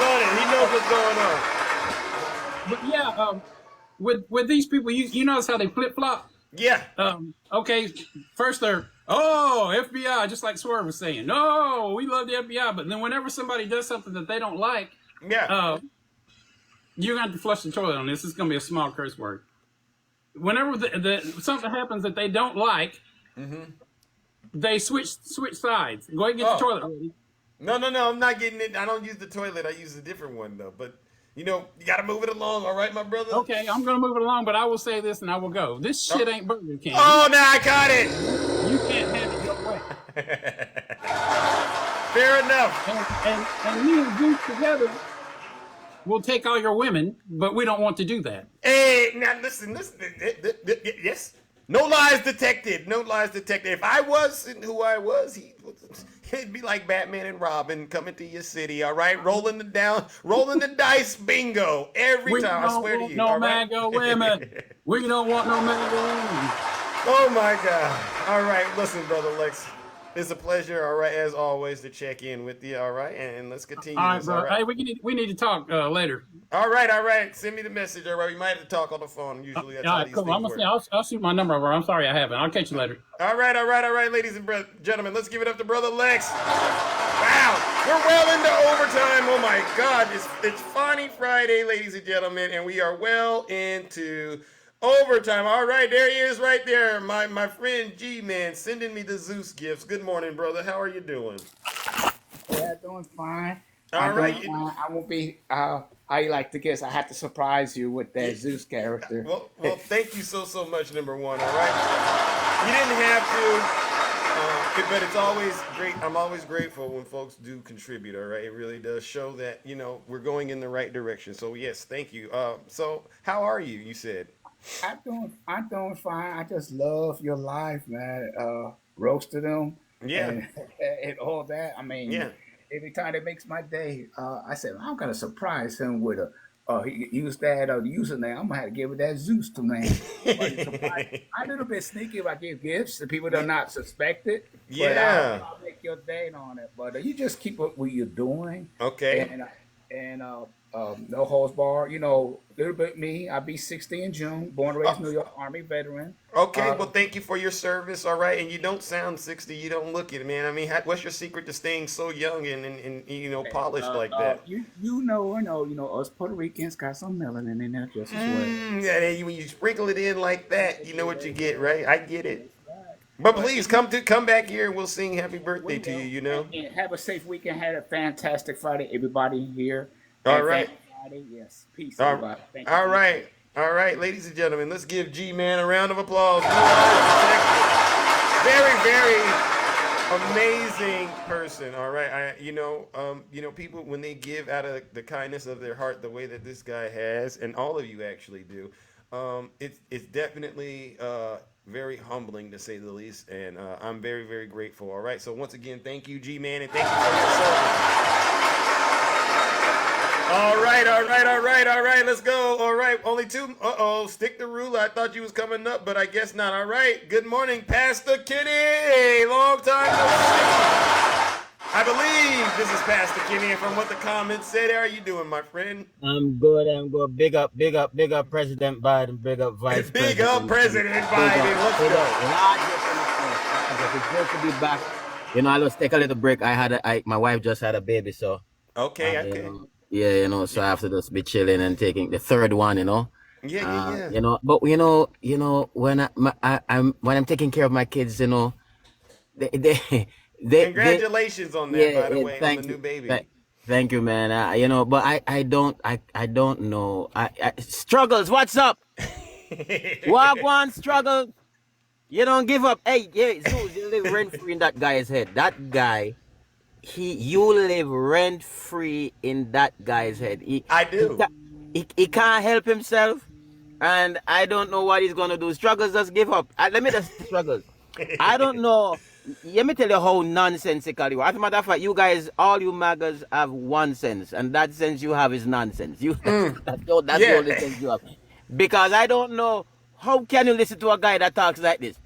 on it. He knows what's going on. But yeah, with these people, you notice how they flip flop. Yeah. Okay. First they're FBI, just like Swerve was saying. No, we love the FBI, but then whenever somebody does something that they don't like, you're gonna have to flush the toilet on this. It's gonna be a small curse word. Whenever something happens that they don't like, they switch sides. Go ahead and get the toilet ready. No, I'm not getting it. I don't use the toilet. I use a different one though. But you got to move it along. All right, my brother. Okay, I'm gonna move it along, but I will say this and I will go. This shit ain't Burger King. Oh, now I got it. You can't have it your way. Fair enough. And me and Goose together will take all your women, but we don't want to do that. Hey, now listen. Yes. No lies detected. If I wasn't who I was, he'd be like Batman and Robin coming to your city, all right? Rolling the dice bingo every time, I swear to you. No MAGA women. We don't want no MAGA women. Oh, my God. All right, listen, Brother Lex. It's a pleasure, all right, as always, to check in with you, all right? And let's continue. All right, bro. Hey, we need to talk later. All right. Send me the message, all right? We might have to talk on the phone. Usually that's how these things work. I'll shoot my number over. I'm sorry I haven't. I'll catch you later. All right, ladies and gentlemen. Let's give it up to Brother Lex. Wow, we're well into overtime. Oh, my God. It's Fani Friday, ladies and gentlemen, and we are well into overtime. All right, there he is right there. My friend G-Man sending me the Zeus gifts. Good morning, brother. How are you doing? Yeah, doing fine. All right. I won't be, how you like to guess, I have to surprise you with that Zeus character. Well, thank you so much, number one, all right? You didn't have to, but it's always great. I'm always grateful when folks do contribute, all right? It really does show that, we're going in the right direction. So, yes, thank you. So, how are you, you said? I'm doing fine. I just love your life, man. Roasted them, and all that. I mean, every time it makes my day, I said I'm gonna surprise him with he used that username. I'm gonna have to give it that Zeus to man. I'm a little bit sneaky if I give gifts to people that are not suspected. Yeah, but I'll make your day on it. But you just keep up what you're doing. Okay. And no holds barred. A little bit me. I'll be 60 in June. Born and raised New York Army veteran. Okay, well, thank you for your service. All right, and you don't sound 60. You don't look it, man. I mean, what's your secret to staying so young and polished like that? You know, us Puerto Ricans got some melanin in there just as well. Yeah, when you sprinkle it in like that, you know what you get, right? I get it. But please come back here and we'll sing happy birthday to you. And have a safe weekend. Had a fantastic Friday, everybody here. All right. Friday. Yes. Peace. All right, ladies and gentlemen, let's give G-Man a round of applause. Very, very amazing person. All right, people when they give out of the kindness of their heart, the way that this guy has, and all of you actually do, it's definitely very humbling to say the least, and I'm very, very grateful. All right, so once again, thank you, G-Man, and thank you for your service. All right, all right, all right, all right. Let's go. All right, only two. Uh-oh, stick the ruler. I thought you was coming up, but I guess not. All right. Good morning, Pastor Kenny. Long time no see. I believe this is Pastor Kenny, and from what the comments said, how are you doing, my friend? I'm good. I'm good. Big up, big up, big up, President Biden. Big up, Vice President. Big up, President Biden. Let's go. It's good to be back. You know, I just take a little break. My wife just had a baby, so. Okay, okay. So I have to just be chilling and taking the third one. Yeah. But when I'm taking care of my kids, they Congratulations on that, by the way, on the new baby. Thank you, man. But I don't know. Struggles, what's up? Walk one, struggle. You don't give up. Hey, Zeus, you live rent free in that guy's head. That guy, you live rent free in that guy's head. I do. He can't help himself, and I don't know what he's gonna do. Struggles, just give up. Let me just struggles. I don't know. Let me tell you how nonsensical you are. As a matter of fact, you guys, all you MAGAs have one sense, and that sense you have is nonsense. That's the only sense you have. Because I don't know, how can you listen to a guy that talks like this?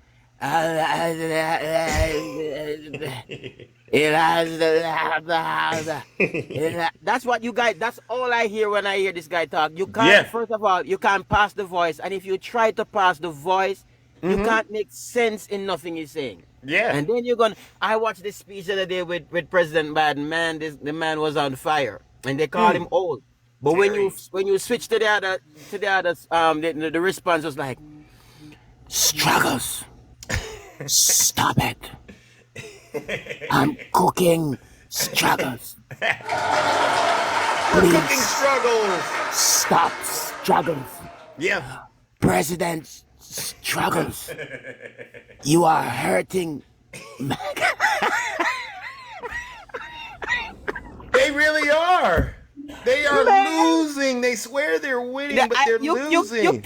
That's what you guys, that's all I hear when I hear this guy talk. You can't, first of all, you can't pass the voice. And if you try to pass the voice, you can't make sense in nothing he's saying. Yeah. And then I watched this speech the other day with President Biden. Man, the man was on fire. And they called him old. But when you switch to the other, the response was like, struggles. Stop it. I'm cooking struggles. We're cooking struggles. Stop struggles. Yeah. President struggles. You are hurting. They really are. They are losing. They swear they're winning, but they're losing.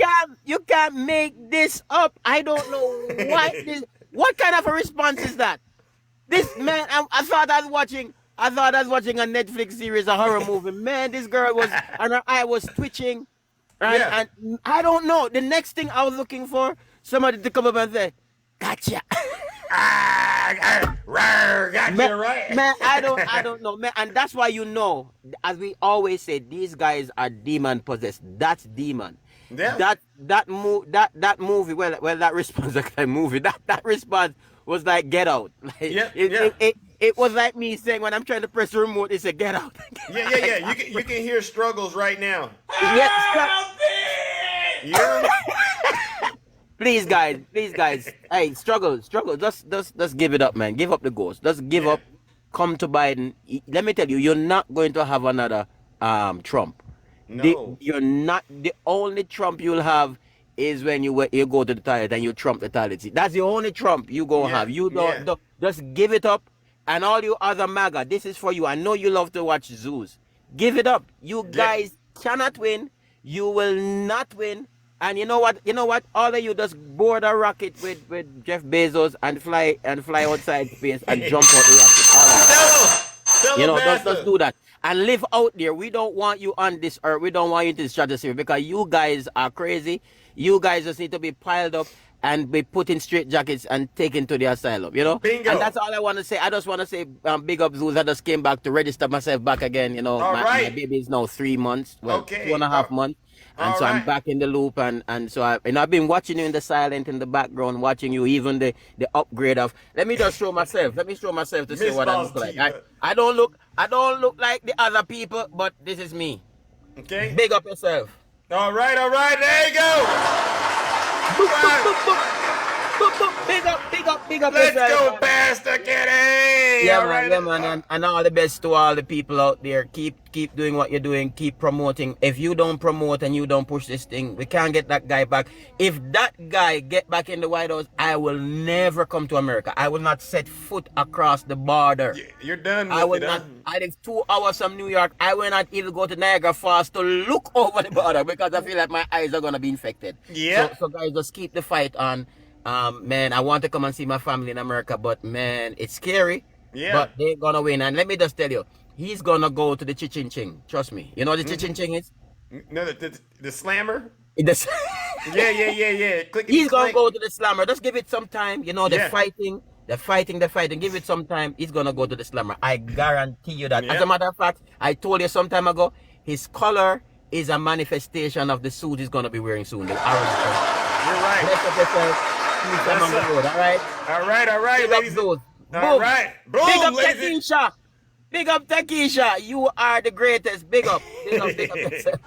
You can't make this up. I don't know what kind of a response is that? This man, I thought I was watching a Netflix series, a horror movie. Man, this girl was, and her eye was twitching. Right? Yeah. And I don't know. The next thing I was looking for, somebody to come up and say, gotcha. Gotcha, right? Man, I don't know, man. And that's why as we always say, these guys are demon possessed. That's demon. Yeah. That movie, well, that response, that movie, that response was like Get Out. Like, it was like me saying when I'm trying to press the remote, it said Get Out. Yeah. You can hear struggles right now. Please guys. Hey, struggle. Just give it up, man. Give up the ghost. Just give up. Come to Biden. Let me tell you, you're not going to have another Trump. No. You're not. The only Trump you'll have is when you go to the toilet and you trump the toilet seat. That's the only Trump you gonna have. You don't just give it up. And all you other MAGA, this is for you. I know you love to watch Zeus. Give it up. You guys cannot win. You will not win. And you know what? All of you just board a rocket with Jeff Bezos and fly outside space and jump out the rocket. All right. Just do that. And live out there. We don't want you on this earth. We don't want you in this stratosphere because you guys are crazy. You guys just need to be piled up and be put in straight jackets and taken to the asylum, Bingo. And that's all I want to say. I just want to say big up Zeus. I just came back to register myself back again. My baby is now 3 months. Well, 2.5 months. And so I'm back in the loop, and so I've been watching you in the silent in the background, watching you even the upgrade of. Let me just show myself. Let me show myself to see what I look like. I don't look like the other people, but this is me. Okay. Big up yourself. All right. There you go. Big up Let's yourself. go, Pastor Kenny. Yeah, man. And all the best to all the people out there. Keep doing what you're doing. Keep promoting. If you don't promote and you don't push this thing, we can't get that guy back. If that guy get back in the White House, I will never come to America. I will not set foot across the border. You're done with I will not. I live 2 hours from New York. I will not even go to Niagara Falls to look over the border because I feel like my eyes are gonna be infected. Yeah. So guys, just keep the fight on. Man, I want to come and see my family in America, but man, it's scary. But they're gonna win. And let me just tell you, he's gonna go to the Chichin Ching. Trust me. You know what the Chichin Ching is? No, the slammer. Yeah. He's gonna go to the slammer. Just give it some time. You know, Yeah. the fighting. Give it some time. He's gonna go to the slammer. I guarantee you that. As a matter of fact, I told you some time ago, his color is a manifestation of the suit he's gonna be wearing soon. The orange color. You're right. Bless up yourself. Keep them on the road, all right? All right, Big ladies. up those. All right. Boom, Big up ladies. Tekisha. Big up Tekisha. You are the greatest. Big up. Big up yourself.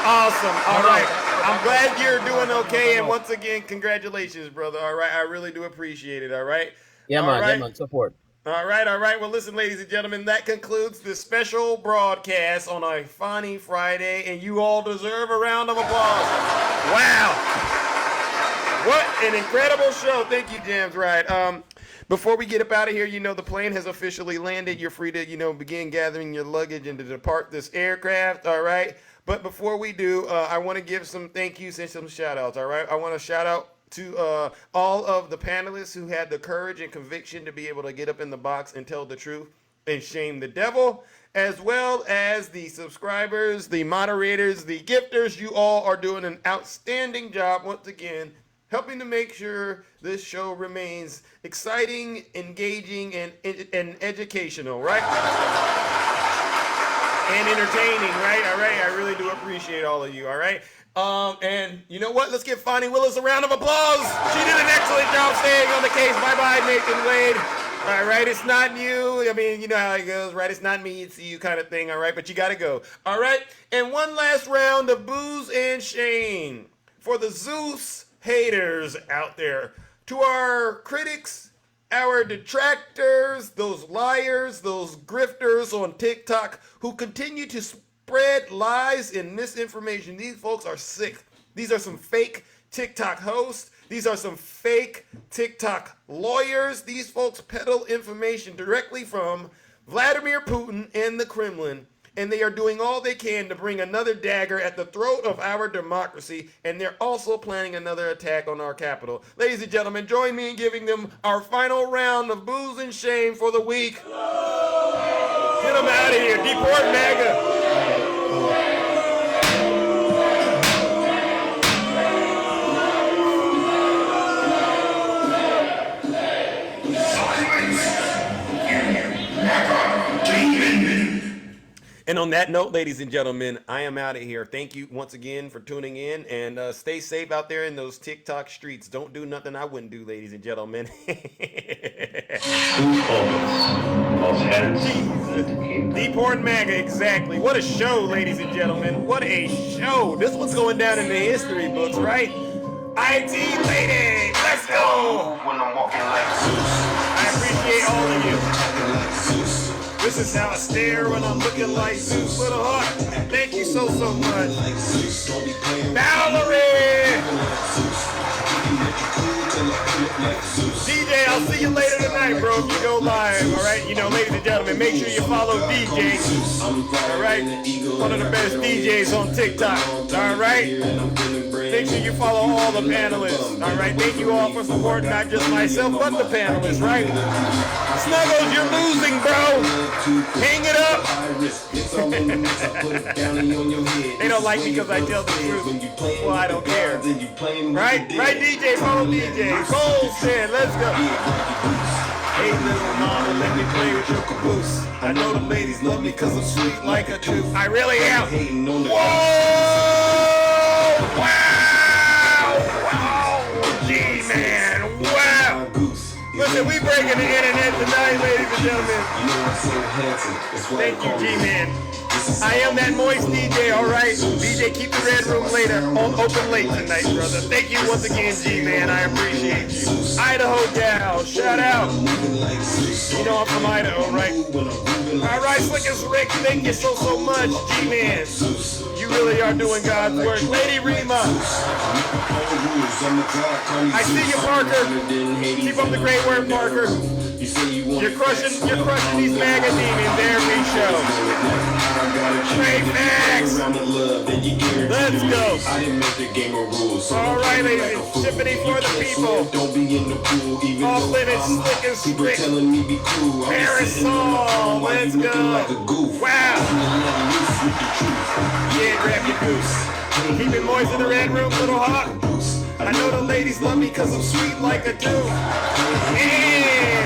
Awesome. All right. I'm glad you're doing okay. And once again, congratulations, brother. All right. I really do appreciate it. All right. Yeah, All man. right. Yeah, man. Support. All right. Well, listen, ladies and gentlemen, that concludes this special broadcast on a Fani Friday, and you all deserve a round of applause. Wow. What an incredible show. Thank you, James. Right. Before we get up out of here, you know, the plane has officially landed. You're free to, you know, begin gathering your luggage and to depart this aircraft. All right. But before we do, I want to give some thank yous and some shout outs. All right. I want to shout out to all of the panelists who had the courage and conviction to be able to get up in the box and tell the truth and shame the devil, as well as the subscribers, the moderators, the gifters. You all are doing an outstanding job once again, helping to make sure this show remains exciting, engaging, and educational, right? And entertaining, right? All right. I really do appreciate all of you, all right? And you know what? Let's give Fani Willis a round of applause. She did an excellent job staying on the case. Bye-bye, Nathan Wade. All right, it's not you. I mean, you know how it goes, right? It's not me, it's you kind of thing, all right? But you got to go, all right? And one last round of booze and shame for the Zeus haters out there. To our critics, our detractors, those liars, those grifters on TikTok who continue to spread lies and misinformation. These folks are sick. These are some fake TikTok hosts. These are some fake TikTok lawyers. These folks peddle information directly from Vladimir Putin and the Kremlin, and they are doing all they can to bring another dagger at the throat of our democracy, and they're also planning another attack on our capital. Ladies and gentlemen, join me in giving them our final round of booze and shame for the week. Get them out of here. Deport MAGA. And on that note, ladies and gentlemen, I am out of here. Thank you once again for tuning in, and stay safe out there in those TikTok streets. Don't do nothing I wouldn't do, ladies and gentlemen. Deport MAGA, exactly. What a show, ladies and gentlemen. What a show. This one's going down in the history books, right? IT lady, let's go. I appreciate all of you. This is how I stare when I'm looking like Zeus with a heart. Thank you so much. Valerie! DJ, I'll see you later tonight, bro, if you go live, all right? You know, ladies and gentlemen, make sure you follow DJ, all right? One of the best DJs on TikTok, all right? Make sure you follow all the panelists, all right? Thank you all for supporting not just myself, but the panelists, right? Snuggles, you're losing, bro. Hang it up. They don't like me because I tell the truth. Well, I don't care. Right? Right, DJ? Follow DJ. Cole said, let's go. Hey, little mama, let me play with your caboose. I know the ladies love me because I'm sweet like a tooth. I really am. Whoa! Wow! Wow! G-Man! Wow! Listen, we breaking the internet tonight, ladies and gentlemen. Thank you, G-Man. I am that moist DJ, all right? DJ, keep the red room later open late tonight, brother. Thank you once again, G-Man. I appreciate you. Idaho gal, shout out. You know I'm from Idaho, right? All right, Slick as Rick, thank you so much, G-Man. You really are doing God's work. Lady Rima. I see you, Parker. Keep up the great work, Parker. You're crushing these MAGA demons every show. Straight facts. Let's go. All right, ladies. Shippity for the people. Off limits, slick and strict. Parasol. Let's go. Wow. Yeah, grab your goose. Keep it moist in the red room, little hawk. I know the ladies love me because I'm sweet like a dude. Yeah.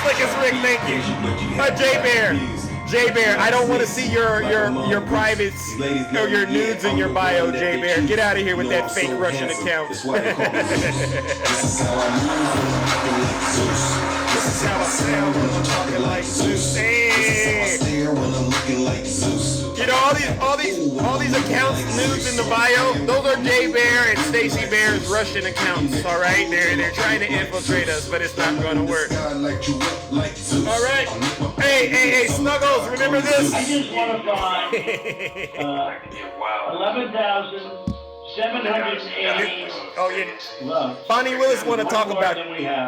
Slick as Rick, thank you. J Bear, I don't want to see your privates or your nudes in your bio, J Bear. Get out of here with that fake Russian account. This is how I sound when I'm talking like Zeus. Hey. You know all these accounts, nudes in the bio. Those are Jay Bear and Stacy Bear's Russian accounts. All right, they're trying to infiltrate us, but it's not going to work. All right, hey, Snuggles, remember this? I just want to find 11,780. Oh yeah. Fani Willis want to talk about.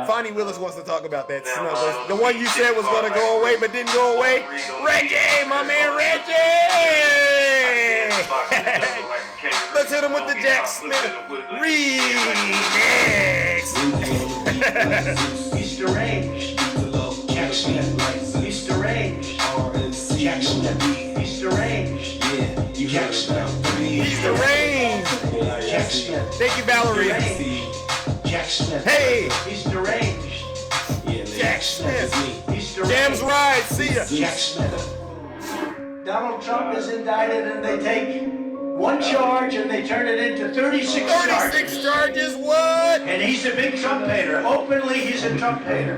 Fani Willis wants to talk about that Snuggles. The one you said was going to go away, but didn't go away. Reggie, my man, Reggie. Let's hit him with the Jack Smith remix. He's deranged. Jack Smith. He's deranged. Jack Smith. He's deranged. Jack Smith. He's deranged. Jack Smith. Thank you, Valerie. Jack Smith. Hey. He's deranged. Jack Smith. He's deranged. Jam's right. See ya. Jack Smith. Donald Trump is indicted and they take one charge and they turn it into 36 charges. 36 charges, what? And he's a big Trump hater. Openly, he's a Trump hater.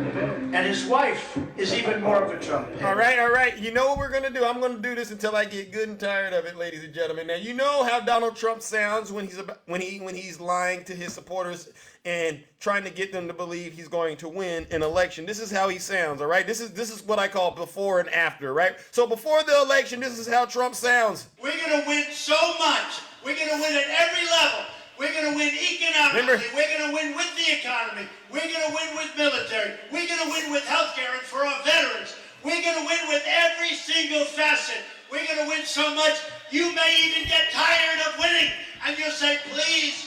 And his wife is even more of a Trump hater. All right. You know what we're going to do? I'm going to do this until I get good and tired of it, ladies and gentlemen. Now, you know how Donald Trump sounds when he's lying to his supporters and trying to get them to believe he's going to win an election. This is how he sounds, all right? This is what I call before and after, right? So before the election, this is how Trump sounds. We're going to win so much. We're going to win at every level. We're going to win economically. We're going to win with the economy. We're going to win with military. We're going to win with health care and for our veterans. We're going to win with every single facet. We're going to win so much, you may even get tired of winning. And you'll say, please,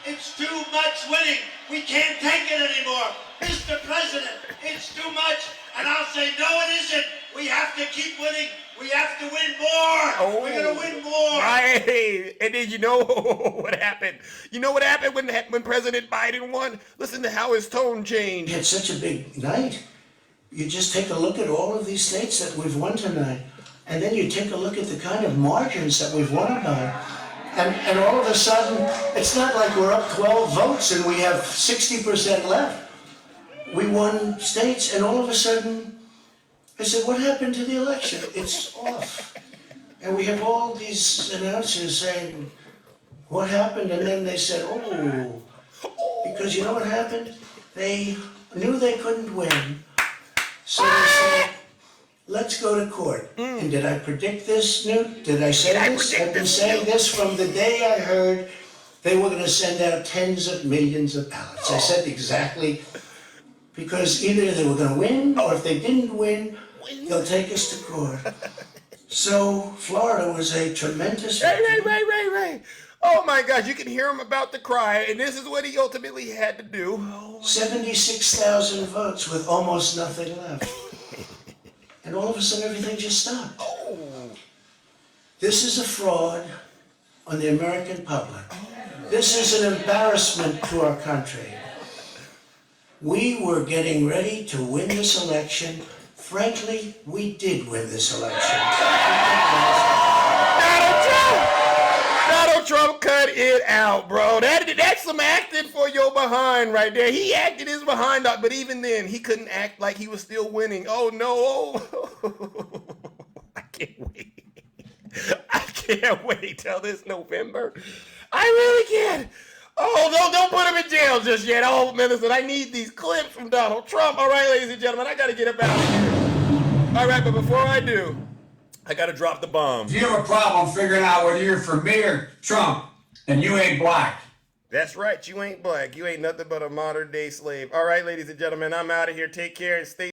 it's too much winning. We can't take it anymore. Mr. President, it's too much. And I'll say, no, it isn't. We have to keep winning. We have to win more. Oh, we're going to win more. Right. And then you know what happened? You know what happened when President Biden won? Listen to how his tone changed. It's such a big night. You just take a look at all of these states that we've won tonight. And then you take a look at the kind of margins that we've won by. And all of a sudden, it's not like we're up 12 votes and we have 60% left. We won states, and all of a sudden, I said, what happened to the election? It's off. And we have all these announcers saying, what happened? And then they said, oh, because you know what happened? They knew they couldn't win. So they said, let's go to court. And did I predict this, Newt? Did I say this? I've been saying this from the day I heard they were going to send out tens of millions of ballots. I said exactly, because either they were going to win, or if they didn't win, they'll take us to court. So Florida was a tremendous... Right. Oh my gosh, you can hear him about to cry, and this is what he ultimately had to do. 76,000 votes with almost nothing left. And all of a sudden, everything just stopped. This is a fraud on the American public. This is an embarrassment to our country. We were getting ready to win this election. Frankly, we did win this election. Donald Trump cut it out, bro. That's some acting for your behind right there. He acted his behind out, but even then, he couldn't act like he was still winning. Oh, no. I can't wait. I can't wait till this November. I really can't. Oh, don't put him in jail just yet. Oh, Millicent, I need these clips from Donald Trump. All right, ladies and gentlemen, I got to get up out of here. All right, but before I do, I got to drop the bomb. If you have a problem figuring out whether you're for me or Trump, then you ain't black. That's right. You ain't black. You ain't nothing but a modern day slave. All right, ladies and gentlemen, I'm out of here. Take care and stay